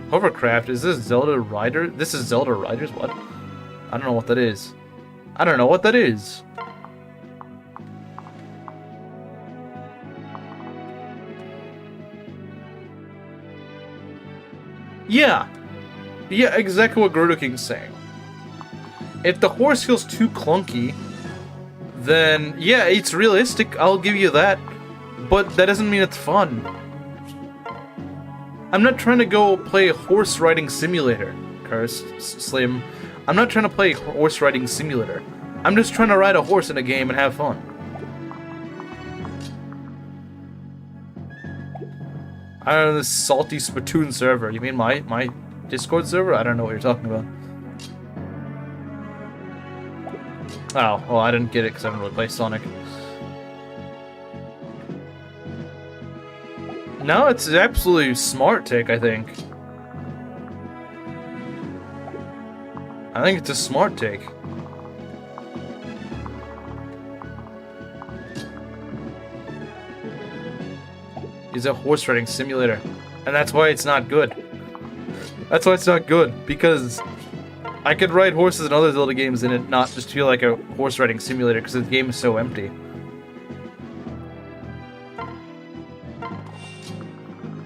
Speaker 1: Hovercraft, is this Zelda Rider? This is Zelda Riders? What? I don't know what that is. I don't know what that is. Yeah. Yeah, exactly what Gerudo King's saying. If the horse feels too clunky, then yeah, it's realistic, I'll give you that. But that doesn't mean it's fun. I'm not trying to go play a horse riding simulator, Cursed Slim. I'm not trying to play a horse riding simulator. I'm just trying to ride a horse in a game and have fun. I don't know, this salty Splatoon server. You mean my Discord server? I don't know what you're talking about. Oh, well, I didn't get it because I haven't really played Sonic. No, it's absolutely smart take, I think. I think it's a smart take. It's a horse riding simulator. And that's why it's not good. That's why it's not good, because I could ride horses in other Zelda games and it not just feel like a horse riding simulator because the game is so empty.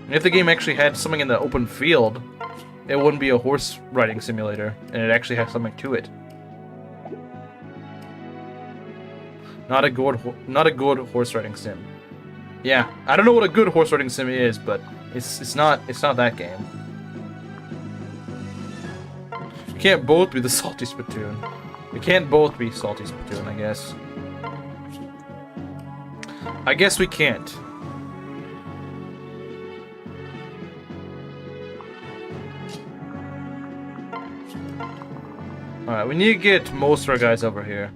Speaker 1: And if the game actually had something in the open field, it wouldn't be a horse riding simulator, and it actually has something to it. Not a good horse riding sim. Yeah, I don't know what a good horse riding sim is, but it's not that game. We can't both be the salty Splatoon. We can't both be salty Splatoon, I guess. I guess we can't. Alright, we need to get most of our guys over here.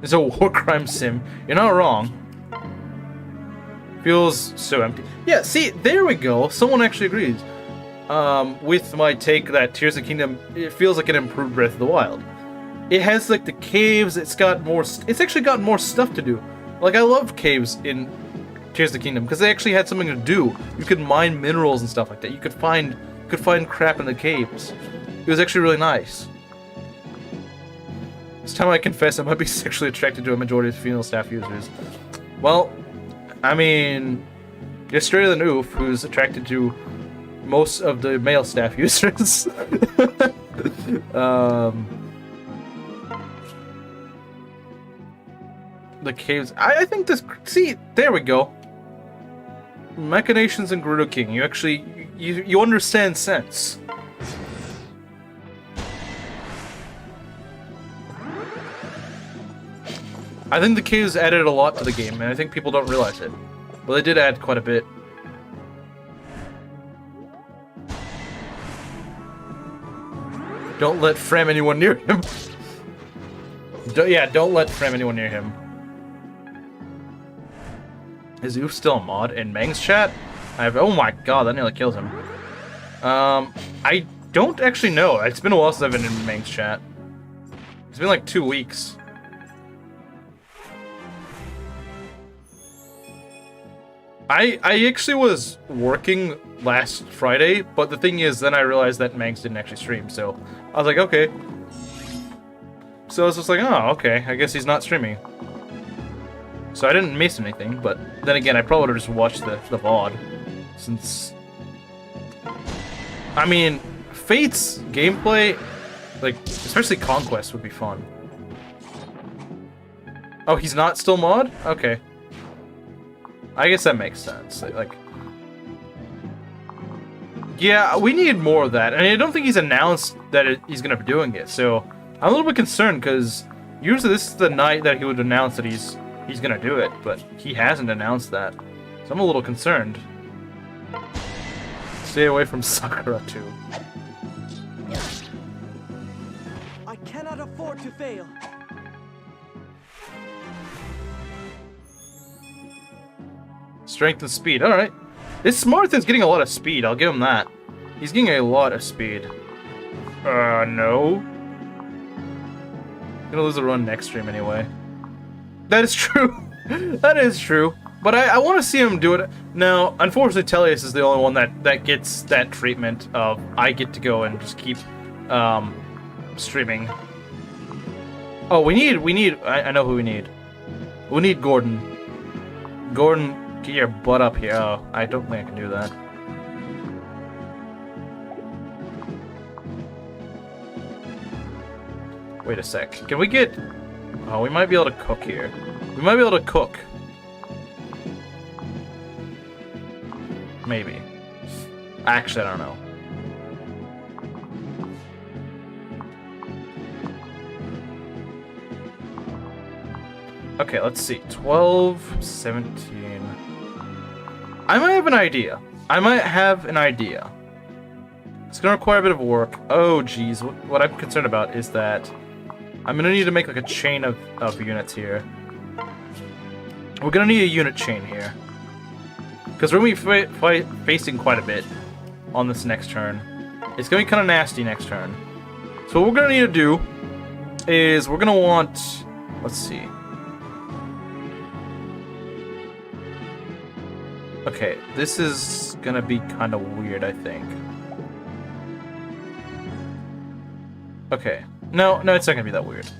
Speaker 1: It's a war crime sim. You're not wrong. Feels so empty. Yeah, see, there we go. Someone actually agrees. With my take that Tears of the Kingdom, it feels like an improved Breath of the Wild. It has like the caves. It's got more. It's actually got more stuff to do. Like I love caves in Tears of the Kingdom because they actually had something to do. You could mine minerals and stuff like that. You could find crap in the caves. It was actually really nice. This time I confess I might be sexually attracted to a majority of female staff users. Well, I mean, you're straighter than Oof, who's attracted to most of the male staff users. The caves. I think this. See, there we go. Machinations and Gerudo King. You actually you understand sense. I think the caves added a lot to the game, and I think people don't realize it. But they did add quite a bit. Don't let Frem anyone near him. Don't let Frem anyone near him. Is Oof still a mod in Meng's chat? Oh my god, that nearly kills him. I don't actually know. It's been a while since I've been in Meng's chat. It's been like 2 weeks. I actually was working last Friday, but the thing is, then I realized that Mangs didn't actually stream, so I was like, okay. So I was just like, oh, okay, I guess he's not streaming. So I didn't miss anything, but then again, I probably would have just watched the VOD, since... I mean, Fate's gameplay, like, especially Conquest, would be fun. Oh, he's not still mod? Okay. I guess that makes sense. Like, yeah, we need more of that, and I don't think he's announced that he's gonna be doing it. So I'm a little bit concerned because usually this is the night that he would announce that he's gonna do it, but he hasn't announced that, so I'm a little concerned. Stay away from Sakura too.
Speaker 2: I cannot afford to fail.
Speaker 1: Strength and speed. Alright. This Marth is getting a lot of speed. I'll give him that. He's getting a lot of speed. No. Gonna lose a run next stream anyway. That is true. That is true. But I want to see him do it. Now, unfortunately, Teleus is the only one that gets that treatment of I get to go and just keep streaming. Oh, we need. I know who we need. We need Gordon. Gordon, get your butt up here. Oh, I don't think I can do that. Wait a sec. Can we get... Oh, we might be able to cook here. We might be able to cook. Maybe. Actually, I don't know. Okay, let's see. 12, 17... I might have an idea. It's gonna require a bit of work. Oh, geez. What I'm concerned about is that I'm gonna need to make like a chain of units here. We're gonna need a unit chain here. Because we're gonna be facing quite a bit on this next turn. It's gonna be kind of nasty next turn. So what we're gonna need to do is we're gonna want... Let's see. Okay, this is gonna be kind of weird, I think. Okay. No, it's not gonna be that weird.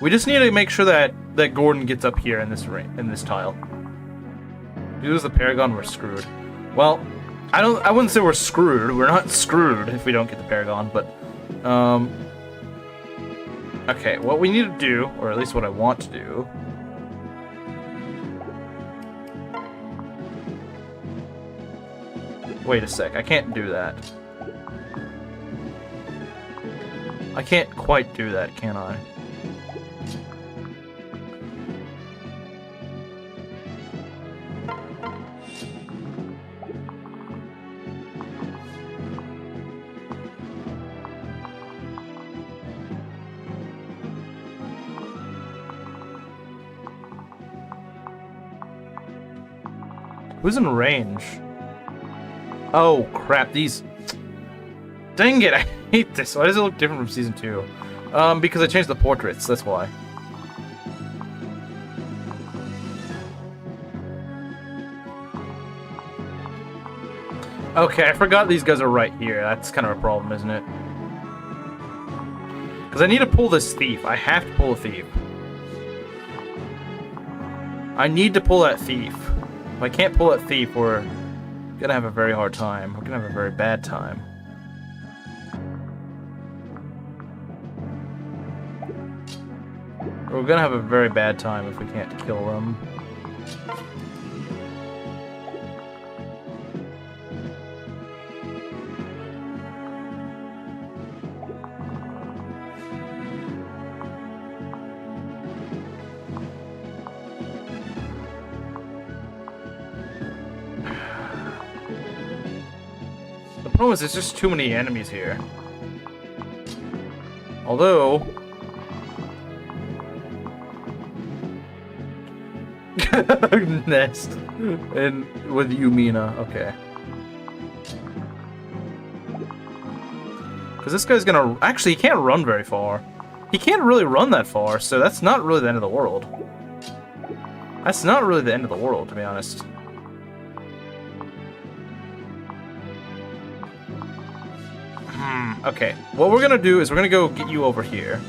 Speaker 1: We just need to make sure that Gordon gets up here in this tile. If we lose the Paragon, we're screwed. Well, I wouldn't say we're screwed. We're not screwed if we don't get the Paragon, but okay, what we need to do, or at least what I want to do, wait a sec, I can't do that. I can't quite do that, can I? Who's in range? Oh, crap, these... Dang it, I hate this. Why does it look different from Season 2? Because I changed the portraits, that's why. Okay, I forgot these guys are right here. That's kind of a problem, isn't it? Because I need to pull this thief. I have to pull a thief. I need to pull that thief. If I can't pull that thief, we're gonna have a very hard time. We're gonna have a very bad time. We're gonna have a very bad time if we can't kill them. The problem is there's just too many enemies here. Although... Nest. And with you, Mina. Okay. Because this guy's gonna... Actually, he can't run very far. He can't really run that far, so that's not really the end of the world. That's not really the end of the world, to be honest. Okay. What we're gonna do is we're gonna go get you over here.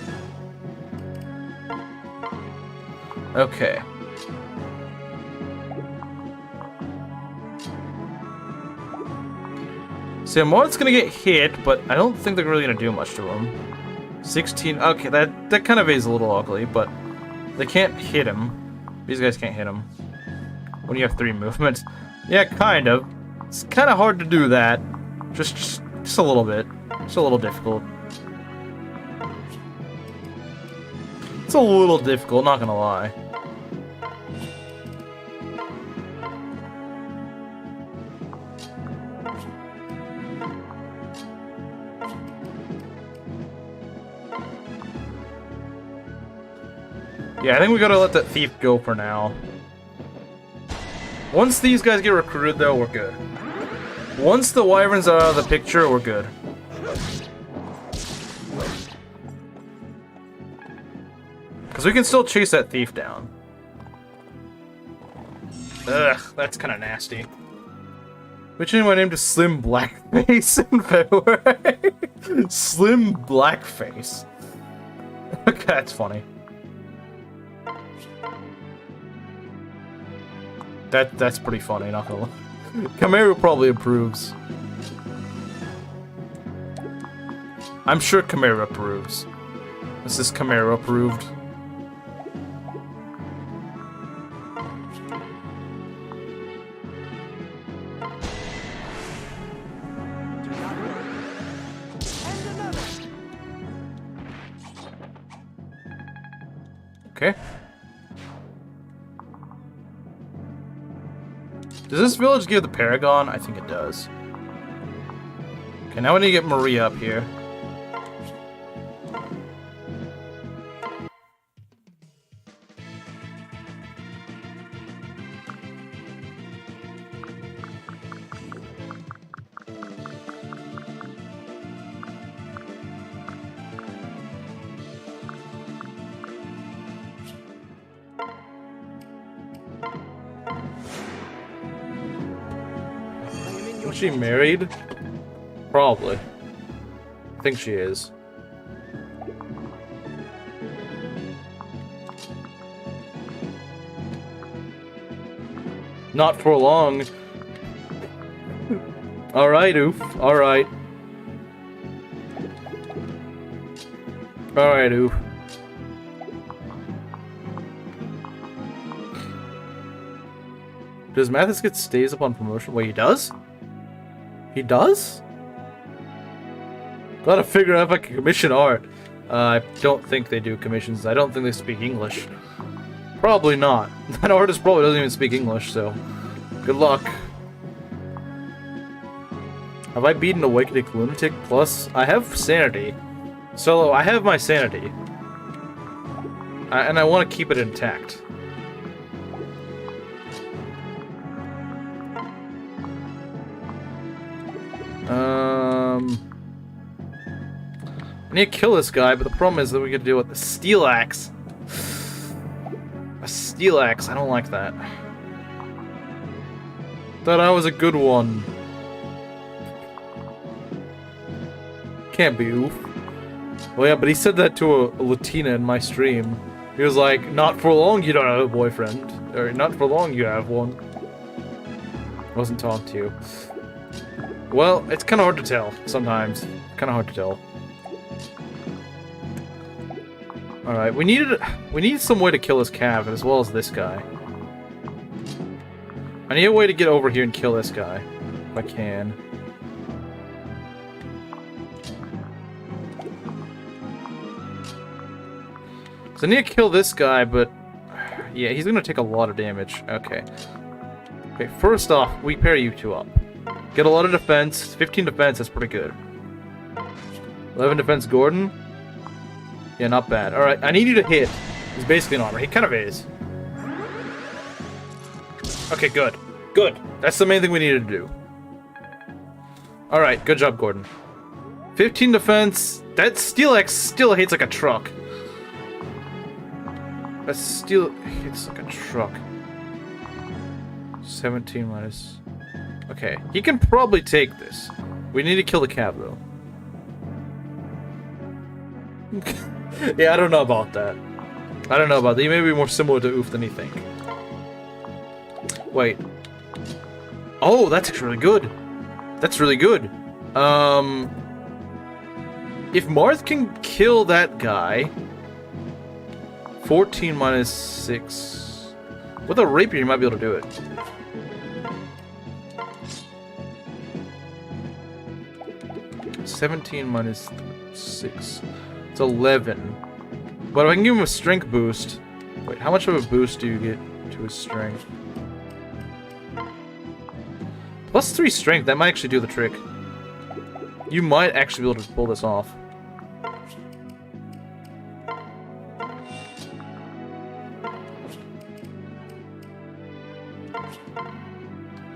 Speaker 1: Okay. So Marth's gonna get hit, but I don't think they're really gonna do much to him. 16. Okay, that kind of is a little ugly, but they can't hit him. These guys can't hit him. When you have 3 movements. Yeah, kind of. It's kind of hard to do that. Just a little bit. It's a little difficult. It's a little difficult, not gonna lie. Yeah, I think we gotta let that thief go for now. Once these guys get recruited, though, we're good. Once the wyverns are out of the picture, we're good. Because we can still chase that thief down. Ugh, that's kind of nasty. Which changed my name to Slim Blackface in February. Slim Blackface. Okay, that's funny. That's pretty funny, not gonna lie. Camaro probably approves. I'm sure Camaro approves. This is Camaro approved.
Speaker 2: Do not worry. And another.
Speaker 1: Okay. Does this village give the Paragon? I think it does. Okay, now we need to get Maria up here. Is she married? Probably. I think she is. Not for long. Alright, oof. Alright. Alright, oof. Does Mathis get stays upon promotion? Wait, he does? He does? Gotta figure out if I can commission art. I don't think they do commissions. I don't think they speak English. Probably not. That artist probably doesn't even speak English, so... Good luck. Have I beaten Awakening Lunatic? Plus, I have Sanity. Solo, I have my Sanity. And I want to keep it intact. I need to kill this guy, but the problem is that we get to deal with the steel axe. A steel axe, I don't like that. Thought I was a good one. Can't be oof. Well, yeah, but he said that to a Latina in my stream. He was like, not for long you don't have a boyfriend. Or, not for long you have one. Wasn't talking to you. Well, it's kind of hard to tell, sometimes. Kind of hard to tell. Alright, we need some way to kill this Cav, as well as this guy. I need a way to get over here and kill this guy. If I can. So I need to kill this guy, but... Yeah, he's gonna take a lot of damage. Okay. Okay, first off, we pair you two up. Get a lot of defense. 15 defense, that's pretty good. 11 defense, Gordon. Yeah, not bad. Alright, I need you to hit. He's basically an armor. He kind of is. Okay, good. Good. That's the main thing we needed to do. Alright, good job, Gordon. 15 defense. That Steel X still hits like a truck. That still hits like a truck. 17 minus... Okay, he can probably take this. We need to kill the Cav, though. Yeah, I don't know about that. I don't know about that. He may be more similar to Oof than you think. Wait. Oh, that's actually really good. That's really good. If Marth can kill that guy... 14 minus 6... With a rapier, you might be able to do it. $17 minus 6. It's 11. But if I can give him a strength boost... Wait, how much of a boost do you get to his strength? Plus 3 strength, that might actually do the trick. You might actually be able to pull this off.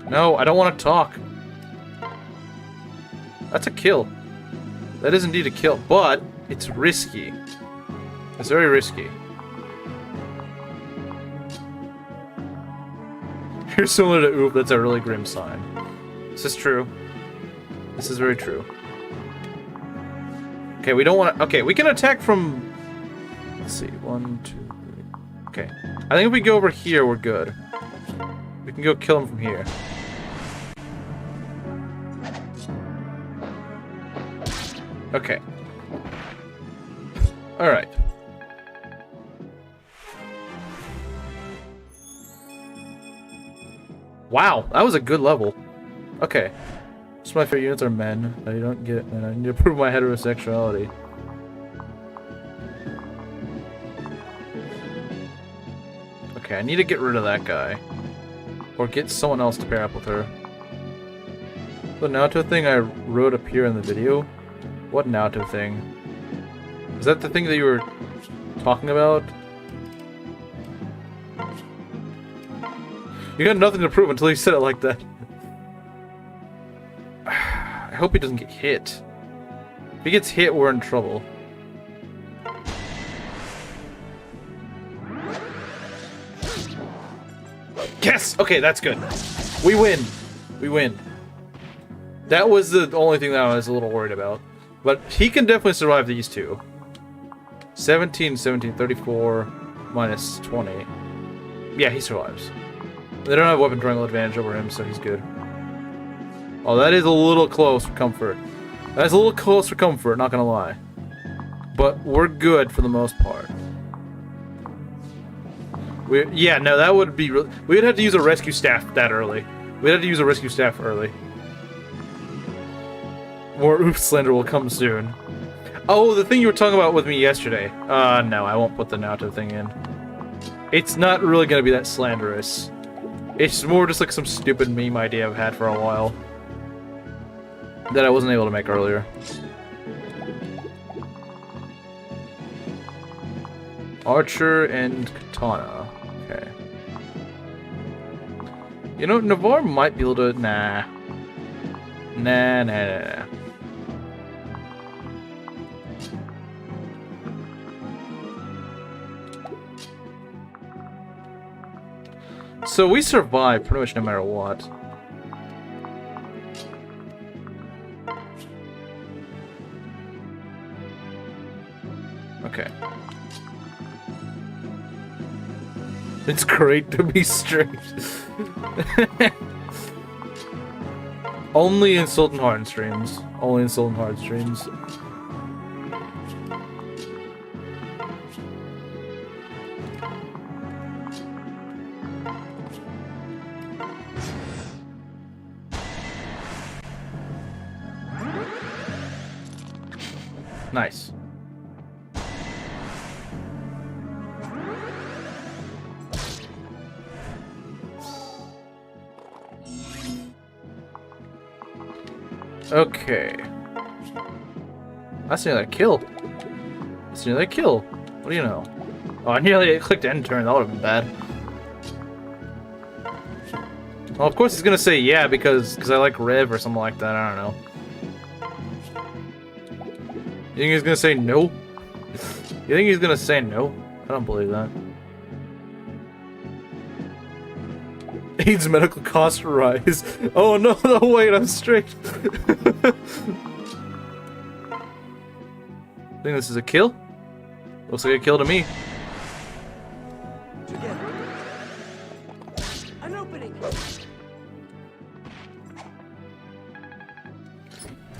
Speaker 1: No, I don't want to talk. That's a kill. That is indeed a kill, but it's risky. It's very risky. You're similar to Oop, that's a really grim sign. This is true. This is very true. Okay, we don't want to... Okay, we can attack from... Let's see, 1, 2, 3... Okay. I think if we go over here, we're good. We can go kill him from here. Okay. Alright. Wow, that was a good level. Okay. Just my favorite units are men. I don't get it, man. I need to prove my heterosexuality. Okay, I need to get rid of that guy. Or get someone else to pair up with her. The Naruto thing I wrote up here in the video? What Naruto thing? Is that the thing that you were talking about? You got nothing to prove until you said it like that. I hope he doesn't get hit. If he gets hit, we're in trouble. Yes! Okay, that's good. We win. We win. That was the only thing that I was a little worried about. But he can definitely survive these two. 17, 17, 34, minus 20. Yeah, he survives. They don't have weapon triangle advantage over him, so he's good. Oh, that is a little close for comfort. That's a little close for comfort, not gonna lie. But we're good for the most part. Yeah, no, that would be really... We would have to use a rescue staff that early. We'd have to use a rescue staff early. More oof slander will come soon. Oh, the thing you were talking about with me yesterday. No, I won't put the Naruto thing in. It's not really gonna be that slanderous. It's more just like some stupid meme idea I've had for a while. That I wasn't able to make earlier. Archer and Katana. Okay. You know, Navarre might be able to... Nah. Nah. So we survive pretty much no matter what. Okay. It's great to be straight. Only in Sultan Hard streams. Only in Sultan Hard streams. Nice. Okay. That's nearly a kill. That's nearly a kill. What do you know? Oh, I nearly clicked end turn. That would have been bad. Well, of course he's gonna say yeah because I like Rev or something like that. I don't know. You think he's gonna say no? You think he's gonna say no? I don't believe that. AIDS medical cost rise. Oh no, no, wait, I'm straight. I think this is a kill? Looks like a kill to me.
Speaker 2: Together. An opening.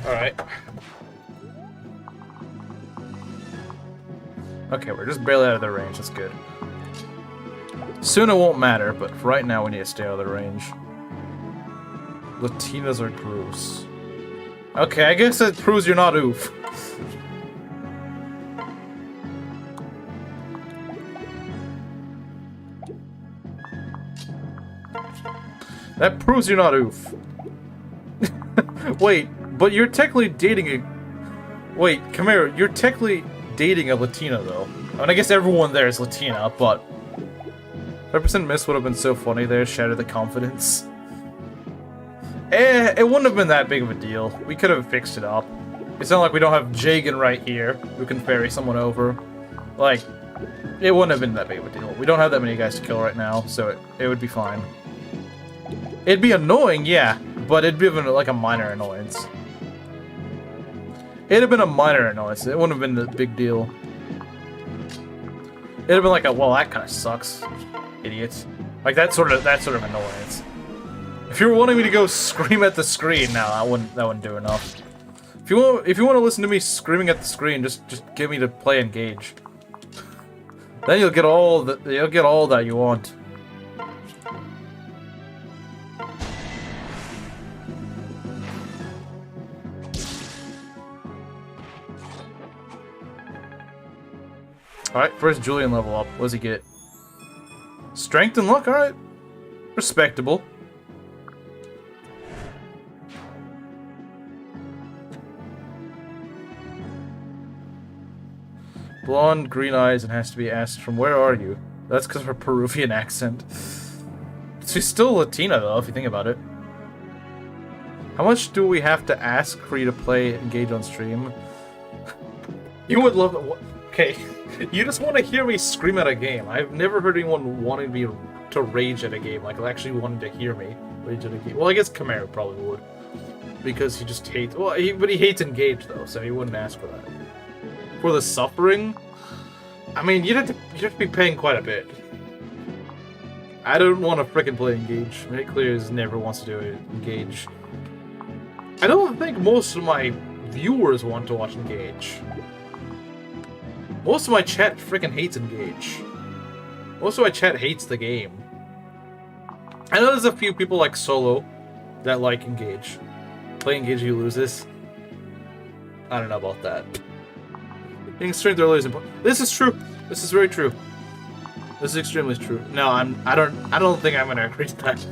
Speaker 1: Alright. Okay, we're just barely out of their range, that's good. Soon it won't matter, but for right now we need to stay out of their range. Latinas are gross. Okay, I guess that proves you're not oof. That proves you're not oof. Wait, but you're technically dating a... Wait, come here, you're technically dating a Latina, though. I mean, I guess everyone there is Latina, but... 5% miss would have been so funny there, shatter the confidence. It wouldn't have been that big of a deal. We could have fixed it up. It's not like we don't have Jagan right here, who can ferry someone over. Like, it wouldn't have been that big of a deal. We don't have that many guys to kill right now, so it would be fine. It'd be annoying, yeah, but it'd be like a minor annoyance. It'd have been a minor annoyance. It wouldn't have been the big deal. It'd have been like a, well, that kind of sucks, idiots. Like that sort of annoyance. If you were wanting me to go scream at the screen, no, that wouldn't do enough. If you want to listen to me screaming at the screen, just get me to play Engage. Then you'll get all that you want. Alright, first Julian level up. What does he get? Strength and luck, alright. Respectable. Blonde, green eyes, and has to be asked from where are you? That's because of her Peruvian accent. She's still Latina though, if you think about it. How much do we have to ask for you to play Engage on stream? You would love it. Okay, you just want to hear me scream at a game. I've never heard anyone wanting me to rage at a game, like actually wanting to hear me rage at a game. Well, I guess Camaro probably would, because he just hates. Well, but he hates Engage though, so he wouldn't ask for that. For the suffering, I mean, you'd have to be paying quite a bit. I don't want to frickin' play Engage. Make clear is never wants to do it. Engage. I don't think most of my viewers want to watch Engage. Most of my chat frickin' hates Engage. Most of my chat hates the game. I know there's a few people like Solo that like Engage. Play Engage, you lose this. I don't know about that. Getting strength early is important. This is true. This is very true. This is extremely true. No, I don't think I'm gonna agree to that.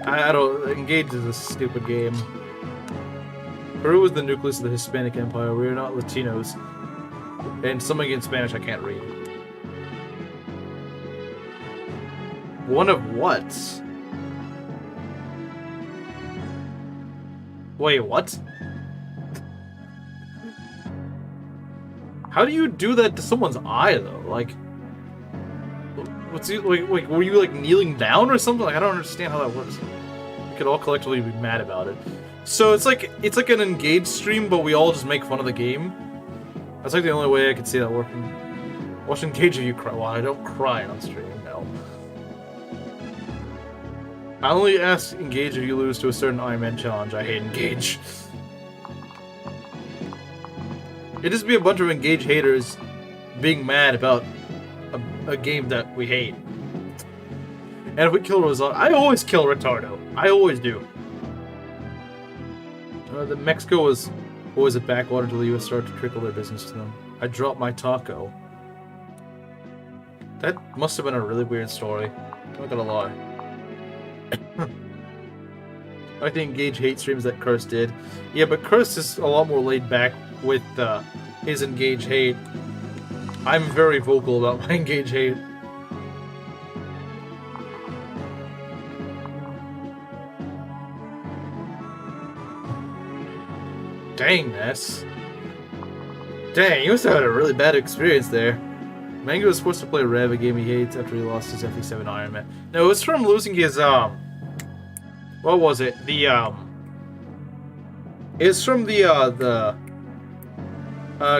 Speaker 1: I don't. Engage is a stupid game. Peru is the nucleus of the Hispanic Empire. We are not Latinos. And something in Spanish I can't read. One of what? Wait, what? How do you do that to someone's eye, though? Like, what's he, like, were you, like, kneeling down or something? Like, I don't understand how that works. We could all collectively be mad about it. So it's like an Engage stream, but we all just make fun of the game. That's like the only way I could see that working. Watch Engage if you cry. Well, I don't cry on stream, no. I only ask Engage if you lose to a certain Ironman challenge. I hate Engage. It'd just be a bunch of Engage haters being mad about a game that we hate. And if we kill Rosario, I always kill Retardo. I always do. The Mexico was always a backwater until the US started to trickle their business to them. I dropped my taco. That must have been a really weird story. I'm not gonna lie. I think Engage hate streams that Curse did. Yeah, but Curse is a lot more laid back with his Engage hate. I'm very vocal about my Engage hate. Dang, Ness. Dang, you must have had a really bad experience there. Mango was supposed to play Rev, a game he hates, after he lost his FE7 Ironman. No, it was from losing his, what was it? It's from the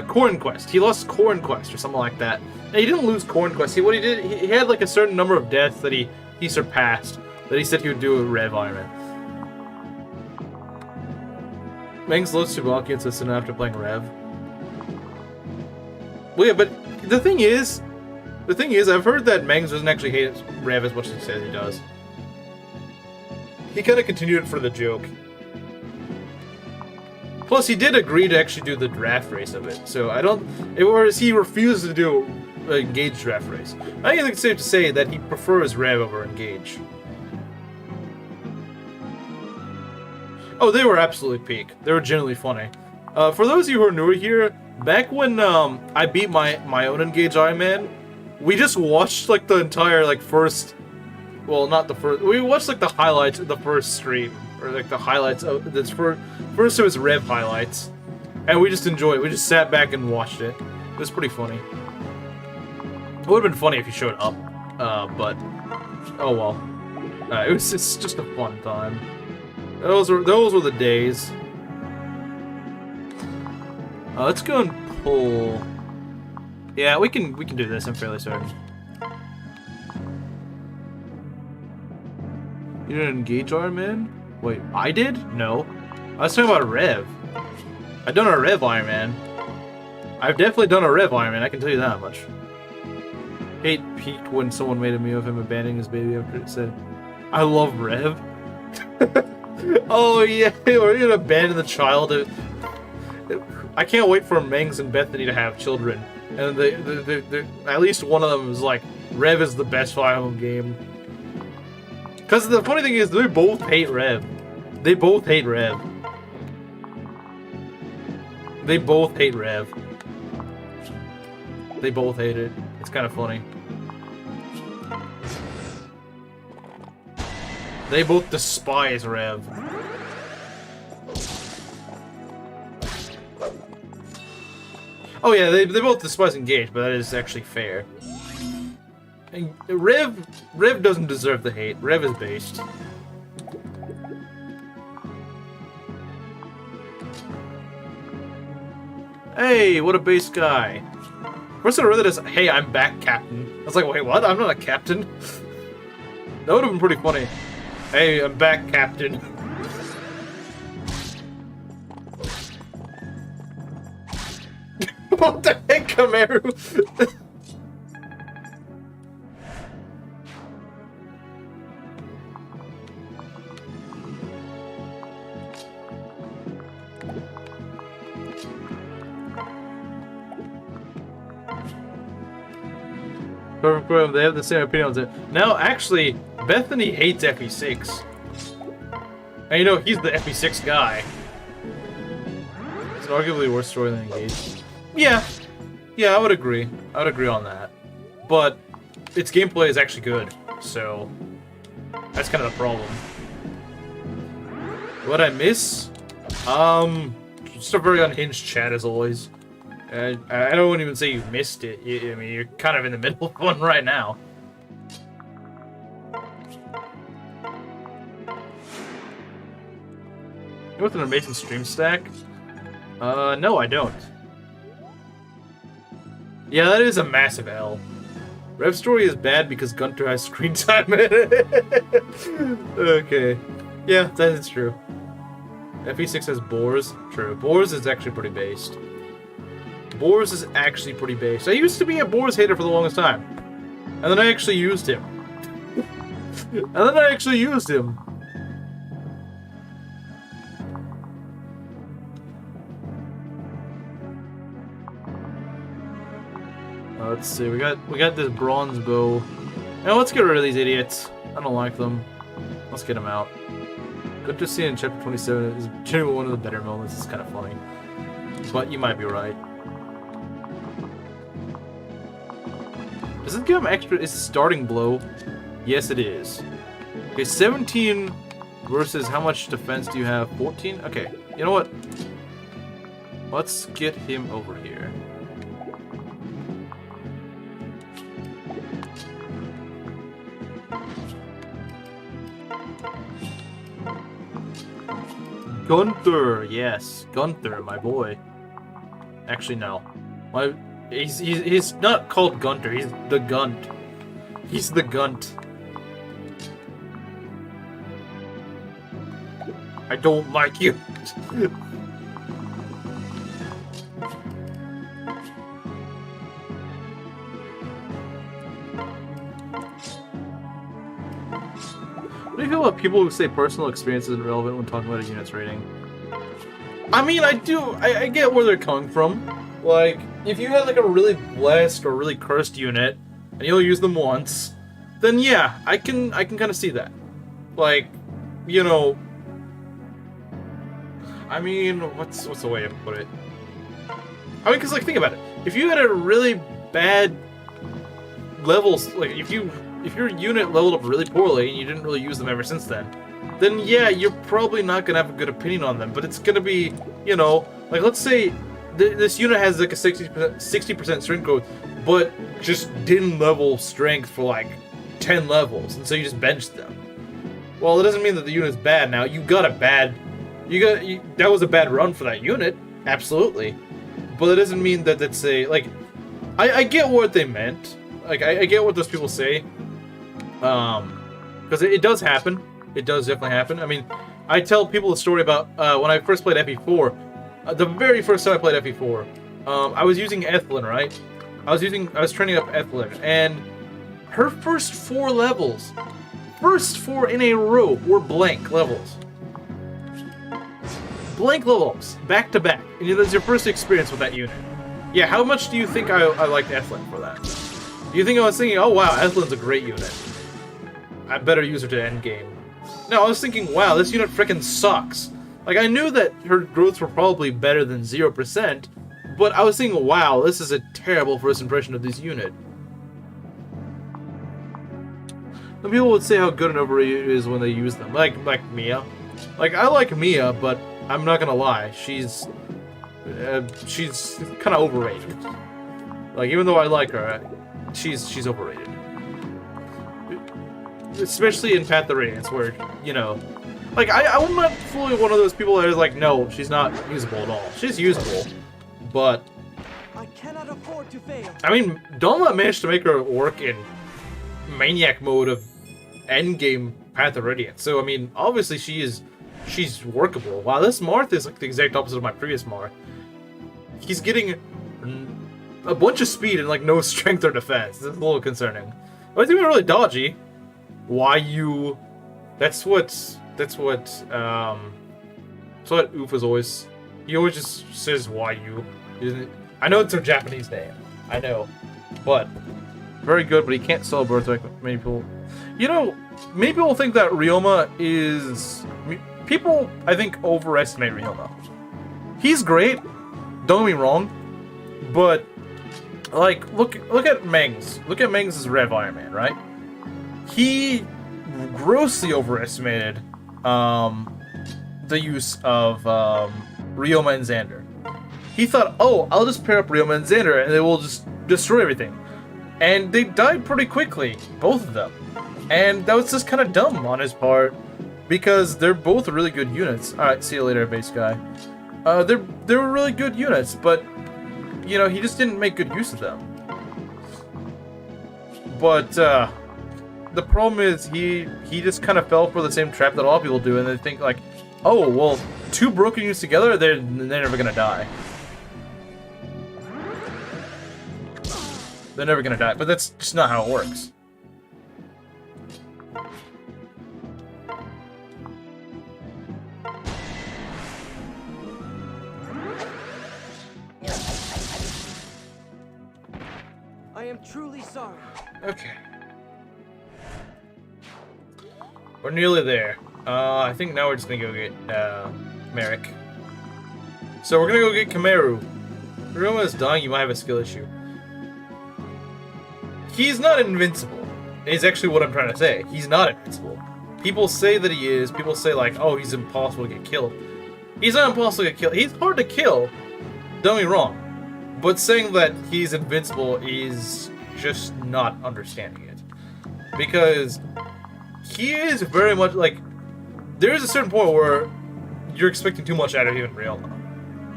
Speaker 1: Corn Quest. He lost Corn Quest or something like that. No, he didn't lose Corn Quest. What he did, he had like a certain number of deaths that he surpassed. That he said he would do a Rev Ironman. Mangs loads Tsubaki and System after playing Rev. Well, yeah, but the thing is, I've heard that Mangs doesn't actually hate Rev as much as he says he does. He kind of continued it for the joke. Plus, he did agree to actually do the draft race of it, so I don't... Whereas he refused to do an Engage draft race. I think it's safe to say that he prefers Rev over Engage. Oh, they were absolutely peak. They were genuinely funny. For those of you who are newer here, back when I beat my own Engage Ironman, we just watched like the entire like first... Well, not the first... We watched like the highlights of the first stream. Or like the highlights of this first it was Rev highlights. And we just enjoyed it. We just sat back and watched it. It was pretty funny. It would have been funny if you showed up. But... Oh well. It's just a fun time. Those were the days. Let's go and pull. Yeah, we can do this. I'm fairly certain. You didn't engage Ironman? Wait, I did? No. I was talking about a Rev. I've done a Rev Ironman. I've definitely done a Rev Ironman, I can tell you that much. Hate peaked when someone made a meme of him abandoning his baby after it said, I love Rev. Oh yeah, we're gonna abandon the child. I can't wait for Mengs and Bethany to have children. And at least one of them is like, Rev is the best Fire Emblem game. Because the funny thing is, they both hate Rev. They both hate Rev. They both hate Rev. They both hate it. It's kind of funny. They both despise Rev. Oh yeah, they both despise Engage, but that is actually fair. And Rev doesn't deserve the hate. Rev is based. Hey, what a base guy. First I read that as, hey, I'm back, Captain. I was like, wait, what? I'm not a captain. That would have been pretty funny. Hey, I'm back, Captain. What the heck, Kamaru? They have the same opinion on it. No, actually, Bethany hates FE6. And you know, he's the FE6 guy. It's arguably worse story than Engage. Yeah. Yeah, I would agree. I would agree on that. But its gameplay is actually good, so that's kind of the problem. What I miss? Just a very unhinged chat as always. I don't even say you missed it. I mean, you're kind of in the middle of one right now. You want an amazing stream stack? No, I don't. Yeah, that is a massive L. Rev Story is bad because Gunter has screen time in it. Okay. Yeah, that is true. FE6 has Boars. True. Boars is actually pretty based. Boars is actually pretty based. I used to be a Boars hater for the longest time. And then I actually used him. Let's see, we got this bronze bow. Now let's get rid of these idiots. I don't like them. Let's get them out. Good to see in chapter 27 is generally one of the better moments. It's kind of funny. But you might be right. Does it give him extra? Is it starting blow? Yes, it is. Okay, 17 versus how much defense do you have? 14? Okay, you know what? Let's get him over here. Gunther, yes, Gunther, my boy. Actually, no. He's not called Gunter. He's the Gunt. He's the Gunt. I don't like you. What do you feel about people who say personal experience isn't relevant when talking about a unit's rating? I mean, I get where they're coming from. Like, if you had like a really blessed or really cursed unit, and you'll use them once, then yeah, I can kind of see that. Like, you know, I mean, what's the way to put it? I mean, because like, think about it. If you had a really bad levels, like if your unit leveled up really poorly and you didn't really use them ever since then yeah, you're probably not gonna have a good opinion on them. But it's gonna be, you know, like let's say this unit has like a 60% strength growth, but just didn't level strength for like 10 levels, and so you just benched them. Well, it doesn't mean that the unit's bad now. You got a bad... that was a bad run for that unit. Absolutely. But it doesn't mean that it's a... Like, I get what they meant. Like, I get what those people say. Because it does happen. It does definitely happen. I mean, I tell people the story about when I first played FE4. The very first time I played FE4, I was using Ethelyn, right? I was training up Ethelyn, and her first 4 levels, first 4 in a row, were blank levels. Blank levels, back to back. And that's your first experience with that unit. Yeah, how much do you think I liked Ethelyn for that? Do you think I was thinking, oh wow, Ethelyn's a great unit. I better use her to endgame. No, I was thinking, wow, this unit frickin' sucks. Like, I knew that her growths were probably better than 0%, but I was thinking, wow, this is a terrible first impression of this unit. Some people would say how good an overrated is when they use them, like Mia. Like, I like Mia, but I'm not gonna lie, she's kind of overrated. Like, even though I like her, she's overrated. Especially in Path of Radiance, where, you know... Like, I'm not fully one of those people that is like, no, she's not usable at all. She's usable, but...
Speaker 2: I cannot afford to fail.
Speaker 1: I mean, Dawnlet managed to make her work in Maniac mode of endgame Path of Radiance. So, I mean, obviously she's workable. Wow, this Marth is like the exact opposite of my previous Marth. He's getting a bunch of speed and like no strength or defense. It's a little concerning. But it's even really dodgy. Why you... That's what Oof is always... He always just says why you. I know it's a Japanese name. I know. But, very good, but he can't sell a birthright. Many people... You know, many people think that Ryoma is... People, I think, overestimate Ryoma. He's great. Don't get me wrong. But, like, look at Mengs. Look at Mengs as Rev Ironman, right? He grossly overestimated the use of Ryoma and Xander. He thought, oh, I'll just pair up Ryoma and Xander and they will just destroy everything. And they died pretty quickly, both of them. And that was just kind of dumb on his part, because they're both really good units. Alright, see you later, base guy. They were really good units, but, you know, he just didn't make good use of them. But, the problem is he just kind of fell for the same trap that a lot of people do, and they think like, oh, well, 2 broken units together, they're never gonna die. They're never gonna die, but that's just not how it works.
Speaker 2: I am truly sorry.
Speaker 1: Okay. We're nearly there. I think now we're just gonna go get, Merrick. So we're gonna go get Kameru. If Ryoma is dying, you might have a skill issue. He's not invincible, is actually what I'm trying to say. He's not invincible. People say that he is. People say, like, oh, he's impossible to get killed. He's not impossible to get killed. He's hard to kill. Don't get me wrong. But saying that he's invincible is just not understanding it. Because... he is very much, like, there is a certain point where you're expecting too much out of him in Ryoma.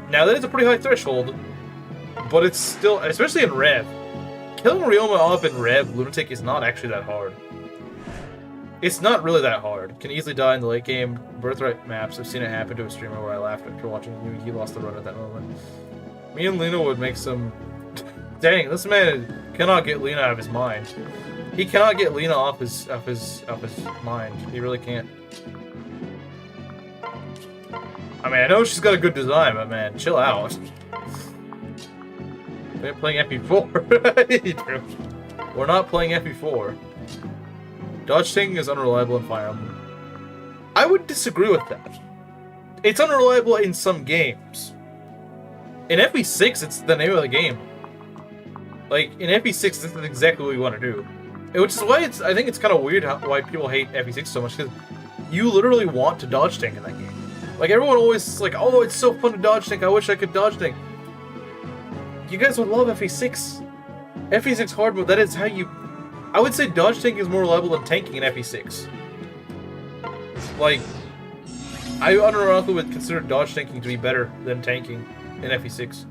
Speaker 1: Now, that is a pretty high threshold, but it's still, especially in Rev, killing Ryoma off in Rev, Lunatic, is not actually that hard. It's not really that hard. Can easily die in the late game. Birthright maps, I've seen it happen to a streamer where I laughed after watching him. He lost the run at that moment. Me and Lena would make some... Dang, this man cannot get Lena out of his mind. He cannot get Lena off his mind. He really can't. I mean, I know she's got a good design, but man, chill out. We're playing FE4. We're not playing FE4. Dodge tanking is unreliable in Fire Emblem. I would disagree with that. It's unreliable in some games. In FE6, it's the name of the game. Like, in FE6, this is exactly what we want to do. Which is why I think it's kind of weird why people hate FE6 so much, because you literally want to dodge tank in that game. Like, everyone always is like, oh, it's so fun to dodge tank, I wish I could dodge tank. You guys would love FE6. FE6 hard mode, that is how you... I would say dodge tank is more reliable than tanking in FE6. Like, I unironically would consider dodge tanking to be better than tanking in FE6.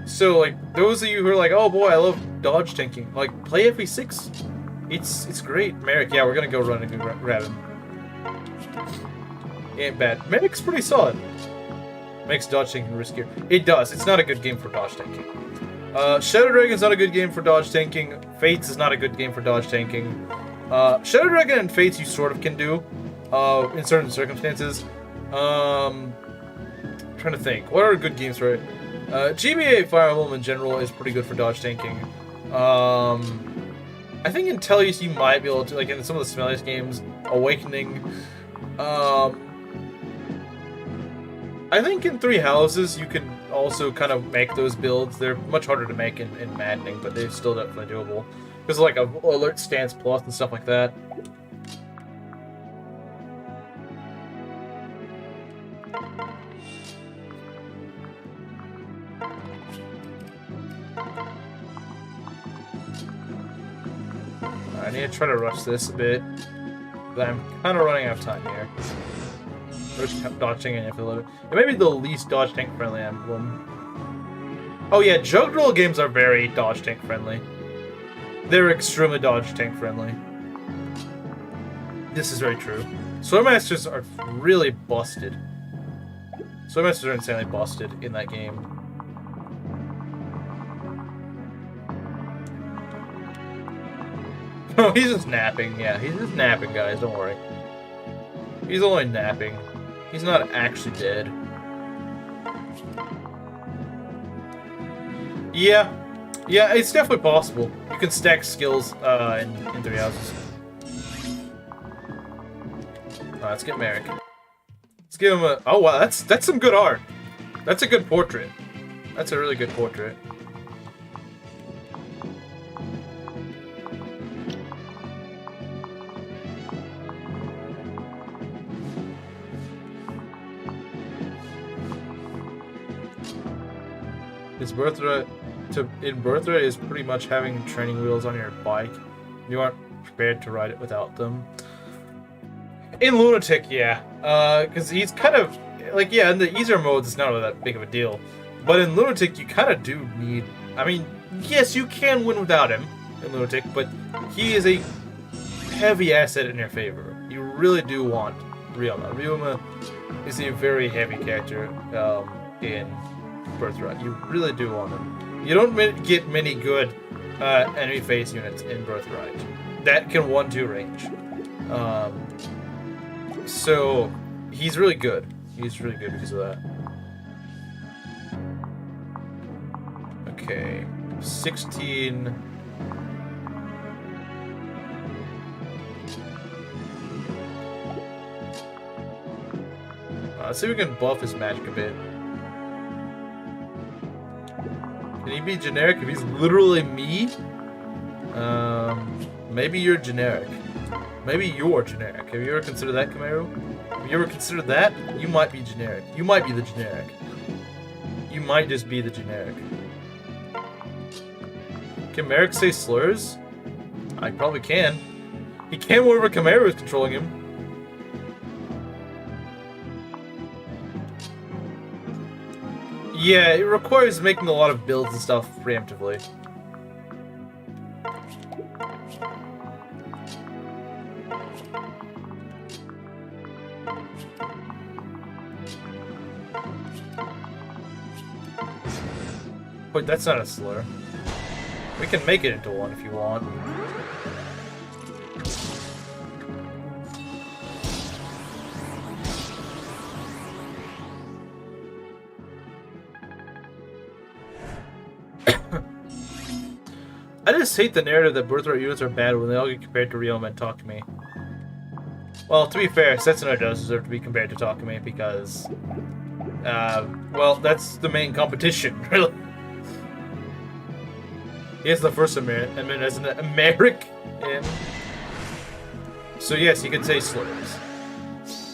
Speaker 1: So, like, those of you who are like, oh boy, I love dodge tanking, like, play FE6. It's great. Merrick, yeah, we're gonna go run and grab him. He ain't bad. Merrick's pretty solid. Makes dodge tanking riskier. It does. It's not a good game for dodge tanking. Shadow Dragon's not a good game for dodge tanking. Fates is not a good game for dodge tanking. Shadow Dragon and Fates you sort of can do in certain circumstances. Trying to think. What are good games for it? GBA Fire Emblem in general is pretty good for dodge tanking. I think in Tellius you might be able to, like in some of the smelliest games, Awakening. I think in Three Houses you can also kind of make those builds. They're much harder to make in Maddening, but they're still definitely doable. Because like Alert Stance Plus and stuff like that. I need to try to rush this a bit, but I'm kind of running out of time here. Dodge tanking if it may be the least dodge tank friendly emblem. Oh yeah, Jug Roll games are very dodge tank friendly. They're extremely dodge tank friendly. This is very true. Swordmasters are really busted. Swordmasters are insanely busted in that game. Oh, he's just napping. Yeah, he's just napping, guys. Don't worry. He's only napping. He's not actually dead. Yeah. Yeah, it's definitely possible. You can stack skills in Three Houses. Let's get Merrick. Let's give him a... Oh, wow, that's some good art. That's a good portrait. That's a really good portrait. His birthright is pretty much having training wheels on your bike. You aren't prepared to ride it without them. In Lunatic, yeah. Because he's kind of... Like, yeah, in the easier modes, it's not really that big of a deal. But in Lunatic, you kind of do need... I mean, yes, you can win without him in Lunatic, but he is a heavy asset in your favor. You really do want Ryoma. Ryoma is a very heavy character in Birthright. You really do want him. You don't get many good enemy face units in Birthright that can 1-2 range. So he's really good. He's really good because of that. Okay, 16. Let's see if we can buff his magic a bit. Can he be generic if he's literally me? Maybe you're generic. Maybe you're generic. Have you ever considered that, Kamaru? Have you ever considered that? You might be generic. You might be the generic. You might just be the generic. Can Merrick say slurs? I probably can. He can whenever Kamaru is controlling him. Yeah, it requires making a lot of builds and stuff preemptively. Wait, that's not a slur. We can make it into one if you want. I just hate the narrative that Birthright units are bad when they all get compared to Ryoma and Talk to Me. Well, to be fair, Setsuno does deserve to be compared to Talk to Me because, well, that's the main competition, really. He is the first amendment as an American. So yes, you can say slurs.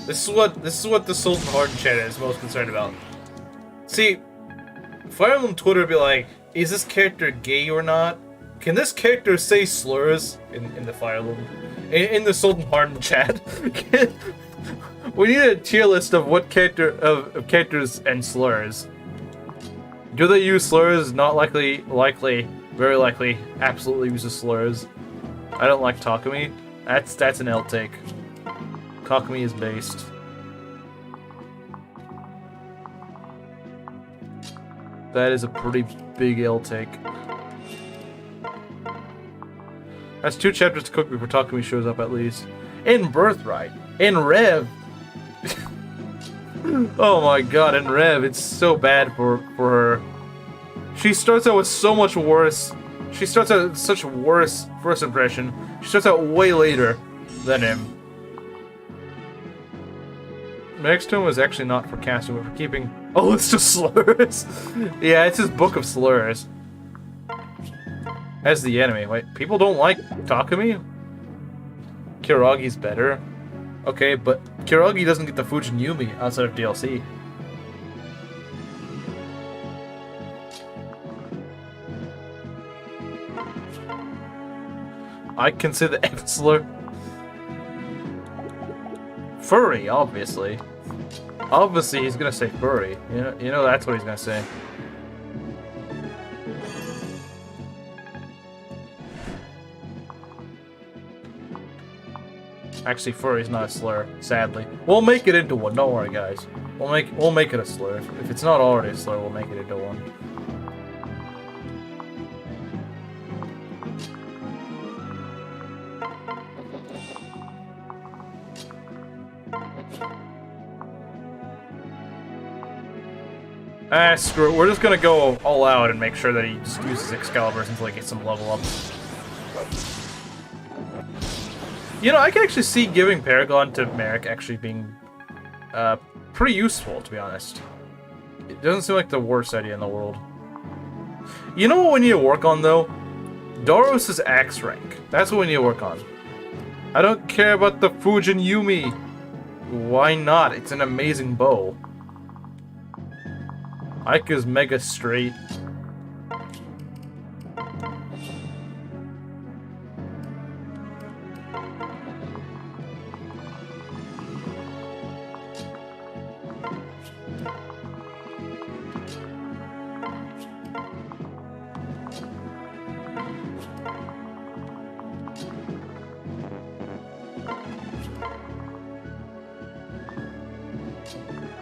Speaker 1: This is what the Sultan Harden chat is most concerned about. See, Fire Emblem Twitter would be like, is this character gay or not? Can this character say slurs in the Fire Emblem in the Sultan Harden chat. We need a tier list of what characters and slurs. Do they use slurs? Not likely, likely, very likely, absolutely uses slurs. I don't like Takumi. That's an L take. Takumi is based. That is a pretty big L take. That's 2 chapters to cook before Takumi shows up at least. In Birthright. In Rev. Oh my god, in Rev, it's so bad for her. She starts out with so much worse. She starts out with such worse first impression. She starts out way later than him. Next to him was actually not for casting, but for keeping... Oh, it's just slurs! Yeah, it's his book of slurs. As the enemy. Wait, people don't like Takumi? Kiragi's better. Okay, but Kiragi doesn't get the Fujin Yumi outside of DLC. I consider the F slur. Furry, obviously. Obviously, he's gonna say furry. You know that's what he's gonna say. Actually, furry is not a slur, sadly. We'll make it into one. Don't worry, guys. We'll make it a slur. If it's not already a slur, we'll make it into one. Ah, screw it. We're just gonna go all out and make sure that he just uses Excaliburs until he gets some level up. You know, I can actually see giving Paragon to Merrick actually being pretty useful, to be honest. It doesn't seem like the worst idea in the world. You know what we need to work on, though? Doros' axe rank. That's what we need to work on. I don't care about the Fujin Yumi. Why not? It's an amazing bow. Ika's mega straight.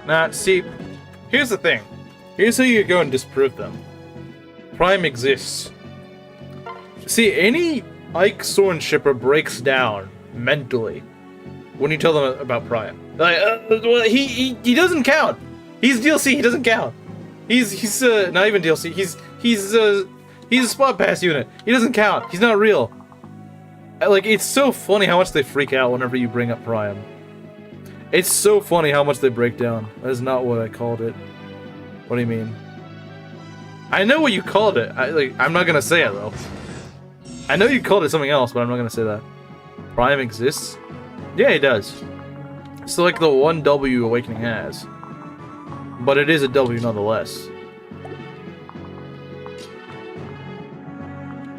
Speaker 1: Now, see, here's the thing. Here's how you go and disprove them. Prime exists. See, any Ike Soren shipper breaks down mentally when you tell them about Prime. Like, well, he doesn't count. He's DLC. He doesn't count. He's not even DLC. He's a spot pass unit. He doesn't count. He's not real. Like, it's so funny how much they freak out whenever you bring up Prime. It's so funny how much they break down. That is not what I called it. What do you mean? I know what you called it. I'm not gonna say it though. I know you called it something else, but I'm not gonna say that. Prime exists? Yeah, it does. It's like the one W Awakening has. But it is a W nonetheless.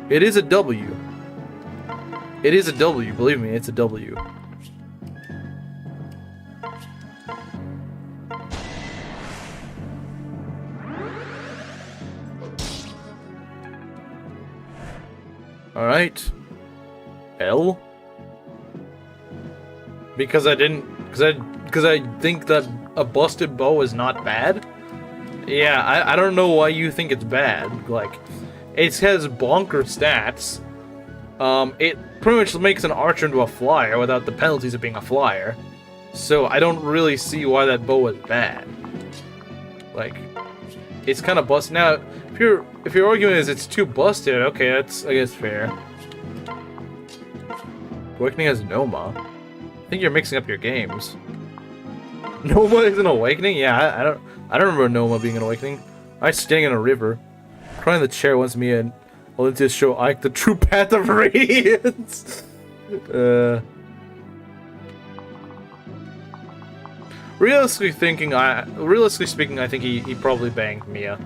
Speaker 1: It is a W. It is a W, believe me, it's a W. Alright. L? Because I think that a busted bow is not bad? Yeah, I don't know why you think it's bad. Like, it has bonker stats. It pretty much makes an archer into a flyer without the penalties of being a flyer. So I don't really see why that bow is bad. Like, it's kind of busted. Now, if your argument is it's too busted, okay, that's, I guess, fair. Awakening has Noma. I think you're mixing up your games. Noma is an Awakening? Yeah, I don't remember Noma being an Awakening. I was standing in a river. Crying in the chair once me and Olympia show Ike the true path of radiance. Realistically speaking, I think he probably banged Mia.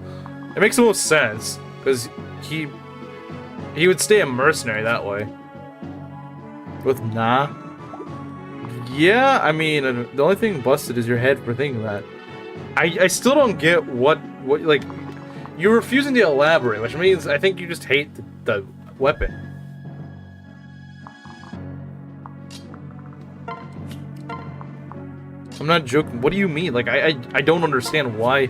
Speaker 1: It makes the most sense, because he would stay a mercenary that way. With nah? Yeah, I mean, the only thing busted is your head for thinking that. I still don't get what, like, you're refusing to elaborate, which means I think you just hate the weapon. I'm not joking. What do you mean? Like, I don't understand why.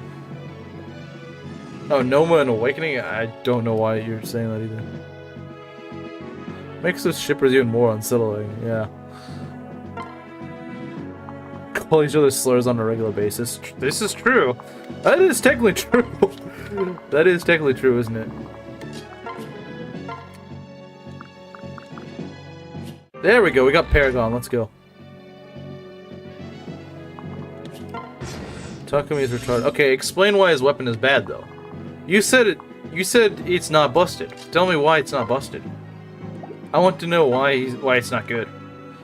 Speaker 1: Oh, Noma and Awakening? I don't know why you're saying that either. Makes those shippers even more unsettling, yeah. Call each other slurs on a regular basis. This is true. That is technically true. That is technically true, isn't it? There we go. We got Paragon. Let's go. Takumi is retarded. Okay, explain why his weapon is bad, though. You said it. You said it's not busted. Tell me why it's not busted. I want to know why it's not good.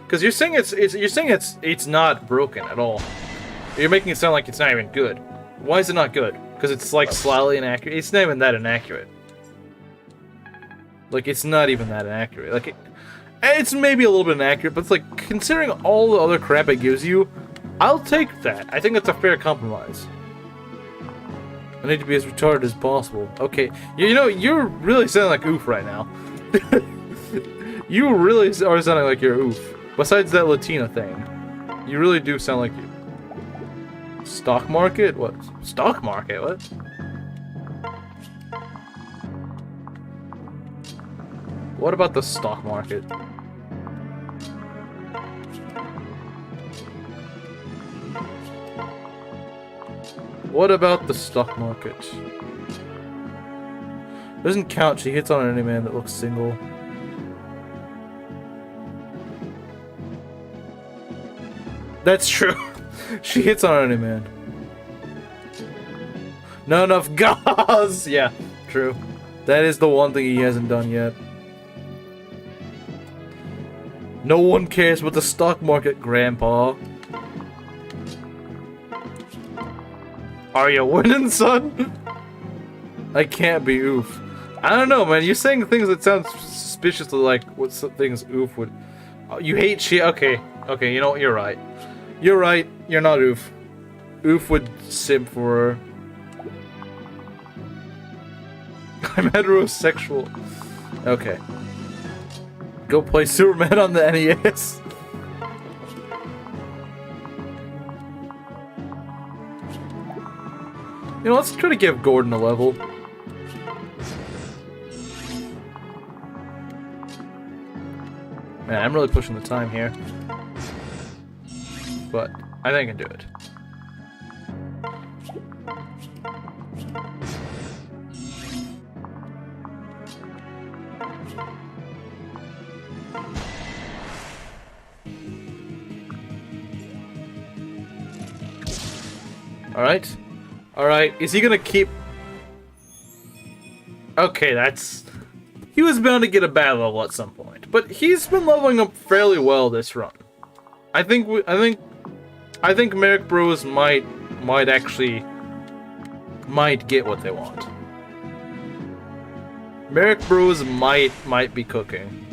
Speaker 1: Because you're saying it's not broken at all. You're making it sound like it's not even good. Why is it not good? Because it's like slightly inaccurate. It's not even that inaccurate. Like, it's not even that inaccurate. Like, it's maybe a little bit inaccurate, but it's like, considering all the other crap it gives you, I'll take that. I think that's a fair compromise. I need to be as retarded as possible. Okay, you know, you're really sounding like oof right now. You really are sounding like you're oof. Besides that Latina thing, you really do sound like you. Stock market? What? Stock market? What? What about the stock market? What about the stock market? Doesn't count. She hits on any man that looks single. That's true. She hits on any man. Not enough gauze! Yeah, true. That is the one thing he hasn't done yet. No one cares about the stock market, Grandpa. Are you winning, son? I can't be oof. I don't know, man. You're saying things that sound suspiciously like what things oof would... You hate shit? Okay. Okay, you know what? You're right. You're right. You're not oof. Oof would simp for her. I'm heterosexual. Okay. Go play Superman on the NES. You know, let's try to give Gordon a level. Man, I'm really pushing the time here. But I think I can do it. Alright. Alright, is he gonna keep... Okay, that's... He was bound to get a bad level at some point. But he's been leveling up fairly well this run. I think Merrick Bros might get what they want. Merrick Bros might be cooking.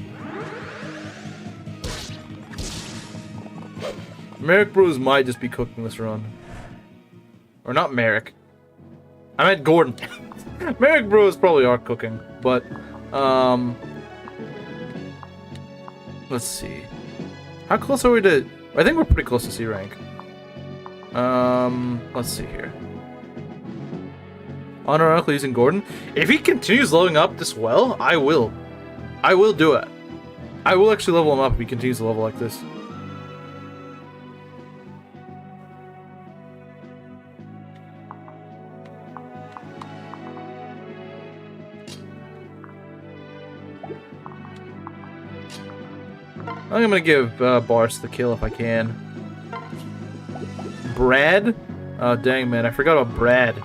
Speaker 1: Merrick Bros might just be cooking this run. Or not Merrick. I meant Gordon. Merrick Bros probably are cooking, but let's see. How close are we to... I think we're pretty close to C rank. Let's see here. Honor Uncle using Gordon. If he continues leveling up this well, I will. I will do it. I will actually level him up if he continues to level like this. I'm gonna give Bars the kill if I can. Brad? Oh, dang, man. I forgot about Brad.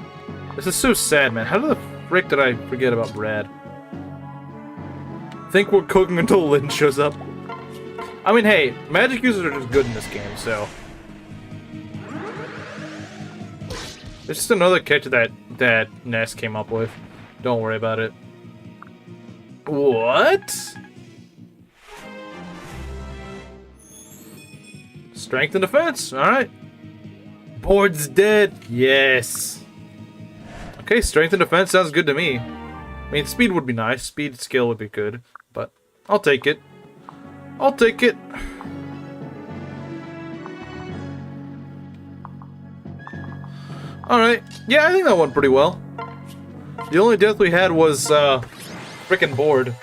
Speaker 1: This is so sad, man. How the frick did I forget about Brad? Think we're cooking until Lynn shows up. I mean, hey, magic users are just good in this game, so... It's just another catch that Ness came up with. Don't worry about it. Strength and defense. All right. Board's dead. Yes. Okay, strength and defense sounds good to me. I mean, speed would be nice. Speed skill would be good, but I'll take it. I'll take it. All right. Yeah, I think that went pretty well. The only death we had was frickin' board.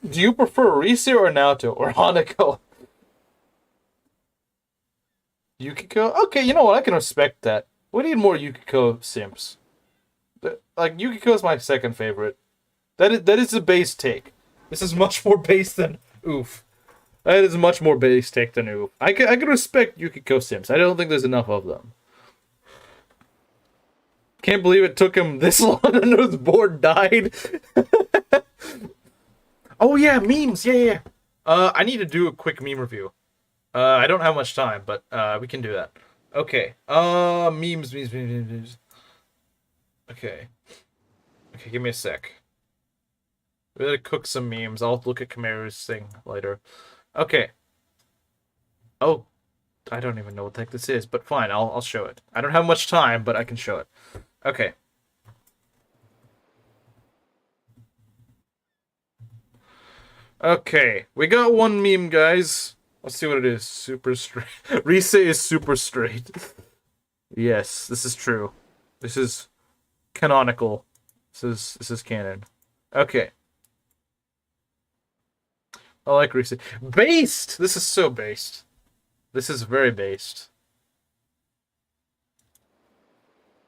Speaker 1: Do you prefer Rise or Naoto or Hanako? Yukiko? Okay, you know what? I can respect that. We need more Yukiko simps. Like, Yukiko is my second favorite. That is a base take. This is much more base than oof. That is much more base take than oof. I can respect Yukiko simps. I don't think there's enough of them. Can't believe it took him this long to know his board died. Oh yeah, memes. Yeah. I need to do a quick meme review. I don't have much time, but we can do that. Okay. Memes. Okay, give me a sec. We gotta cook some memes. I'll look at Kamaru's thing later. Okay. Oh, I don't even know what the heck this is, but fine, I'll show it. I don't have much time, but I can show it. Okay. Okay, we got one meme, guys. Let's see what it is. Super straight. Rise is super straight. Yes, this is true. This is canonical. This is canon. Okay. I like Rise. Based! This is so based. This is very based.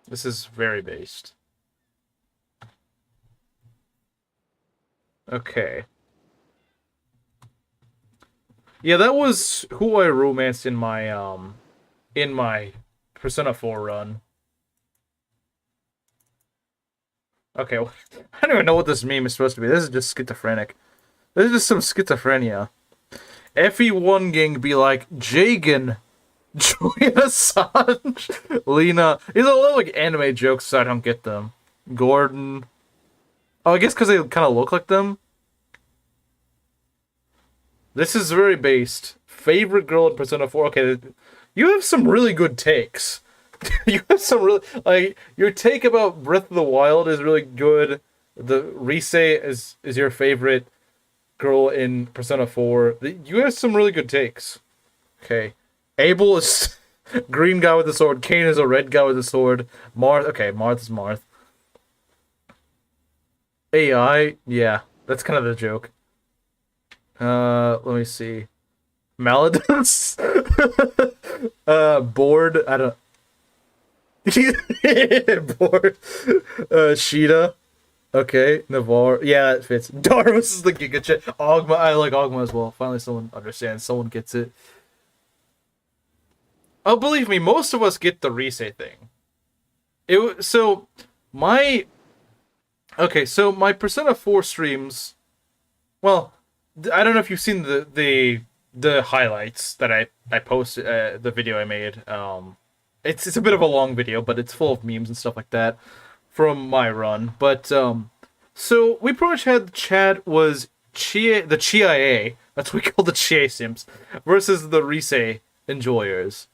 Speaker 1: This is very based. Okay. Yeah, that was who I romanced in my Persona 4 run. Okay, I don't even know what this meme is supposed to be. This is just schizophrenic. This is just some schizophrenia. FE1 gang be like, Jagan, Julian Assange, Lena. These are all like anime jokes, so I don't get them. Gordon. Oh, I guess because they kind of look like them. This is very based. Favorite girl in Persona 4. Okay, you have some really good takes. You have some really, like, your take about Breath of the Wild is really good. The Rise is your favorite girl in Persona 4. You have some really good takes. Okay. Abel is green guy with a sword. Kane is a red guy with a sword. Marth, okay, Marth is Marth. AI, yeah, that's kind of the joke. Let me see. Maladus? Bored, I don't... Bored. Shiida. Okay, Navarre. Yeah, it fits. Darvis is the Giga Chat. Ogma, I like Ogma as well. Finally someone understands. Someone gets it. Oh, believe me, most of us get the Rise thing. So my Persona 4 streams, well, I don't know if you've seen the highlights that I posted, the video I made. It's a bit of a long video, but it's full of memes and stuff like that from my run. But so we pretty much had the chat was the Chia, that's what we call the Chia simps, versus the Rise enjoyers.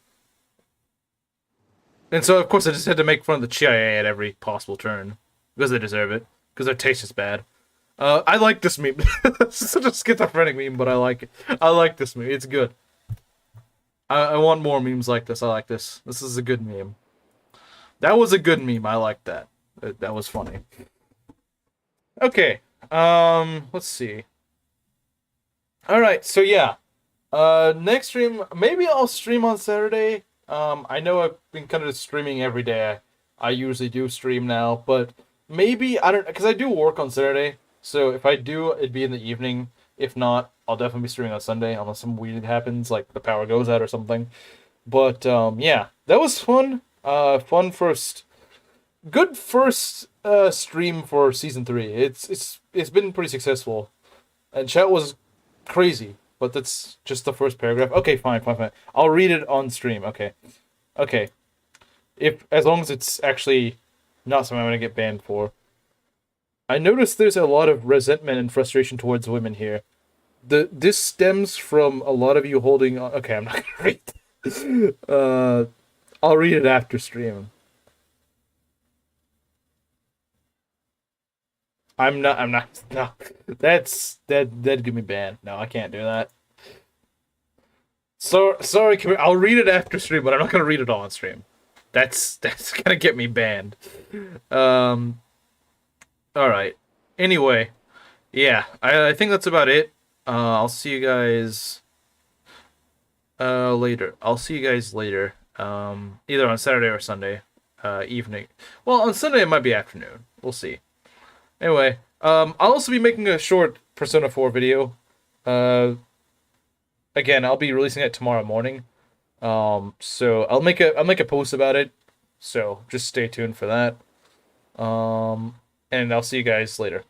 Speaker 1: And so of course I just had to make fun of the Chia at every possible turn because they deserve it, because their taste is bad. I like this meme. It's such a schizophrenic meme, but I like it. I like this meme. It's good. I want more memes like this. I like this. This is a good meme. That was a good meme. I like that. That was funny. Okay. Let's see. Alright, so yeah. Next stream, maybe I'll stream on Saturday. I know I've been kind of streaming every day. I usually do stream now, but maybe, I don't, because I do work on Saturday. So if I do, it'd be in the evening. If not, I'll definitely be streaming on Sunday, unless some weird happens, like the power goes out or something. But, yeah, that was fun. Fun first. Good first stream for Season 3. It's been pretty successful. And chat was crazy, but that's just the first paragraph. Okay, fine. I'll read it on stream, okay. Okay. As long as it's actually not something I'm gonna get banned for. I noticed there's a lot of resentment and frustration towards women here. this stems from a lot of you holding on. Okay, I'm not gonna read this. I'll read it after stream. I'm not. No, that'd get me banned. No, I can't do that. So sorry, I'll read it after stream, but I'm not gonna read it all on stream. That's gonna get me banned. Um. All right. Anyway, yeah, I think that's about it. I'll see you guys later. I'll see you guys later. Either on Saturday or Sunday evening. Well, on Sunday it might be afternoon. We'll see. Anyway, I'll also be making a short Persona 4 video. Uh, Again, I'll be releasing it tomorrow morning. So I'll make a post about it. So just stay tuned for that. And I'll see you guys later.